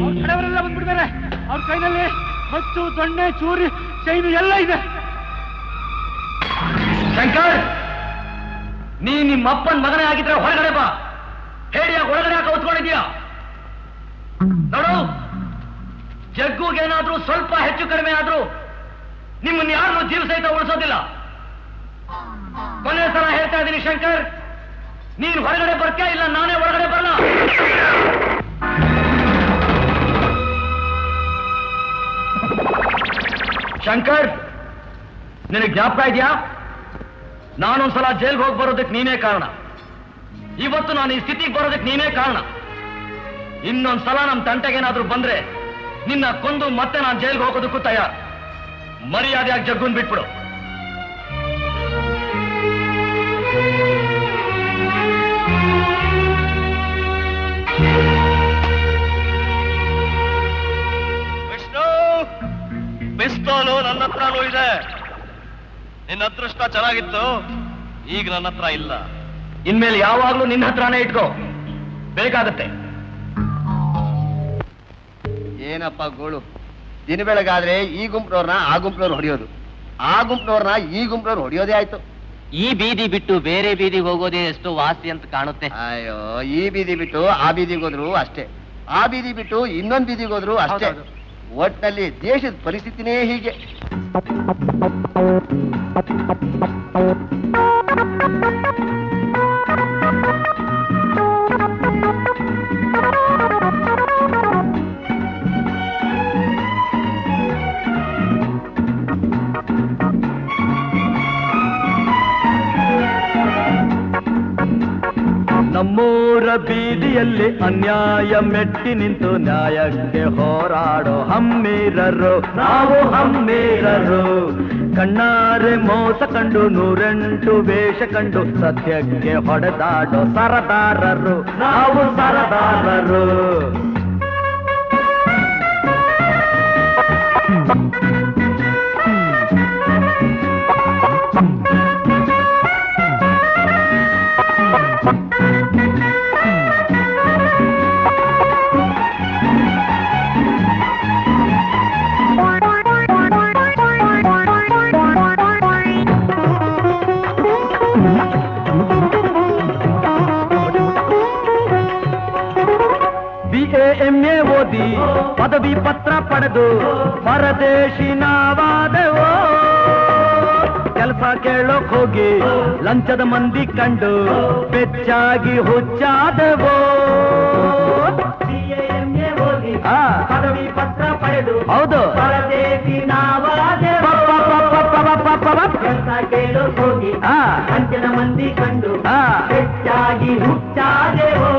ಅವ್ರ ಕಡೆಯವರೆಲ್ಲ ಬಂದ್ಬಿಡ್ತಾರೆ. ಅವ್ರ ಕೈನಲ್ಲಿ ಮಚ್ಚು, ದೊಣ್ಣೆ, ಚೂರಿ, ಚೈನು ಎಲ್ಲ ಇದೆ. ಶಂಕರ್, ನೀ ನಿಮ್ಮಪ್ಪನ ಮಗನೇ ಆಗಿದ್ರೆ ಹೊರಗಡೆ ಬಾ. ಹೇಳಿಯಾಗ ಒಳಗಡೆ ಯಾಕೆ ಹೊತ್ಕೊಂಡಿದ್ಯಾ? ನೋಡು, ಜಗ್ಗುಗೇನಾದ್ರೂ ಸ್ವಲ್ಪ ಹೆಚ್ಚು ಕಡಿಮೆ ಆದ್ರೂ ನಿಮ್ಮನ್ನ ಯಾರು ಜೀವ ಸಹಿತ ಉಳಿಸೋದಿಲ್ಲ. ಕೊನೆ ಸಲ ಹೇಳ್ತಾ ಇದ್ದೀನಿ ಶಂಕರ್, ನೀನು ಹೊರಗಡೆ ಬರ್ತೀಯಾ ಇಲ್ಲ ನಾನೇ ಒಳಗಡೆ ಬರಲ್ಲ. ಶಂಕರ್, ನಿನಗೆ ಜ್ಞಾಪಕ ಇದೆಯಾ? ನಾನೊಂದ್ಸಲ ಜೈಲ್ಗೆ ಹೋಗಿ ಬರೋದಕ್ಕೆ ನೀನೇ ಕಾರಣ. ಇವತ್ತು ನಾನು ಈ ಸ್ಥಿತಿಗೆ ಬರೋದಕ್ಕೆ ನೀನೇ ಕಾರಣ. ಇನ್ನೊಂದ್ಸಲ ನಮ್ಮ ತಂಟೆಗೇನಾದ್ರೂ ಬಂದ್ರೆ ನಿನ್ನ ಕೊಂದು ಮತ್ತೆ ನಾನು ಜೈಲ್ಗೆ ಹೋಗೋದಕ್ಕೂ ತಯಾರು. ಮರ್ಯಾದೆಯಾಗಿ ಜಗ್ಗುನ್ ಬಿಟ್ಬಿಡು. ವಿಷ್ಣು, ಪಿಸ್ತೂಲು ನನ್ನ ಹತ್ರನೂ ಇದೆ. ನಿನ್ನ ಅದೃಷ್ಟ ಚೆನ್ನಾಗಿತ್ತು, ಈಗ ನನ್ನ ಹತ್ರ ಇಲ್ಲ. ಇನ್ಮೇಲೆ ಯಾವಾಗ್ಲೂ ನಿನ್ನ ಹತ್ರನೇ ಇಟ್ಕೋ, ಬೇಕಾಗತ್ತೆ. ಏನಪ್ಪ ಗೋಳು, ದಿನ ಬೆಳಗಾದ್ರೆ ಈ ಗುಂಪಿನವ್ರನ್ನ ಆ ಗುಂಪಿನವ್ರು ಹೊಡೆಯೋದು, ಆ ಗುಂಪಿನವ್ರನ್ನ ಈ ಗುಂಪಿನವ್ರು ಹೊಡೆಯೋದೇ ಆಯ್ತು. ಈ ಬೀದಿ ಬಿಟ್ಟು ಬೇರೆ ಬೀದಿಗೆ ಹೋಗೋದೇ ಎಷ್ಟು ವಾಸಿ ಅಂತ ಕಾಣುತ್ತೆ. ಅಯ್ಯೋ, ಈ ಬೀದಿ ಬಿಟ್ಟು ಆ ಬೀದಿಗೆ ಹೋದ್ರು ಅಷ್ಟೇ, ಆ ಬೀದಿ ಬಿಟ್ಟು ಇನ್ನೊಂದು ಬೀದಿಗೆ ಹೋದ್ರು ಅಷ್ಟೇ. ಒಟ್ಟಿನಲ್ಲಿ ದೇಶದ ಪರಿಸ್ಥಿತಿನೇ ಹೀಗೆ. ನಮ್ಮೂರ ಬೀದಿಯಲ್ಲಿ ಅನ್ಯಾಯ ಮೆಟ್ಟಿ ನಿಂತು ನ್ಯಾಯಕ್ಕೆ ಹೋರಾಡೋ ಹಮ್ಮೀರರು ನಾವು ಹಮ್ಮೀರರು. ಕಣ್ಣಾರೆ ಮೋಸ ಕಂಡು ನೂರೆಂಟು ವೇಷ ಕಂಡು ಸತ್ಯಕ್ಕೆ ಹೊಡೆದಾಡೋ ಸರದಾರರು ನಾವು ಸರದಾರರು. BA MA ಓದಿ ಪದವಿ ಪತ್ರ ಪಡೆದು ಪರದೇಶಿ ನಾವಾದೆವೋ. ಕೆಲಸ ಕೇಳೋಕ್ ಹೋಗಿ ಲಂಚದ ಮಂದಿ ಕಂಡು ಬೆಚ್ಚಾಗಿ ಹುಚ್ಚಾದೆವೋ. BA MA ಓದಿ ಪದವಿ ಪತ್ರ ಪಡೆದು ಹೌದು ಪರದೇಶಿ ನಾವಾದೆವೋ. ಕೆಲಸ ಕೇಳೋಕ್ ಹೋಗಿ ಲಂಚದ ಮಂದಿ ಕಂಡು ಬೆಚ್ಚಾಗಿ ಹುಚ್ಚಾದೆವೋ.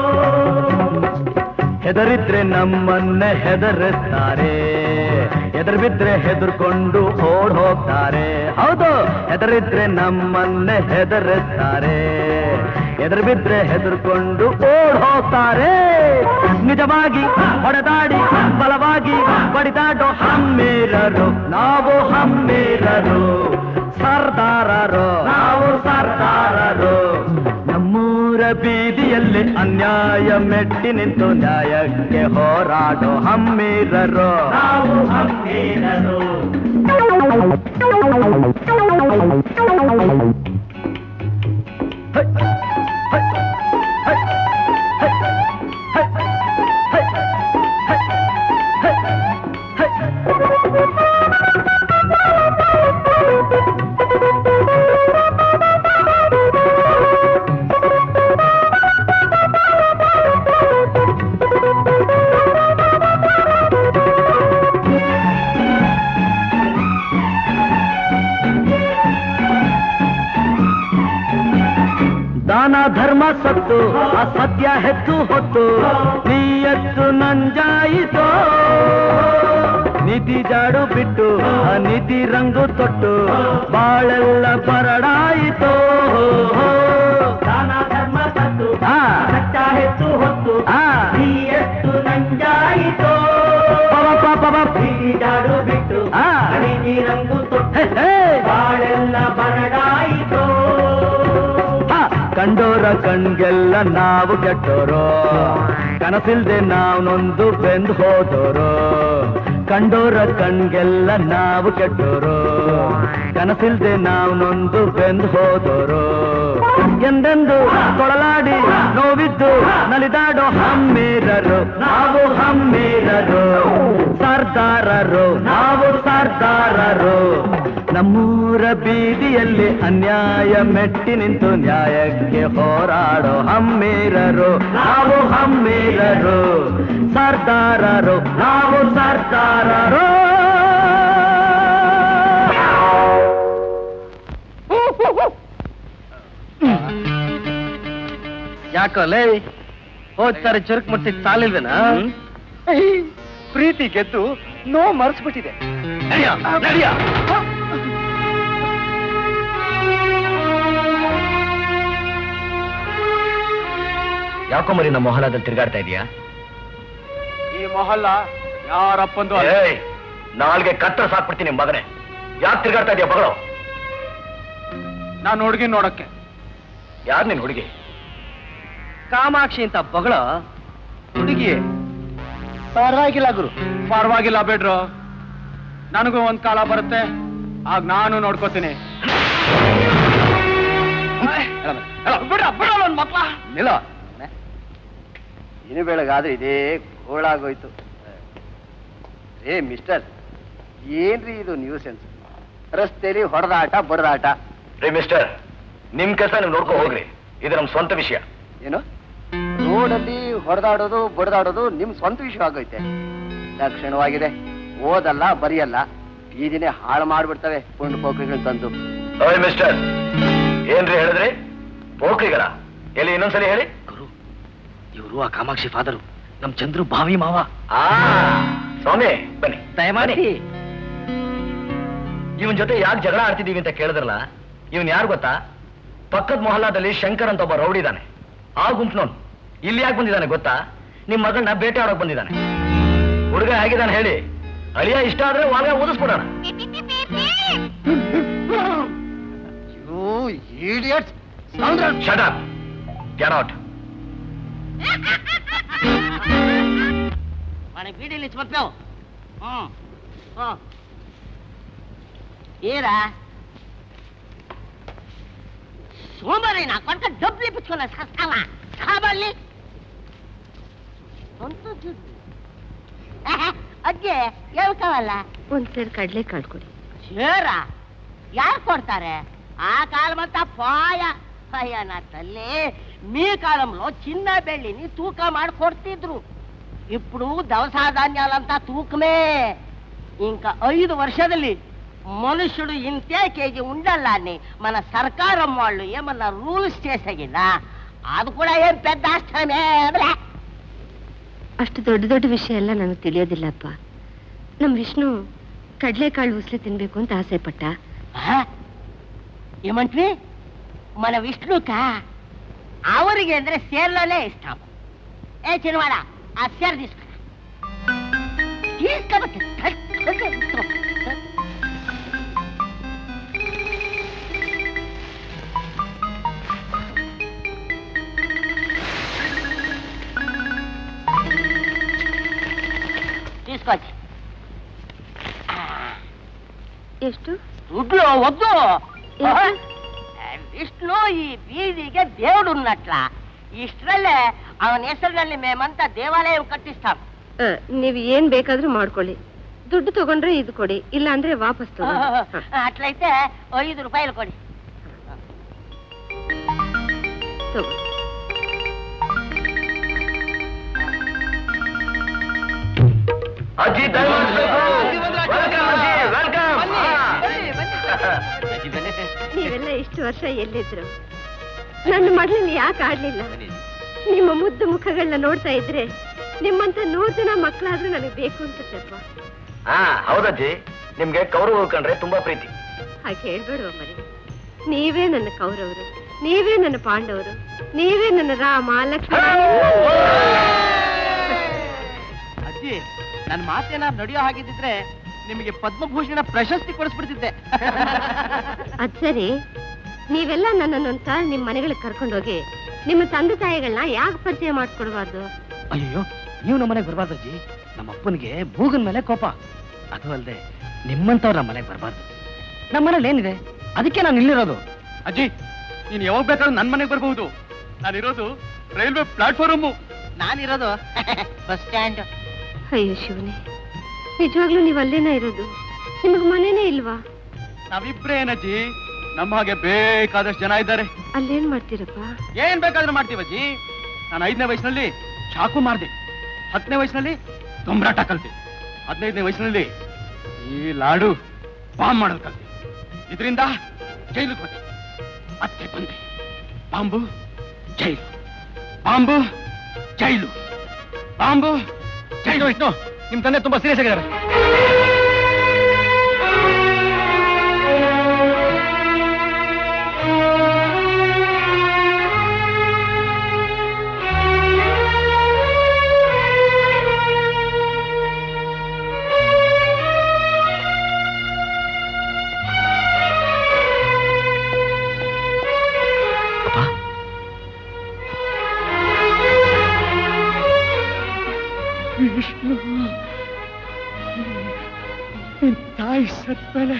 ಹೆದರಿದ್ರೆ ನಮ್ಮನ್ನೇ ಹೆದರಿಸ್ತಾರೆ, ಎದುರು ಬಿದ್ರೆ ಹೆದರ್ಕೊಂಡು ಓಡ್ ಹೋಗ್ತಾರೆ. ಹೌದು, ಹೆದರಿದ್ರೆ ನಮ್ಮನ್ನೇ ಹೆದರಿಸ್ತಾರೆ, ಎದುರು ಬಿದ್ರೆ ಹೆದರ್ಕೊಂಡು ಓಡ್ ಹೋಗ್ತಾರೆ. ನಿಜವಾಗಿ ಹೊಡೆದಾಡಿ ಬಲವಾಗಿ ಬಡಿದಾಡೋ ಹಮ್ಮೇರರು ನಾವು ಹಮ್ಮೇರರು, ಸರ್ದಾರರು ನಾವು ಸರ್ದಾರರು. ನಮ್ಮೂರ ಬೀದಿಯಲ್ಲಿ ಅನ್ಯಾಯ ಮೆಟ್ಟಿ ನಿಂತು ನ್ಯಾಯಕ್ಕೆ ಹೋರಾಡೋ ಹಮ್ಮೇರರು ನಾವು ಹಮ್ಮೇರರು. ದಾನ ಧರ್ಮ ಸತ್ತು ಅಸತ್ಯ ಹೆಚ್ಚು ಹೊತ್ತು ನೀಯತ್ತು ನಂಜಾಯಿತೋ. ನೀತಿ ಜಾಡು ಬಿಟ್ಟು ಅನೀತಿ ರಂಗು ತೊಟ್ಟು ಬಾಳೆಲ್ಲ ಬರಡಾಯಿತೋ. ದಾನ ಧರ್ಮ ಸತ್ತು ಸತ್ಯ ಹೆಚ್ಚು ಹೊತ್ತು ನೀಯತ್ತು ನಂಜಾಯಿತೋ. ನೀತಿ ಜಾಡು ಬಿಟ್ಟು ಅನೀತಿ ರಂಗು ತೊಟ್ಟು ಬಾಳೆಲ್ಲ ಬರಡಾಯಿತೋ. ಕಂಡೋರ ಕಣ್ಗೆಲ್ಲ ನಾವು ಕೆಟ್ಟೋರು, ಕನಸಿಲ್ದೆ ನಾವು ನೊಂದು ಬೆಂದು ಹೋದೋರು. ಕಂಡೋರ ಕಣ್ಗೆಲ್ಲ ನಾವು ಕೆಟ್ಟೋರು, ಕನಸಿಲ್ದೆ ನಾವು ನೊಂದು ಬೆಂದು ಹೋದೋರು. ಎಂದೆಂದು ಕೊಳಲಾಡಿ ನೋವಿದ್ದು ನಲಿದಾಡೋ ಹಮ್ಮೇರರು ನಾವು ಹಮ್ಮೇರರು, ಸರ್ದಾರರು ನಾವು ಸರ್ದಾರರು. ನಮ್ಮೂರ ಬೀದಿಯಲ್ಲಿ ಅನ್ಯಾಯ ಮೆಟ್ಟಿ ನಿಂತು ನ್ಯಾಯಕ್ಕೆ ಹೋರಾಡೋ ಹಮ್ಮೇರರು ನಾವು ಹಮ್ಮೇರರು, ಸರ್ದಾರರು ನಾವು ಸರ್ದಾರರು. ಯಾಕೋ ಲೇ ಹೋಗ್ತಾರೆ ಚುರುಕ್ ಮುಟ್ಟಿ ಸಾಲಿಲ್ವೇನಾ? ಪ್ರೀತಿ ಗೆದ್ದು ನೋ ಮರ್ಸ್ಬಿಟ್ಟಿದೆ. ಯಾಕೋ ಮರಿ ನಮ್ಮ ಮೊಹಲ್ಲಾದಲ್ಲಿ ತಿರುಗಾಡ್ತಾ ಇದೀಯಾ? ಈ ಮೊಹಲ್ಲ ಯಾರಪ್ಪಂದು ನಾಲ್ಗೆ ಕತ್ತರ ಸಾಕ್ಬಿಡ್ತೀನಿ ಮಗನೇ. ಯಾಕೆ ತಿರುಗಾಡ್ತಾ ಇದೀಯಾ ಮಗಳು? ನಾನು ಹುಡುಗಿ ನೋಡಕ್ಕೆ. ಯಾರು ನಿನ್ ಹುಡುಗಿ? ಕಾಮಾಕ್ಷಿ ಅಂತ ಬಗಳ ಹುಡುಗಿ. ಪರವಾಗಿಲ್ಲ ಗುರು, ಪರವಾಗಿಲ್ಲ ಬೇಡ್ರು. ನನಗೂ ಒಂದ್ ಕಾಲ ಬರುತ್ತೆ, ಆಗ ನಾನು ನೋಡ್ಕೋತೀನಿ. ಮಕ್ಳ ನಿಲ್ಲ. ಇನ್ನು ಬೆಳಗಾದ್ರೆ ಇದೇ ಗೋಳಾಗೋಯ್ತು. ಮಿಸ್ಟರ್, ಏನ್ರಿ ಇದು ನ್ಯೂಸೆನ್ಸ್? ರಸ್ತೆಯಲ್ಲಿ ಹೊಡೆದಾಟ ಬಡದಾಟ. ಮಿಸ್ಟರ್, ನಿಮ್ ಕೆಲಸ ನೀವು ನೋಡ್ಕೊ ಹೋಗ್ರಿ, ಇದು ನಮ್ ಸ್ವಂತ ವಿಷಯ. ಏನು ರೋಡಲ್ಲಿ ಹೊಡೆದಾಡೋದು ಬಡದಾಡೋದು ನಿಮ್ ಸ್ವಂತ ವಿಷಯ ಆಗೋಯ್ತೆ? ಲಕ್ಷಣವಾಗಿದೆ. ಓದಲ್ಲ ಬರಿಯಲ್ಲ, ಬೀದಿನೇ ಹಾಳು ಮಾಡ್ಬಿಡ್ತವೆ ಪುಂಡು ಪೋಖ್ರಿಗಳು ತಂದು. ಮಿಸ್ಟರ್, ಏನ್ರಿ ಹೇಳಿದ್ರಿ? ಪೋಖ್ರಿಗಳ ಎಲ್ಲಿ? ಇನ್ನೊಂದ್ಸಲಿ ಹೇಳಿ. ಗುರು, ಇವರು ಆ ಕಾಮಾಕ್ಷಿ ಫಾದರು, ನಮ್ ಚಂದ್ರು ಭಾವಿ ಮಾವ. ಸ್ವಾಮಿ ಬನ್ನಿ ದಯಮಾಡಿ. ಇವನ್ ಜೊತೆ ಯಾಕೆ ಜಗಳ ಆಡ್ತಿದೀವಿ ಅಂತ ಕೇಳಿದ್ರಲ್ಲ, ಇವನ್ ಯಾರು ಗೊತ್ತಾ? ಪಕ್ಕದ ಮೊಹಲ್ಲಾದಲ್ಲಿ ಶಂಕರ್ ಅಂತ ಒಬ್ಬ ರೌಡಿ ಇದ್ದಾನೆ. ಆ ಗುಂಪ್ನೋನ್ ಇಲ್ಲಿ ಯಾಕೆ ಬಂದಿದ್ದಾನೆ ಗೊತ್ತಾ? ನಿಮ್ ಮಗಳನ್ನ ಬೇಟೆ ಆಡೋಕ್ ಬಂದಿದ್ದಾನೆ. ಹುಡುಗ ಹೇಗಿದ್ದಾನೆ ಹೇಳಿ, ಅಳಿಯ ಇಷ್ಟ ಆದ್ರೆ ಒಳಗೆ ಓದಿಸ್ಬಿಡೋಣ. Shut up. Get out. ಬೀಡಿಲಿ ಬರ್ತಾವ್. ಏರಾ ಸೋಮವಾರ ಕೊಟ್ಟ ಡಬ್ಲಿ ಬಿಚ್ಕೊಳ ಸಾವ ಸಾಬಲ್ಲಿ ಅಜ್ಜೆ ಹೇಳ್ತಾವಲ್ಲ. ಒಂದ್ಸರಿ ಕಡ್ಲೆ ಕಾಳ್ಕೊಡಿ. ಶೇರ ಯಾರು కొడతారే? ఆ కాలమంతా పోయా అయ్యా నా తల్లి. మీ కాలంలో చిన్న బెళ్ళిని తూక ಮಾಡಿ కొಡ್ತಿದ್ರು. ఇప్పుడు దవస ధాన్యాలంతా తూకమే. ఇంకా 5 ವರ್ಷದಲ್ಲಿ మనుషుడు ఇంతే కేజీ ఉండాలా అని మన సర్కారం వాళ్ళు ఏమన్నా రూల్స్ చేసాగినా ಅದು ಕೂಡ ಏನ್ పెద్ద ಆಶ್ರಮೇ. ಅಷ್ಟು ದೊಡ್ಡ ದೊಡ್ಡ ವಿಷಯ ಎಲ್ಲ ನನಗೆ ತಿಳಿಯೋದಿಲ್ಲಪ್ಪ. ನಮ್ ವಿಷ್ಣು ಕಡ್ಲೆಕಾಳು ಉಸ್ಲಿ ತಿನ್ಬೇಕು ಅಂತ ಆಸೆ ಪಟ್ಟ. ఏమంటే మన విష్ణుక ಅವರಿಗೆ ಅಂದ್ರೆ ಸೇರ್ಲೇ ಇಷ್ಟ. ఏ చిన్నవాడ ఆ సేర్ తీసుకురా. తీసుకోబట్టి తీసుకోవచ్చు. ಎಷ್ಟು ದುಡ್ಡು వద్దు. విష్ణು ఈ బీదిಗೆ దేవుడు ఉన్నట్ల. ಇಷ್ಟರಲ್ಲೇ ಅವನ ಹೆಸರಿನಲ್ಲಿ ಮೇಮಂತ ದೇವಾಲಯ ಕಟ್ಟಿಸ್ತಾం. ನೀವು ಏನ್ ಬೇಕಾದ್ರೂ ಮಾಡ್ಕೊಳ್ಳಿ. ದುಡ್ಡು ತಗೊಂಡ್ರೆ ಇದು ಕೊಡಿ, ಇಲ್ಲ ಅಂದ್ರೆ ವಾಪಸ್ ತಗೊಳ್ಳಿ. ಅಟ್ಲయితే 5 ರೂಪಾಯಿ ಕೊಡಿ. ನೀವೆಲ್ಲ ಇಷ್ಟು ವರ್ಷ ಎಲ್ಲಿದ್ರು? ನನ್ನ ಮಗಳನ್ನ ಯಾಕೆ ಆಡ್ಲಿಲ್ಲ? ನಿಮ್ಮ ಮುದ್ದು ಮುಖಗಳನ್ನ ನೋಡ್ತಾ ಇದ್ರೆ ನಿಮ್ಮಂತ 100 ಜನ ಮಕ್ಕಳಾದ್ರೂ ನನಗೆ ಬೇಕು ಅನ್ಸುತ್ತಪ್ಪ. ಹೌದಜ್ಜಿ, ನಿಮ್ಗೆ ಕೌರವ ಕಂಡ್ರೆ ತುಂಬಾ ಪ್ರೀತಿ. ಹಾಗೆ ಹೇಳ್ಬೇಡುವ ಮರಿ. ನೀವೇ ನನ್ನ ಕೌರವರು, ನೀವೇ ನನ್ನ ಪಾಂಡವರು, ನೀವೇ ನನ್ನ ರಾಮ ಲಕ್ಷ್ಮಣ. ಅಜ್ಜಿ, ನನ್ನ ಮಾತೇನಾದ್ರು ನಡೆಯೋ ಹಾಗಿದ್ದಿದ್ರೆ ನಿಮಗೆ ಪದ್ಮಭೂಷಣ ಪ್ರಶಸ್ತಿ ಕೊಡಿಸ್ಬಿಡ್ತಿದ್ದೆ. ಅದ್ ಸರಿ, ನೀವೆಲ್ಲ ನನ್ನನ್ನೊಂದ್ಸಲ ನಿಮ್ ಮನೆಗಳಿಗೆ ಕರ್ಕೊಂಡೋಗಿ ನಿಮ್ಮ ತಂದೆ ತಾಯಿಗಳನ್ನ ಯಾಕೆ ಪರಿಚಯ ಮಾಡ್ಕೊಡ್ಬಾರ್ದು? ಅಯ್ಯೋ, ನೀವು ನಮ್ಮ ಮನೆಗೆ ಬರ್ಬಾರ್ದು ಅಜ್ಜಿ. ನಮ್ಮ ಅಪ್ಪನಿಗೆ ಭೂಗನ್ ಮೇಲೆ ಕೋಪ. ಅದು ಅಲ್ಲದೆ ನಿಮ್ಮಂತವ್ರ ನಮ್ಮ ಮನೆಗೆ ಬರಬಾರ್ದು. ನಮ್ಮ ಮನೇಲಿ ಏನಿದೆ, ಅದಕ್ಕೆ ನಾನು ಇಲ್ಲಿರೋದು. ಅಜ್ಜಿ, ನೀನ್ ಯಾವಾಗ ಬೇಕಾದ್ರೂ ನನ್ನ ಮನೆಗೆ ಬರ್ಬಹುದು. ನಾನಿರೋದು ರೈಲ್ವೆ ಪ್ಲಾಟ್ಫಾರ್ಮು. ನಾನಿರೋದು ಬಸ್ ಸ್ಟ್ಯಾಂಡ್. ಅಯ್ಯೋ ಶಿವನೇ, ನಿಜವಾಗ್ಲೂ ನೀವು ಅಲ್ಲೇನ ಇರೋದು? ನಿಮಗ್ ಮನೇನೇ ಇಲ್ವಾ? ನಾವಿಬ್ರೇ ಏನಜ್ಜಿ, ನಮ್ಮ ಹಾಗೆ ಬೇಕಾದಷ್ಟು ಜನ ಇದ್ದಾರೆ. ಅಲ್ಲೇನ್ ಮಾಡ್ತೀರಪ್ಪ? ಏನ್ ಬೇಕಾದ್ರೂ ಮಾಡ್ತೀವಜ್ಜಿ. ನಾನು 5ನೇ ವಯಸ್ಸಿನಲ್ಲಿ ಚಾಕು ಮಾರ್ದೆ, 10ನೇ ವಯಸ್ಸಿನಲ್ಲಿ ತುಂಬ್ರಾಟ ಕಲ್ತೆ, 15ನೇ ವಯಸ್ಸಿನಲ್ಲಿ ಈ ಲಾಡು ಬಾಂಬ್ ಮಾಡೋದು ಕಲ್ತೆ. ಇದರಿಂದ ಜೈಲಿಗೆ ಹೋದೆ, ಮತ್ತೆ ಬಂದೆ. ಬಾಂಬು ಜೈಲು, ಬಾಂಬು ಜೈಲು, ಬಾಂಬು ಜೈಲು. ವಿಷ್ಣು, ನಿಮ್ ತಂದೆ ತುಂಬಾ ಸೀರಿಯಸ್ ಆಗಿದ್ದಾರೆ. ವಿಷ್ಣು, ನಿನ್ ತಾಯಿ ಸತ್ಮೇಲೆ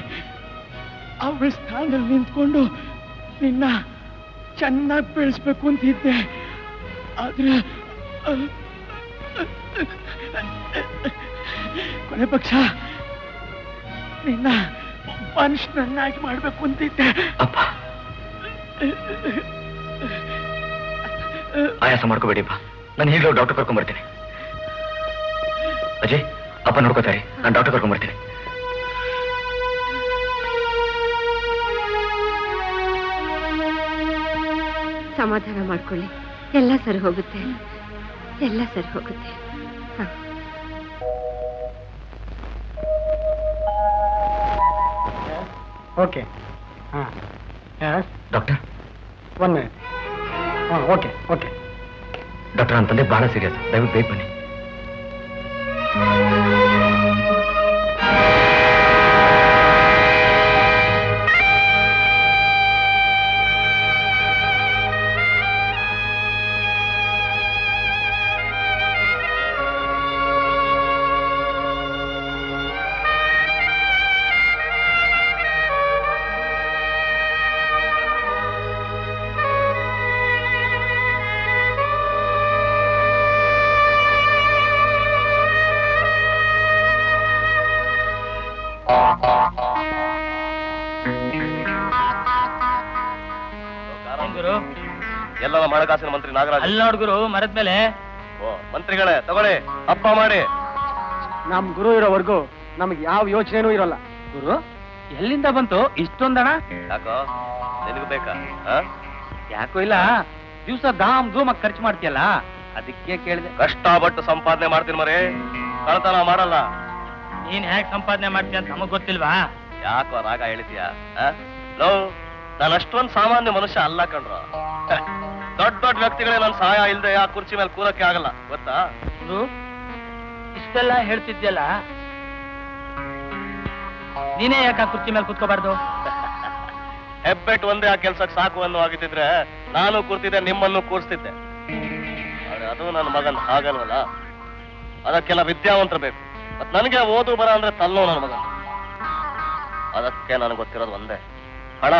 ಅವಳ ಸ್ಥಾನದಲ್ಲಿ ನಿಂತ್ಕೊಂಡು ನಿನ್ನ ಚೆನ್ನಾಗಿ ಬೆಳೆಸ್ಬೇಕು ಅಂತಿದ್ದೆ. ಆದ್ರೆ ಕೊನೆ ಪಕ್ಷ ನಿನ್ನ ಮನುಷ್ಯನನ್ನಾಗಿ ಮಾಡ್ಬೇಕು ಅಂತಿದ್ದೆ. ಆಯಾಸ ಮಾಡ್ಕೋಬೇಡಿಪ್ಪ, ನಾನು ಈಗಲೂ ಡಾಕ್ಟರ್ ಕರ್ಕೊಂಡ್ ಬರ್ತೀನಿ. ಅಜಯ್, ಅಪ್ಪ ನೋಡ್ಕೋತಾರೆ, ನಾನು ಡಾಕ್ಟರ್ ಕರ್ಕೊಂಡ್ ಬರ್ತೀನಿ. ಸಮಾಧಾನ ಮಾಡ್ಕೊಳ್ಳಿ, ಎಲ್ಲ ಸರಿ ಹೋಗುತ್ತೆ, ಎಲ್ಲ ಸರಿ ಹೋಗುತ್ತೆ. ಓಕೆ ಹಾಂ ಎಸ್ ಡಾಕ್ಟರ್ 1 minute. ಹಾಂ ಓಕೆ ಓಕೆ. ಡಾಕ್ಟರ್ ಅಂತಂದ್ರೆ ಬಹಳ ಸೀರಿಯಸ್, ದಯವಿಟ್ಟು ಬೇಗ ಬನ್ನಿ. ಎಲ್ಲ ಮಳೆಗಾಸಿನ ಮಂತ್ರಿ ನಾಗರಾಜ್ ಅಲ್ಲಿ ನೋಡ್ಗುರು ಮರದ ಮೇಲೆ. ಓ ಮಂತ್ರಿಗಳೇ ತಗೊಳ್ಳಿ, ಹಬ್ಬ ಮಾಡಿ. ನಮ್ ಗುರು ಇರೋವರೆಗೂ ನಮ್ಗೆ ಯಾವ ಯೋಚನೆನೂ ಇರಲ್ಲ. ಗುರು ಎಲ್ಲಿಂದ ಬಂತು ಇಷ್ಟೊಂದಣ? ಯಾಕೋ ನಿನಗೂ ಬೇಕಾ? ಯಾಕೋ ಇಲ್ಲ, ದಿವ್ಸ ಧಾಮ್ ಧೂಮ್ ಖರ್ಚು ಮಾಡ್ತೀಯಲ್ಲ, ಅದಕ್ಕೆ ಕೇಳಿದೆ. ಕಷ್ಟಪಟ್ಟು ಸಂಪಾದನೆ ಮಾಡ್ತೀನಿ ಮರಿ, ಕಳ್ತನ ಮಾಡಲ್ಲ. ನೀನ್ ಹೇಗ್ ಸಂಪಾದನೆ ಮಾಡ್ತೀಯ ಅಂತ ನಮಗ್ ಗೊತ್ತಿಲ್ವಾ? ಯಾಕೋ ರಾಗ ಹೇಳಿದ್ಯಾ? ಲೋ, ನಾನು ಅಷ್ಟೊಂದು ಸಾಮಾನ್ಯ ಮನುಷ್ಯ ಅಲ್ಲ ಕಣ್ರ. ದೊಡ್ಡ ದೊಡ್ಡ ವ್ಯಕ್ತಿಗಳೇ ನನ್ನ ಸಹಾಯ ಇಲ್ಲದೆ ಆ ಕುರ್ಚಿ ಮೇಲೆ ಕೂರಕ್ಕೆ ಆಗಲ್ಲ, ಗೊತ್ತಾ? ಇಷ್ಟೆಲ್ಲ ಹೇಳ್ತಿದ್ಯಲ್ಲ, ನೀನೇ ಯಾಕೆ ಆ ಕುರ್ಚಿ ಮೇಲೆ ಕೂತ್ಕೋಬಾರ್ದು? ಹೆಬ್ಬೆಟ್ ಒಂದೇ ಆ ಕೆಲ್ಸಕ್ಕೆ ಸಾಕು ಅನ್ನೋ ಆಗಿದ್ದಿದ್ರೆ ನಾನು ಕೂರ್ತಿದ್ದೆ, ನಿಮ್ಮನ್ನು ಕೂರಿಸ್ತಿದ್ದೆ. ಅದು ನನ್ನ ಮಗನ್ ಹಾಗಲ್ವಲ್ಲ, ಅದಕ್ಕೆಲ್ಲ ವಿದ್ಯಾವಂತರು ಬೇಕು. ಮತ್ ನನಗೆ ಓದು ಬರ ಅಂದ್ರೆ ತಲ್ಲೋ ನನ್ನ ಮಗನ್. ಅದಕ್ಕೆ ನನಗೆ ಗೊತ್ತಿರೋದು ಒಂದೇ, ಹಣ.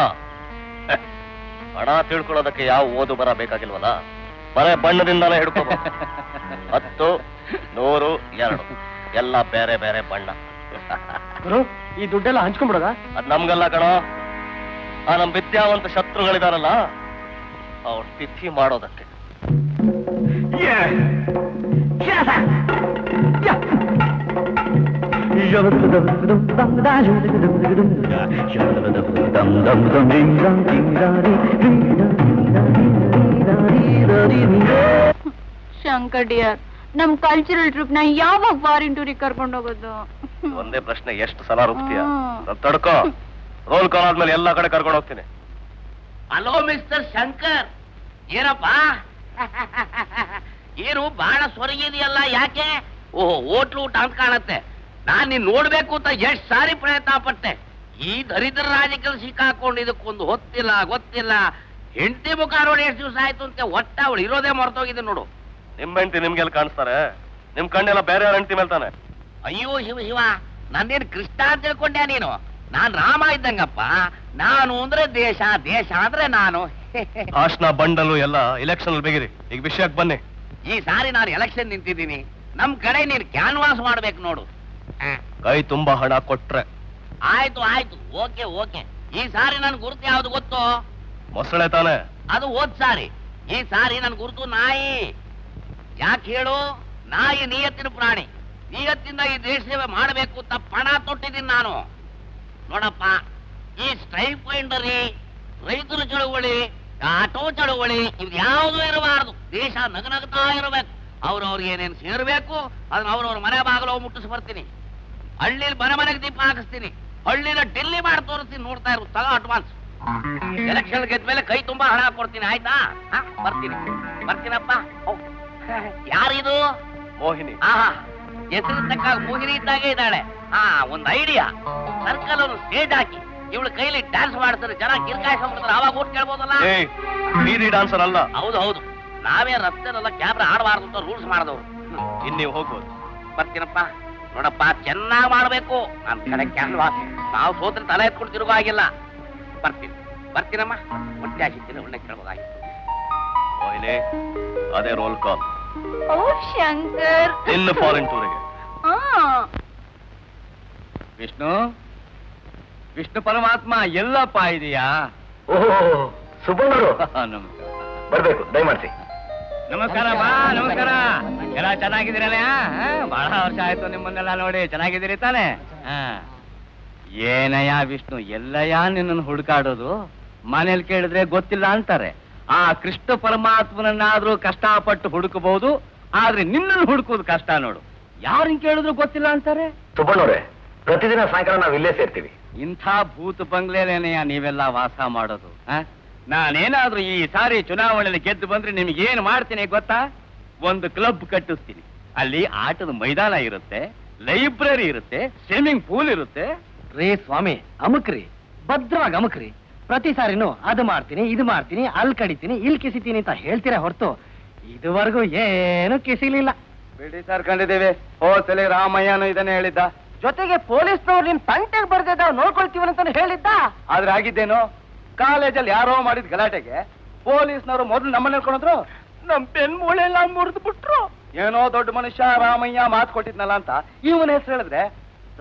ಹಣ ತಿಳ್ಕೊಳ್ಳೋದಕ್ಕೆ ಯಾವ ಓದು ಬರ ಬೇಕಾಗಿಲ್ವಲ್ಲ, ಬರೇ ಬಣ್ಣದಿಂದಾನೇ ಹಿಡ್ಕೋಬಹುದು. 10, 100, 2 ಎಲ್ಲ ಬೇರೆ ಬೇರೆ ಬಣ್ಣ. ಈ ದುಡ್ಡೆಲ್ಲ ಹಂಚ್ಕೊಂಡ್ಬಿಡೋದ? ಅದ್ ನಮ್ಗಲ್ಲ ಕಣೋ, ಆ ನಮ್ ವಿದ್ಯಾವಂತ ಶತ್ರುಗಳಿದಾರಲ್ಲ ಅವ್ರ ತಿಥಿ ಮಾಡೋದಕ್ಕೆ. ಶಂಕರ್ ಡಿಯರ್, ನಮ್ ಕಲ್ಚರಲ್ ಟ್ರಿಪ್ ನ ಯಾವಾಗ ಫಾರಿನ್ ಟೂರಿಗೆ ಕರ್ಕೊಂಡು ಹೋಗೋದು? ಒಂದೇ ಪ್ರಶ್ನೆ, ಎಷ್ಟು ಸಲ ರೂಪ್ತೀಯ? ತಡ್ಕೋ, ರೋಲ್ ಕಾಲ್ ಆದ್ಮೇಲೆ ಎಲ್ಲಾ ಕಡೆ ಕರ್ಕೊಂಡು ಹೋಗ್ತೀನಿ. ಹಲೋ ಮಿಸ್ಟರ್ ಶಂಕರ್, ಏನಪ್ಪ ಏನು ಬಹಳ ಸೊರಗಿದೆಯಲ್ಲ, ಯಾಕೆ? ಓಹೋ, ಹೋಟ್ಲು ಊಟ ಅಂತ ಕಾಣತ್ತೆ. ನಾನ್ ನೀನ್ ನೋಡ್ಬೇಕು ಅಂತ ಎಷ್ಟ್ ಸಾರಿ ಪ್ರಯತ್ನ ಪಟ್ಟೆ. ಈ ದರಿದ್ರ ರಾಜಕೀಯ ಸಿಕ್ಕಾಕೊಂಡು ಇದಕ್ಕೊಂದು ಹೊತ್ತಿಲ್ಲ ಗೊತ್ತಿಲ್ಲ. ಹೆಂಡತಿ ಮುಖ ನೋಡಿ ಎಷ್ಟು ದಿವಸ ಆಯ್ತು ಅಂತ ಒಟ್ಟ ಅವಳು ಇರೋದೇ ಮರ್ತೋಗಿದೆ ನೋಡು. ನಿಮ್ ಹೆಂಡತಿ ನಿಮ್ಗೆಲ್ಲ ಕಾಣಿಸ್ತಾರೆ? ನಿಮ್ ಕಣ್ಣೆಲ್ಲ ಬೇರೆ ಹೆಂಡತಿ ಮೇಲೆ ತಾನೆ. ಅಯ್ಯೋ ಶಿವ ಶಿವ, ನಂದೇನು ಕೃಷ್ಣ ಅಂತ ತಿಳ್ಕೊಂಡ್ಯಾ ನೀನು? ನಾನ್ ರಾಮ ಇದ್ದಂಗಪ್ಪ. ನಾನು ಅಂದ್ರೆ ದೇಶ, ದೇಶ ಅಂದ್ರೆ ನಾನು. ಭಾಷಣ ಬಂಡಲು ಎಲ್ಲ ಇಲೆಕ್ಷನ್ ಬೇಗಿರಿ. ಈಗ ವಿಷಯಕ್ಕೆ ಬನ್ನಿ. ಈ ಸಾರಿ ನಾನು ಎಲೆಕ್ಷನ್ ನಿಂತಿದ್ದೀನಿ. ನಮ್ ಕಡೆ ನೀನ್ ಕ್ಯಾನ್ವಾಸ್ ಮಾಡ್ಬೇಕು ನೋಡು. ಕೈ ತುಂಬಾ ಹಣ ಕೊಟ್ರೆ ಆಯ್ತು ಆಯ್ತು, ಓಕೆ ಓಕೆ. ಈ ಸಾರಿ ನನ್ ಗುರುತು ಯಾವ್ದು ಗೊತ್ತು? ಮೊಸಳೆ ತಾನೆ? ಅದು ಹೋದ್ ಸಾರಿ. ಈ ಸಾರಿ ನನ್ ಗುರುತು ನಾಯಿ. ಯಾಕೆ ಹೇಳು? ನಾಯಿ ನಿಯತ್ತಿನ ಪ್ರಾಣಿ. ನಿಯತ್ತಿಂದ ಈ ದೇಶ ಸೇವೆ ಮಾಡಬೇಕು ಅಂತ ಪಣ ತೊಟ್ಟಿದ್ದೀನಿ ನಾನು. ನೋಡಪ್ಪ, ಈ ಸ್ಟ್ರೈಕ್ ಫೈಂಡರಿ, ರೈತರ ಚಳುವಳಿ, ಆಟೋ ಚಳುವಳಿ ಇವ್ ಯಾವುದು ಇರಬಾರದು. ದೇಶ ನಗನಗ್ತಾ ಇರಬೇಕು. ಅವ್ರವ್ರಿಗೆ ಏನೇನು ಸೇರ್ಬೇಕು ಅದನ್ನ ಅವ್ರವ್ರ ಮನೆ ಬಾಗಿಲು ಮುಟ್ಟಿಸಿ ಬರ್ತೀನಿ. ಹಳ್ಳಿಲಿ ಮನೆ ಮನೆಗೆ ದೀಪ ಹಾಕಿಸ್ತೀನಿ. ಹಳ್ಳಿನ ಡೆಲ್ಲಿ ಮಾಡಿ ತೋರಿಸ್ತೀನಿ. ನೋಡ್ತಾ ಇರು, ತಗೋ ಅಡ್ವಾನ್ಸ್. ಎಲೆಕ್ಷನ್ ಗೆದ್ಮೇಲೆ ಕೈ ತುಂಬಾ ಹಣ ಕೊಡ್ತೀನಿ, ಆಯ್ತಾ? ಬರ್ತೀನಿ ಬರ್ತೀನಪ್ಪ. ಯಾರಿದು? ಮೋಹಿನಿ. ಆಹಾ, ಹೆಸರು ತಕ್ಕ ಮೋಹಿನಿ ಇದ್ದಾಗೆ ಇದ್ದಾಳೆ. ಒಂದ್ ಐಡಿಯಾ. ಸರ್ಕಲ್ ಅವರು ಸ್ಟೇಜ್ ಹಾಕಿ ಇವಳು ಕೈಲಿ ಡ್ಯಾನ್ಸ್ ಮಾಡ್ತಾರೆ, ಜನ ಕಿರ್ಕಾಯಿಸ್ಕೊಂಡ್ಬಿಡ್ತಾರೆ. ಅವಾಗ ಓಟ್ ಕೇಳ್ಬೋದಲ್ಲ? ಬೀದಿ ಡಾನ್ಸರ್ ಅಲ್ಲ. ಹೌದು ಹೌದು, ನಾವೇ ರಸ್ತೆಲ್ಲ ಕ್ಯಾಮ್ರಾ ಆಡಬಾರ್ದು ಅಂತ ರೂಲ್ಸ್ ಮಾಡಿದವರು. ಇನ್ ನೀವು ಹೋಗ್ಬೋದು. ಬರ್ತೀನಪ್ಪ. ನೋಡಪ್ಪ, ಚೆನ್ನಾಗಿ ಮಾಡ್ಬೇಕು. ನಮ್ ಕಡೆ ಕ್ಯಾನ್ವಾಸ್. ನಾವು ಸೋತ್ರ ತಲೆ ಎತ್ಕೊಂಡು ತಿರುಗೋ ಆಗಿಲ್ಲ. ಬರ್ತೀನಮ್ಮ. ಹೊಟ್ಟೆ ಹಾಕಿದ್ದೀನಿ, ಒಳ್ಳೆ ಕೇಳ್ಬೋದಾಗಿತ್ತು. ಮೋಹಿನಿ, ಅದೇ ರೋಲ್ ಕಾಲ್. ಓ ಶಂಕರ್, ಇನ್ನು ಫಾರಿನ್ ಟೂರಿಗೆ. ವಿಷ್ಣು, ವಿಷ್ಣು ಪರಮಾತ್ಮ ಎಲ್ಲಪ್ಪ ಇದೆಯಾ? ಓಹೋ, ಸುಬ್ಬಣ್ಣರು ನಮಸ್ಕಾರ. ಬರ್ಬೇಕು, ದಯಮಾಡಿಸಿ. ನಮಸ್ಕಾರ ಬಾ. ನಮಸ್ಕಾರ. ಎಲ್ಲ ಚೆನ್ನಾಗಿದ್ದೀರಲ್ಲ? ಬಹಳ ವರ್ಷ ಆಯ್ತು ನಿಮ್ಮನ್ನೆಲ್ಲ ನೋಡಿ. ಚೆನ್ನಾಗಿದ್ದೀರಿ ತಾನೆ? ಏನಯ್ಯ ವಿಷ್ಣು, ಎಲ್ಲಯ್ಯ ನಿನ್ನನ್ನು ಹುಡುಕಾಡೋದು? ಮನೇಲಿ ಕೇಳಿದ್ರೆ ಗೊತ್ತಿಲ್ಲ ಅಂತಾರೆ. ಆ ಕೃಷ್ಣ ಪರಮಾತ್ಮನನ್ನಾದ್ರೂ ಕಷ್ಟಪಟ್ಟು ಹುಡುಕಬಹುದು, ಆದ್ರೆ ನಿನ್ನನ್ನು ಹುಡುಕೋದು ಕಷ್ಟ ನೋಡು. ಯಾರನ್ನ ಕೇಳಿದ್ರು ಗೊತ್ತಿಲ್ಲ ಅಂತಾರೆ. ಸುಬ್ಬಣ್ಣವ್ರೆ, ಪ್ರತಿದಿನ ಸಾಯಂಕಾಲ ನಾವು ಇಲ್ಲೇ ಸೇರ್ತೀವಿ. ಇಂಥ ಭೂತ ಬಂಗ್ಲೆನೇನೆಯ ನೀವೆಲ್ಲ ವಾಸ ಮಾಡೋದು? ನಾನೇನಾದ್ರೂ ಈ ಸಾರಿ ಚುನಾವಣೆಯಲ್ಲಿ ಗೆದ್ದು ಬಂದ್ರೆ ನಿಮ್ಗೇನು ಮಾಡ್ತೀನಿ ಗೊತ್ತಾ? ಒಂದು ಕ್ಲಬ್ ಕಟ್ಟಿಸ್ತೀನಿ. ಅಲ್ಲಿ ಆಟದ ಮೈದಾನ ಇರುತ್ತೆ, ಲೈಬ್ರರಿ ಇರುತ್ತೆ, ಸ್ವಿಮ್ಮಿಂಗ್ ಪೂಲ್ ಇರುತ್ತೆ. ರೇ ಸ್ವಾಮಿ, ಅಮುಕ್ರಿ, ಭದ್ರವಾಗಿ ಅಮುಕ್ರಿ. ಪ್ರತಿ ಸಾರಿನೂ ಅದು ಮಾಡ್ತೀನಿ, ಇದು ಮಾಡ್ತೀನಿ, ಅಲ್ಲಿ ಕಡಿತೀನಿ, ಇಲ್ಲಿ ಕಿಸಿತೀನಿ ಅಂತ ಹೇಳ್ತೀರಾ ಹೊರತು ಇದುವರೆಗೂ ಏನು ಕಿಸಿಲಿಲ್ಲ. ಬಿಡಿ ಸರ್, ಕಂಡಿದ್ದೇವೆ. ಹೋಸಲಿ ರಾಮಯ್ಯನು ಇದನ್ನೇ ಹೇಳಿದ್ದ. ಜೊತೆಗೆ ಪೊಲೀಸ್ನವ್ರು ನಿಮ್ ತಂಟೆಗೆ ಬರ್ದಿದ್ದ ನೋಡ್ಕೊಳ್ತೀವನಂತಾನೆ ಹೇಳಿದ್ದ. ಆದ್ರೆ ಆಗಿದ್ದೇನು, ಕಾಲೇಜಲ್ಲಿ ಯಾರೋ ಮಾಡಿದ ಗಲಾಟೆಗೆ ಪೊಲೀಸ್ನವರು ಮೊದಲು ನಮ್ಮನ್ನ ಹೇಳ್ಕೊಂಡ್ರು, ನಮ್ ಬೆನ್ ಮೂಳೆಲ್ಲ ಮುರಿದು ಬಿಟ್ರು. ಏನೋ ದೊಡ್ಡ ಮನುಷ್ಯ ರಾಮಯ್ಯ ಮಾತು ಕೊಟ್ಟಿದ್ನಲ್ಲ ಅಂತ ಇವನ ಹೆಸರು ಹೇಳಿದ್ರೆ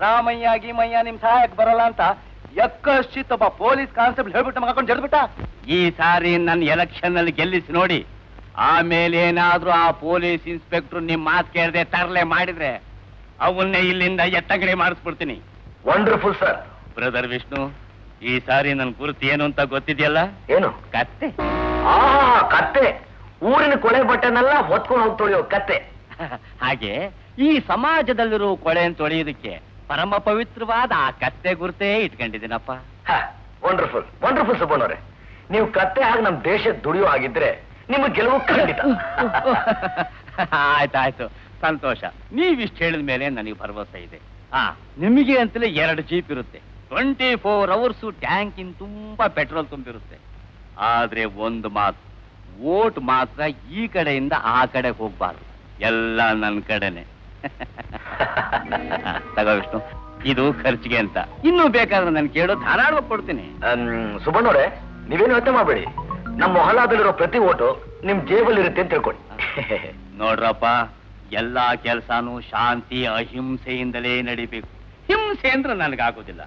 ರಾಮಯ್ಯ ಗೀಮಯ್ಯ ನಿಮ್ ಸಹಾಯಕ್ಕೆ ಬರಲ್ಲ ಅಂತ ಎಕ್ಕಶ್ಚಿತ್ ಒಬ್ಬ ಪೊಲೀಸ್ ಕಾನ್ಸ್ಟೇಬಲ್ ಹೇಳ್ಬಿಟ್ಟು ಮಗಾಕೊಂಡು ಜಡ್ಬಿಟ್ಟ. ಈ ಸಾರಿ ನನ್ನ ಎಲೆಕ್ಷನ್ ಅಲ್ಲಿ ಗೆಲ್ಲಿಸಿ ನೋಡಿ. ಆಮೇಲೆ ಏನಾದ್ರೂ ಆ ಪೊಲೀಸ್ ಇನ್ಸ್ಪೆಕ್ಟರ್ ನಿಮ್ ಮಾತು ಕೇಳದೆ ತರಲೆ ಮಾಡಿದ್ರೆ ಅವನ್ನೇ ಇಲ್ಲಿಂದ ಎತ್ತಗಡೆ ಮಾಡಿಸ್ಬಿಡ್ತೀನಿ. Wonderful sir. ಬ್ರದರ್ ವಿಷ್ಣು, ಈ ಸಾರಿ ನನ್ ಗುರುತು ಏನು ಅಂತ ಗೊತ್ತಿದೆಯಲ್ಲ? ಏನು? ಕತ್ತೆ. ಕತ್ತೆ. ಊರಿನ ಕೊಳೆ ಬಟ್ಟೆನೆಲ್ಲ ಹೊತ್ಕೊಂಡು ಹೋಗಿ ತೊಳೆಯೋ ಕತ್ತೆ. ಹಾಗೆ ಈ ಸಮಾಜದಲ್ಲಿರೋ ಕೊಳೆಯನ್ನು ತೊಳೆಯೋದಕ್ಕೆ ಪರಮ ಪವಿತ್ರವಾದ ಆ ಕತ್ತೆ ಗುರುತೇ ಇಟ್ಕೊಂಡಿದ್ದೀನಪ್ಪ. Wonderful wonderful ಸುಬ್ಬಣ್ಣವ್ರೆ. ನೀವು ಕತ್ತೆ ಆಗಿ ನಮ್ ದೇಶಕ್ಕೆ ದುಡಿಯೋ ಆಗಿದ್ರೆ ನಿಮಗೆ ಗೆಲುವು ಖಂಡಿತ. ಆಯ್ತಾಯ್ತು, ಸಂತೋಷ. ನೀವಿಷ್ಟು ಹೇಳಿದ ಮೇಲೆ ನನಗೆ ಭರವಸೆ ಇದೆ. ನಿಮಗೆ ಅಂತಲೇ 2 ಜೀಪ್ ಇರುತ್ತೆ. 24 hours ಟ್ಯಾಂಕಿನ ತುಂಬಾ ಪೆಟ್ರೋಲ್ ತುಂಬಿರುತ್ತೆ. ಆದ್ರೆ ಒಂದು ಮಾತು, ವೋಟ್ ಮಾತ್ರ ಈ ಕಡೆಯಿಂದ ಆ ಕಡೆ ಹೋಗ್ಬಾರ್ದು, ಎಲ್ಲ ನನ್ನ ಕಡೆನೆ. ತಗೋ ವಿಷ್ಣು, ಇದು ಖರ್ಚಿಗೆ ಅಂತ. ಇನ್ನೂ ಬೇಕಾದ್ರೆ ನಾನು ಕೇಳೋ ಧಾರಾಳವಾಗಿ ಕೊಡ್ತೀನಿ. ಸುಬ್ಬಣ್ಣವ್ರೆ, ನೀವೇನು ಯೋಚನೆ ಮಾಡಬೇಡಿ. ನಮ್ಮ ಮೊಹಲ್ಲಾದಲ್ಲಿರೋ ಪ್ರತಿ ಓಟು ನಿಮ್ ಜೇಬಲ್ಲಿ ಇರುತ್ತೆ ಅಂತ ತಿಳ್ಕೊಳ್ಳಿ. ನೋಡ್ರಪ್ಪ, ಎಲ್ಲಾ ಕೆಲಸನೂ ಶಾಂತಿ ಅಹಿಂಸೆಯಿಂದಲೇ ನಡಿಬೇಕು. ಹಿಂಸೆ ಅಂದ್ರೆ ನನಗಾಗೋದಿಲ್ಲ.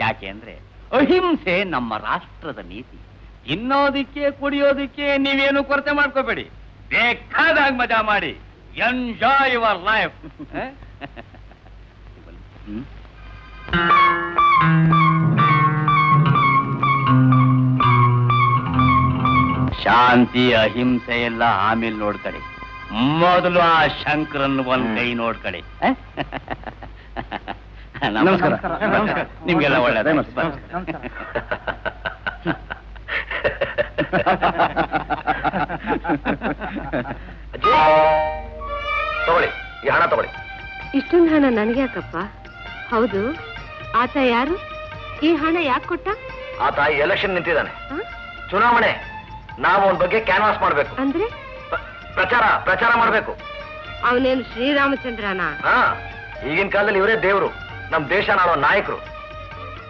ಯಾಕೆ ಅಂದ್ರೆ ಅಹಿಂಸೆ ನಮ್ಮ ರಾಷ್ಟ್ರದ ನೀತಿ. ತಿನ್ನೋದಿಕ್ಕೆ ಕುಡಿಯೋದಿಕ್ಕೆ ನೀವೇನು ಕೊರತೆ ಮಾಡ್ಕೋಬೇಡಿ. ಬೇಕಾದಾಗ ಮಜಾ ಮಾಡಿ. Enjoy your life. ಶಾಂತಿ ಅಹಿಂಸೆ ಎಲ್ಲ ಆಮೇಲೆ ನೋಡ್ಕಳಿ. ಮೊದಲು ಆ ಶಂಕರನ್ ಒಂದ್ ಕೈ ನೋಡ್ಕಳಿ. ನಮಸ್ಕಾರ. ನಿಮ್ಗೆಲ್ಲ ಒಳ್ಳೆಯದ. ತಗೊಳ್ಳಿ, ಈ ಹಣ ತಗೊಳ್ಳಿ. ಇಷ್ಟೊಂದು ಹಣ ನನಗೆ ಯಾಕಪ್ಪ? ಹೌದು, ಆತ ಯಾರು? ಈ ಹಣ ಯಾಕೆ ಕೊಟ್ಟ? ಆತ ಎಲೆಕ್ಷನ್ ನಿಂತಿದ್ದಾನೆ. ಚುನಾವಣೆ. ನಾವು ಅವನ ಬಗ್ಗೆ ಕ್ಯಾನ್ವಾಸ್ ಮಾಡ್ಬೇಕು. ಅಂದ್ರೆ ಪ್ರಚಾರ ಮಾಡ್ಬೇಕು. ಅವನೇನು ಶ್ರೀರಾಮಚಂದ್ರನ? ಈಗಿನ ಕಾಲದಲ್ಲಿ ಇವರೇ ದೇವರು, ನಮ್ ದೇಶ ನಾಡೋ ನಾಯಕರು.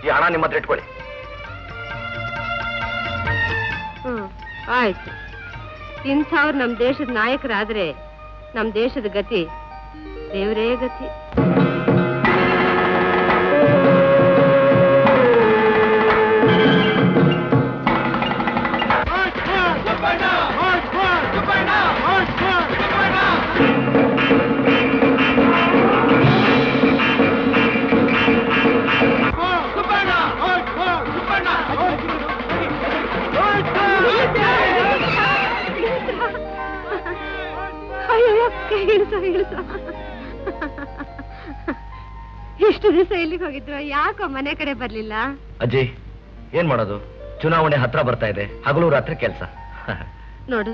ಈ ಹಣ ನಿಮ್ಮ ಹತ್ರ ಇಟ್ಕೊಳ್ಳಿ. ಆಯ್ತು. ಇಂಥವ್ರು ನಮ್ ದೇಶದ ನಾಯಕರಾದ್ರೆ ನಮ್ ದೇಶದ ಗತಿ ದೇವರೇ ಗತಿ. ಇಷ್ಟು ದಿವಸ ಎಲ್ಲಿಗೆ ಹೋಗಿದ್ರು? ಯಾಕೋ ಮನೆ ಕಡೆ ಬರ್ಲಿಲ್ಲ? ಅಜ್ಜಿ, ಏನ್ ಮಾಡೋದು, ಚುನಾವಣೆ ಹತ್ರ ಬರ್ತಾ ಇದೆ. ಹಗಲು ರಾತ್ರಿ ಕೆಲಸ. ನೋಡು,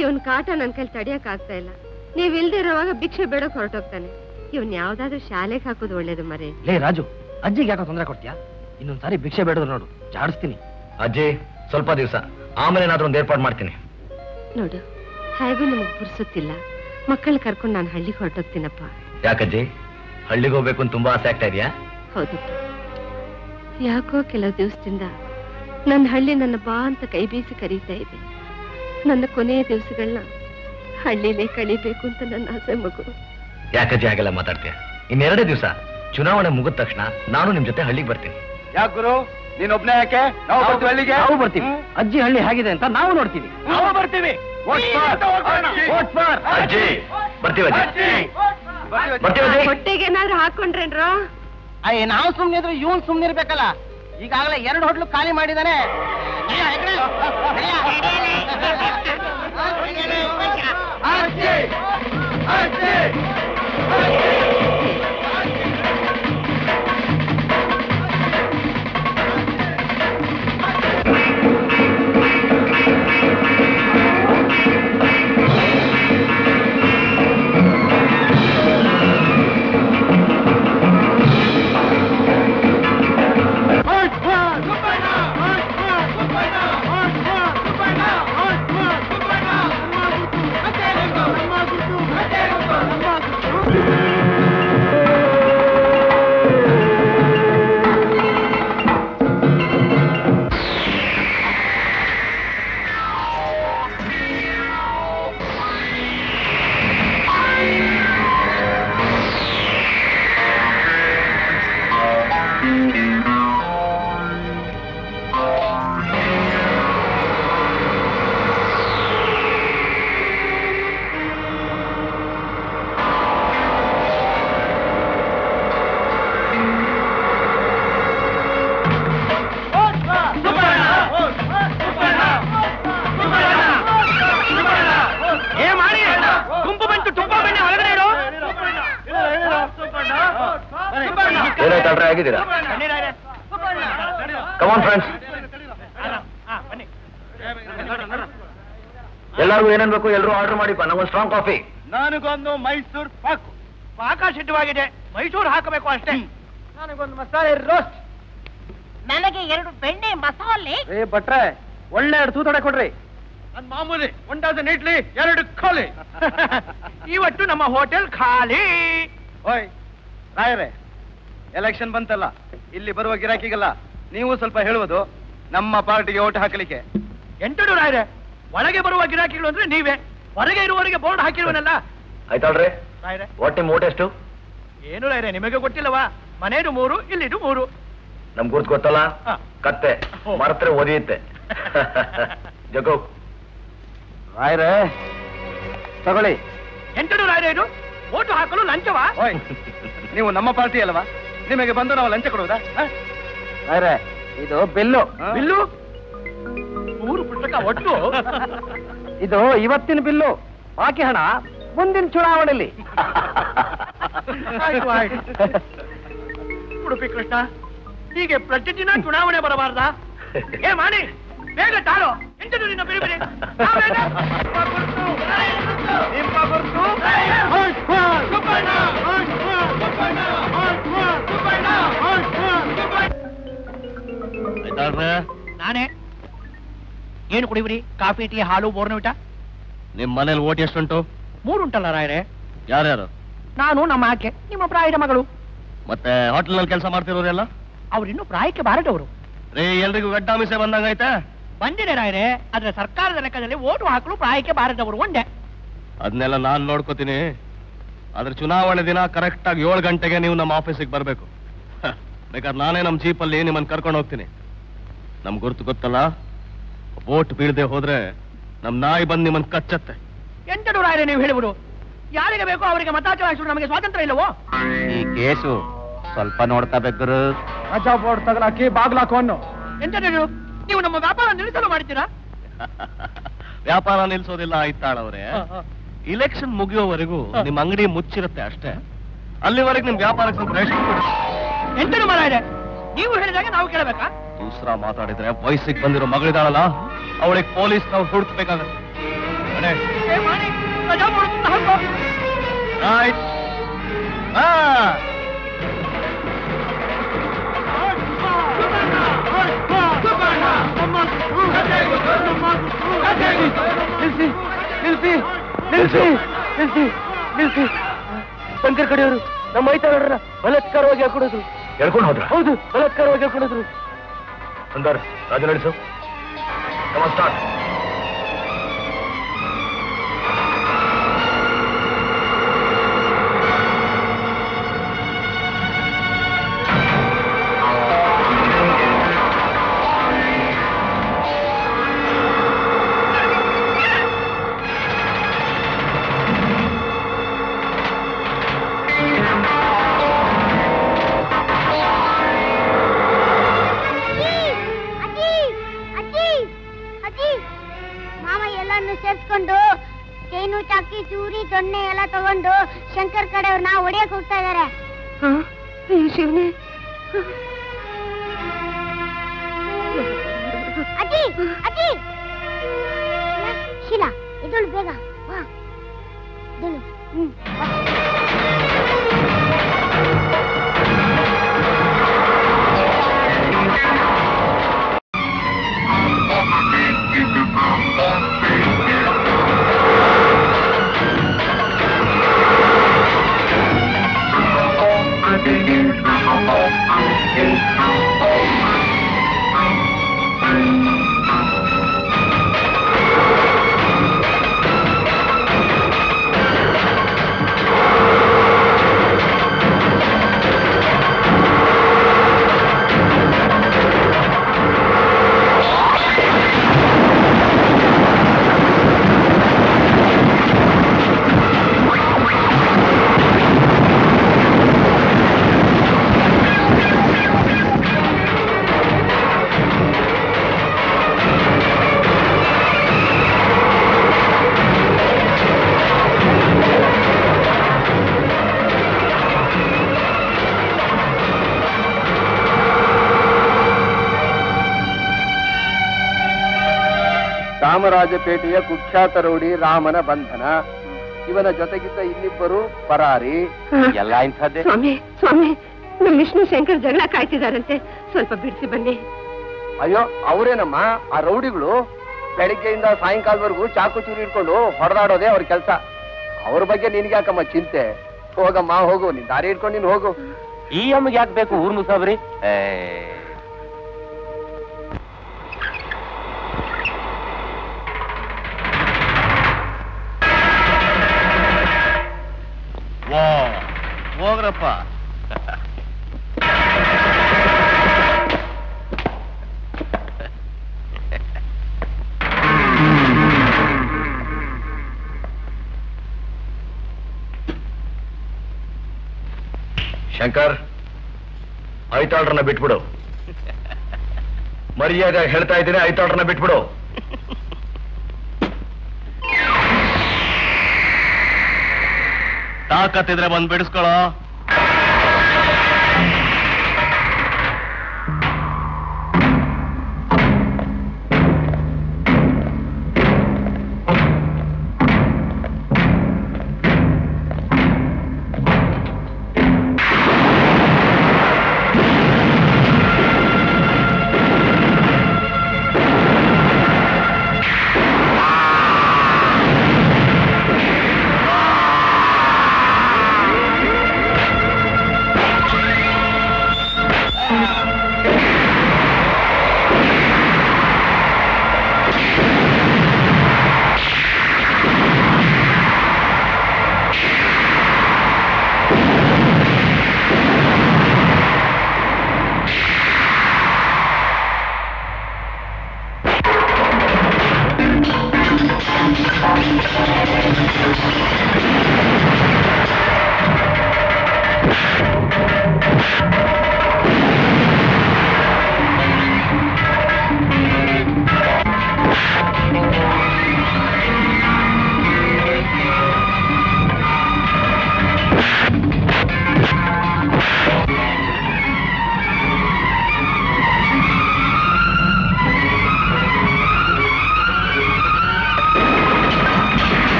ಇವನ್ ಕಾಟ ನನ್ ಕೈಲಿ ತಡಿಯಕ್ ಆಗ್ತಾ ಇಲ್ಲ. ನೀವ್ ಇಲ್ದೇ ಇರೋವಾಗ ಭಿಕ್ಷೆ ಬೇಡಕ್ ಹೊರಟೋಗ್ತಾನೆ. ಇವನ್ ಯಾವ್ದಾದ್ರು ಶಾಲೆಗೆ ಹಾಕೋದು ಒಳ್ಳೇದು ಮರೆ. ಲೇ ರಾಜು, ಅಜ್ಜಿಗೆ ಯಾಕೋ ತೊಂದರೆ ಕೊಡ್ತೀಯಾ? ಇನ್ನೊಂದ್ಸಾರಿ ಭಿಕ್ಷೆ ಬೇಡೋದು ನೋಡು, ಜಾಡಿಸ್ತೀನಿ. ಅಜ್ಜಿ, ಸ್ವಲ್ಪ ದಿವಸ, ಆಮೇಲೆ ಏನಾದ್ರೂ ಒಂದು ಏರ್ಪಾಡು ಮಾಡ್ತೀನಿ. ನೋಡು, ಹೇಗೂ ನಮಗ್ ಪುರ್ಸುತ್ತಿಲ್ಲ. ಮಕ್ಕಳು ಕರ್ಕೊಂಡು ನಾನು ಹಳ್ಳಿಗೆ ಹೊರಟೋಗ್ತೀನಪ್ಪ. ಯಾಕಜ್ಜಿ, ಹಳ್ಳಿಗೆ ಹೋಗ್ಬೇಕು ಅಂತ ತುಂಬಾ ಆಸೆ ಆಗ್ತಾ ಇದೆಯಾ? ಹೌದಪ್ಪ. ಯಾಕೋ ಕೆಲವು ದಿವಸದಿಂದ ನನ್ನ ಹಳ್ಳಿ ನನ್ನ ಬಾ ಅಂತ ಕೈ ಬೀಸಿ ಕರೀತಾ ಇದೆ. ನನ್ನ ಕೊನೆಯ ದಿವಸಗಳನ್ನ ಹಳ್ಳಿಲೇ ಕಳಿಬೇಕು ಅಂತ ನನ್ನ ಆಸೆ ಮಗು. ಯಾಕಜ್ಜಿ ಹಾಗೆಲ್ಲ ಮಾತಾಡ್ತೀಯ? ಇನ್ನೆರಡೇ ದಿವಸ, ಚುನಾವಣೆ ಮುಗಿದ ತಕ್ಷಣ ನಾನು ನಿಮ್ ಜೊತೆ ಹಳ್ಳಿಗೆ ಬರ್ತೀನಿ. ಯಾಕೆ ಗುರು, ನೀನೊಬ್ನೇ ಯಾಕೆ? ನಾವು ಬರ್ತೀವಿ ಹಳ್ಳಿಗೆ. ನಾವು ಬರ್ತೀವಿ. ಅಜ್ಜಿ ಹಳ್ಳಿ ಹೇಗಿದೆ ಅಂತ ನಾವು ನೋಡ್ತೀವಿ. ನಾವು ಬರ್ತೀವಿ. ಅಜ್ಜಿ, ಬರ್ತೀವಿ ಅಜ್ಜಿ. ಹೊಟ್ಟೆಗೆ ಏನಾದ್ರು ಹಾಕೊಂಡ್ರೇನ್ರೋ? ನಾವು ಸುಮ್ನೆ ಇದ್ರು ಇವನ್ ಸುಮ್ನೆ ಇರ್ಬೇಕಲ್ಲ. ಈಗಾಗಲೇ 2 ಹೋಟ್ಲು ಖಾಲಿ ಮಾಡಿದಾನೆ. ಏನಾಯ್ತು ಆಗಿದ್ದೀರಾ? ಕಮಾನ್ ಫ್ರೆಂಡ್ಸ್, ಎಲ್ಲರಿಗೂ ಏನೇನ್ ಬೇಕು ಎಲ್ಲರೂ ಆರ್ಡರ್ ಮಾಡಿಪ್ಪ. ನಮ್ಗೊಂದು ಸ್ಟ್ರಾಂಗ್ ಕಾಫಿ. ನನಗೊಂದು ಮೈಸೂರು ಪಾಕು. ಪಾಕ ಸಿದ್ಧವಾಗಿದೆ, ಮೈಸೂರು ಹಾಕಬೇಕು ಅಷ್ಟೇ. ನನಗೊಂದು ಮಸಾಲೆ ರೋಸ್ಟ್. ನನಗೆ 2 ಬೆಣ್ಣೆ ಮಸಾಲೆ. ಭಟ್ರೆ ಒಳ್ಳೆ 2 ತೂತಡೆ ಕೊಡ್ರಿ. ನನ್ ಮಾಮೂಲಿ 1 ಡಜನ್ ಇಡ್ಲಿ 2 ಖಾಲಿ. ಇವತ್ತು ನಮ್ಮ ಹೋಟೆಲ್ ಖಾಲಿ. ಓಯ್ ರಾಯರೇ, ಎಲೆಕ್ಷನ್ ಬಂತಲ್ಲ, ಇಲ್ಲಿ ಬರುವ ಗಿರಾಕಿಗಲ್ಲ ನೀವು ಸ್ವಲ್ಪ ಹೇಳುವುದು ನಮ್ಮ ಪಾರ್ಟಿಗೆ ಓಟ್ ಹಾಕಲಿಕ್ಕೆ. ಎಂಟು ರಾಯರೇ, ಒಳಗೆ ಬರುವ ಗಿರಾಕಿಗಳು ಅಂದ್ರೆ ನೀವೇ, ಹೊರಗೆ ಇರುವವರಿಗೆ ಬೋರ್ಡ್ ಹಾಕಿರುವನಲ್ಲ. ಆಯ್ತಾಳ್ರಿ, ರಾಯರೇ ಒಟ್ಟು ನಿಮ್ಮ ಓಟ್ ಎಷ್ಟು? ಏನು ರಾಯರೇ, ನಿಮಗೆ ಗೊತ್ತಿಲ್ಲವಾ? ಮನೆಯದು 3, ಇಲ್ಲಿದು 3. ನಮ್ ಗುರ್ತು ಗೊತ್ತಲ್ಲ, ಕತ್ತೆ ಮರತ್ರ ಒದಿಯುತ್ತೆ. ಜಗೋ ರಾಯರೇ ತಗೊಳ್ಳಿ. ಎಂಟು ರಾಯರೇ, ಇದು ಓಟು ಹಾಕಲು ಲಂಚವಾ? ಓಯ್, ನೀವು ನಮ್ಮ ಪಾರ್ಟಿ ಅಲ್ವಾ, ನಿಮಗೆ ಬಂದು ನಾವು ಲಂಚ ಕೊಡುವುದಾ? ರಾಯರೇ, ಇದು ಬಿಲ್ಲು. ಬಿಲ್ಲು 3 ಪುಸ್ತಕ ಒಟ್ಟು. ಇದು ಇವತ್ತಿನ ಬಿಲ್ಲು, ಬಾಕಿ ಹಣ ಮುಂದಿನ ಚುನಾವಣೆಯಲ್ಲಿ. ಆಯ್ತು ಆಯ್ತು. ಉಡುಪಿ ಕೃಷ್ಣ, ಹೀಗೆ ಪ್ರತಿದಿನ ಚುನಾವಣೆ ಬರಬಾರ್ದಾ? ಏ ಮಾಡಿ, ಬೇಗ ತಾಳು. ಎಂಟು ನಿನ್ನ ಬಿಡಿ ಬಿಡಿ. ನಾನೇ. ಏನು ಕುಡಿಬ್ರಿ? ಕಾಫಿ, ಟೀ, ಹಾಲು, ಬೋರ್ನವಿಟ? ನಿಮ್ ಮನೇಲಿ ಓಟ್ ಎಷ್ಟುಂಟು? 3 ಉಂಟಲ್ಲ ರಾಯರೇ. ಯಾರ್ಯಾರು? ನಾನು, ನಮ್ಮ ಆಕೆ, ನಿಮ್ಮ ಪ್ರಾಯದ ಮಗಳು. ಮತ್ತೆ ಹೋಟೆಲ್ ನಲ್ಲಿ ಕೆಲಸ ಮಾಡ್ತಿರೋರೆಲ್ಲ? ಅವ್ರಿನ್ನೂ ಪ್ರಾಯಕ್ಕೆ ಬಾರದವರು. ರೀ, ಎಲ್ರಿಗೂ ಗಡ್ಡಾಮಿಸೆ ಬಂದಂಗೈತೆ. ಬಂದಿದೆ ರಾಯರೇ, ಆದ್ರೆ ಸರ್ಕಾರದ ಲೆಕ್ಕದಲ್ಲಿ ಓಟು ಹಾಕಲು ಪ್ರಾಯಕ್ಕೆ ಬಾರದವರು ಒಂದೇ. ಅದನ್ನೆಲ್ಲ ನಾನ್ ನೋಡ್ಕೋತೀನಿ. ಆದ್ರೆ ಚುನಾವಣೆ ದಿನ ಕರೆಕ್ಟ್ ಆಗಿ 7 ಗಂಟೆಗೆ ನೀವು ನಮ್ಮ ಆಫೀಸಿಗೆ ಬರ್ಬೇಕು. ಬೇಕಾದ್ರೆ ನಾನೇ ನಮ್ಮ ಜೀಪಲ್ಲಿ ನಿಮ್ಮನ್ನ ಕರ್ಕೊಂಡು ಹೋಗ್ತೀನಿ. ನಮ್ ಗುರ್ತು ಗೊತ್ತಲ್ಲ, ವೋಟ್ ಬೀಳದೆ ಹೋದ್ರೆ ನಮ್ ನಾಯಿ ಬಂದು ನಿಮ್ಮನ್ನ ಕಚ್ಚತ್ತೆ. ಎಂಟು ರಾಯರೇ, ನೀವು ಹೇಳಿಬಿಡು. ಯಾರಿಗೆ ಬೇಕೋ ಅವರಿಗೆ ಮತ ಚಲಾಯಿಸಲು ನಮಗೆ ಸ್ವಾತಂತ್ರ್ಯ ಇಲ್ಲವೋ? ಈ ಕೇಸು ಸ್ವಲ್ಪ ನೋಡ್ತಾ ಬೇಕು. ರಜಾ ಬೋರ್ಡ್ ತಗಲಾಕಿ ಬಾಗ್ಲಾಕು ಅನ್ನೋ. ಎಂಟು ನೀವು ನಮ್ಮ ವ್ಯಾಪಾರ ನಿಲ್ಲಿಸಲು ಮಾಡ್ತೀರಾ? ವ್ಯಾಪಾರ ನಿಲ್ಸೋದಿಲ್ಲ ಆಯ್ತಾಳವ್ರೆ. ಇಲೆಕ್ಷನ್ ಮುಗಿಯೋವರೆಗೂ ನಿಮ್ ಅಂಗಡಿ ಮುಚ್ಚಿರುತ್ತೆ ಅಷ್ಟೇ. ಅಲ್ಲಿವರೆಗೆ ನಿಮ್ ವ್ಯಾಪಾರಕ್ಕೆ ಸ್ವಲ್ಪ ರೆಸ್ಟ್ ಕೊಡಿ. ಎಂಟು ಮರ ಇದೆ, ನೀವು ಹೇಳಿದಾಗ ನಾವು ಕೇಳಬೇಕಾ? ದೂಸರ ಮಾತಾಡಿದ್ರೆ ವಯಸ್ಸಿಗೆ ಬಂದಿರೋ ಮಗಳಿದಾಳಲ್ಲ, ಅವಳಿಗೆ ಪೊಲೀಸ್ ನಾವು ಹುಡುಕ್ಬೇಕಾಗತ್ತೆ. ಶಂಕರ್ ಕಡೆಯವರು ನಮ್ಮ ಐತಾಳರ ಬಲಾತ್ಕಾರವಾಗಿ ಹಾಕೊಡೋದು. ಹೇಳ್ಕೊಂಡು ಹೋದ್ರ? ಹೌದು, ಬಲಾತ್ಕಾರವಾಗಿ ಹಾಕೊಡೋದು. ಸುಂದರ್, ರಾಜು ನಡೆಸು. ಸ್ಟಾರ್ಟ್. ಸೇರ್ಸ್ಕೊಂಡು ಚೈನು, ಚಾಕಿ, ಚೂರಿ, ದೊಣ್ಣೆ ಎಲ್ಲ ತಗೊಂಡು ಶಂಕರ್ ಕಡೆಯವ್ರನ್ನ ಹೊಡೆಯಕ್ ಹೋಗ್ತಾ ಇದಾರೆ. ಶಿವನೇ, ಅಜ್ಜಿ ಅಜ್ಜಿ, ಶೀಲಾ ಇದಳು ಬೇಗ ಬಾ. ಚಾಮರಾಜಪೇಟೆಯ ಕುಖ್ಯಾತ ರೌಡಿ ರಾಮನ ಬಂಧನ. ಇವನ ಜೊತೆಗಿದ್ದ ಇನ್ನಿಬ್ಬರು ಪರಾರಿ. ಎಲ್ಲ ಇಂಥದ್ದೇ. ಸ್ವಾಮಿ ಸ್ವಾಮಿ, ನಮ್ಮ ವಿಷ್ಣು ಶಂಕರ್ ಜಗಳ ಕಾಯ್ತಿದಾರಂತೆ, ಸ್ವಲ್ಪ ಬಿಡಿಸಿ ಬನ್ನಿ. ಅಯ್ಯೋ, ಅವರೇನಮ್ಮ ಆ ರೌಡಿಗಳು. ಬೆಳಿಗ್ಗೆಯಿಂದ ಸಾಯಂಕಾಲವರೆಗೂ ಚಾಕು ಚೂರಿ ಇಟ್ಕೊಂಡು ಹೊಡೆದಾಡೋದೇ ಅವ್ರ ಕೆಲಸ. ಅವ್ರ ಬಗ್ಗೆ ನಿನ್ಗೆ ಯಾಕಮ್ಮ ಚಿಂತೆ? ಹೋಗಮ್ಮ, ಹೋಗು, ನಿನ್ ದಾರಿ ಇಟ್ಕೊಂಡು ನೀನ್ ಹೋಗು. ಈ ಅಮ್ಮಗೆ ಯಾಕೆ ಬೇಕು ಊರ್ ಮುಸಾಬ್ರಿ? ಹೋಗ್ರಪ್ಪ. ಶಂಕರ್, ಐತಾಳ್ರನ್ನ ಬಿಟ್ಬಿಡು. ಮರ್ಯಾದೆ ಹೇಳ್ತಾ ಇದ್ದೀನಿ, ಐತಾಳ್ರನ್ನ ಬಿಟ್ಬಿಡು. ತಾಕತ್ತಿದ್ರೆ ಬಂದ್ ಬಿಡಿಸ್ಕೊಳ್ಳೋ.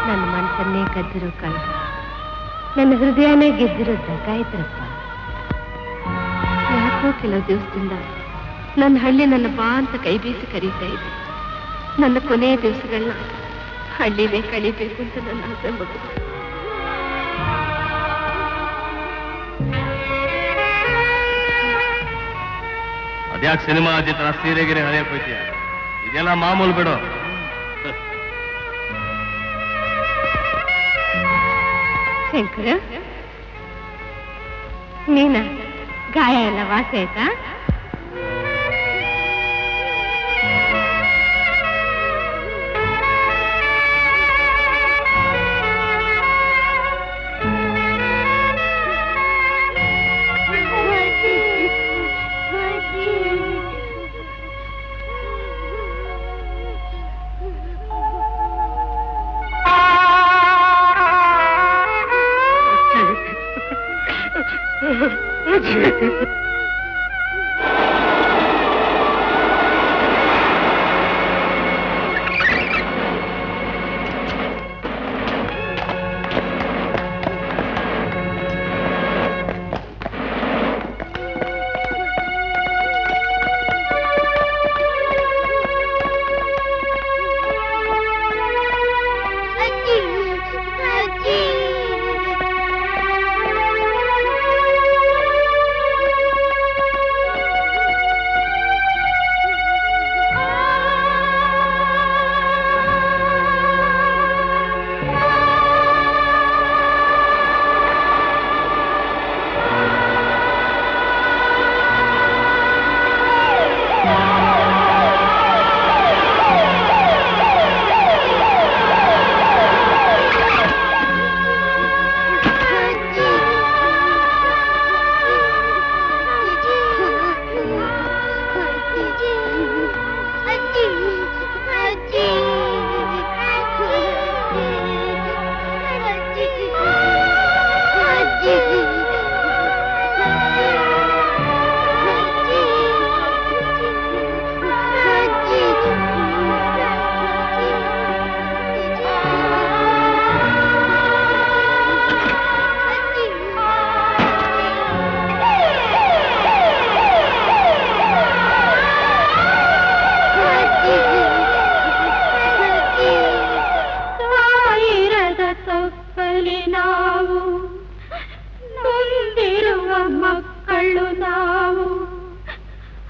ನನ್ನ ಮನಸ್ಸನ್ನೇ ಕದ್ದಿರೋ ಕಳ್ಳ, ನನ್ನ ಹೃದಯನೇ ಗೆದ್ದಿರೋ ದಗಾಯ್ತ್ರಪ್ಪ. ಯಾಕೋ ಕೆಲವು ದಿವಸದಿಂದ ನನ್ನ ಹಳ್ಳಿ ನನ್ನ ಬಾ ಅಂತ ಕೈ ಬೀಸಿ ಕರೀತಾ ಇದೆ. ನನ್ನ ಕೊನೆಯ ದಿವಸಗಳನ್ನ ಹಳ್ಳಿನೇ ಕಳಿಬೇಕು ಅಂತ ನನ್ನ ಆಸೆ ಮಗು. ಅದ್ಯಾಕೆ ಸಿನಿಮಾ ಅಜ್ಜಿ ತರ ಸೀರೆಗಿರಿ ಹರಿಯಕ್ ಹೋಯ್ತೀಯ? ಇದೆಲ್ಲ ಮಾಮೂಲು ಬಿಡು. ಶಂಕರ, ನೀನಾ? ಗಾಯ ಎಲ್ಲ ವಾಸಿ ಆಯ್ತಾ?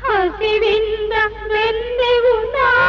ಹಸಿವಿಂದ ಬೆಂದೆವು ನಾವು.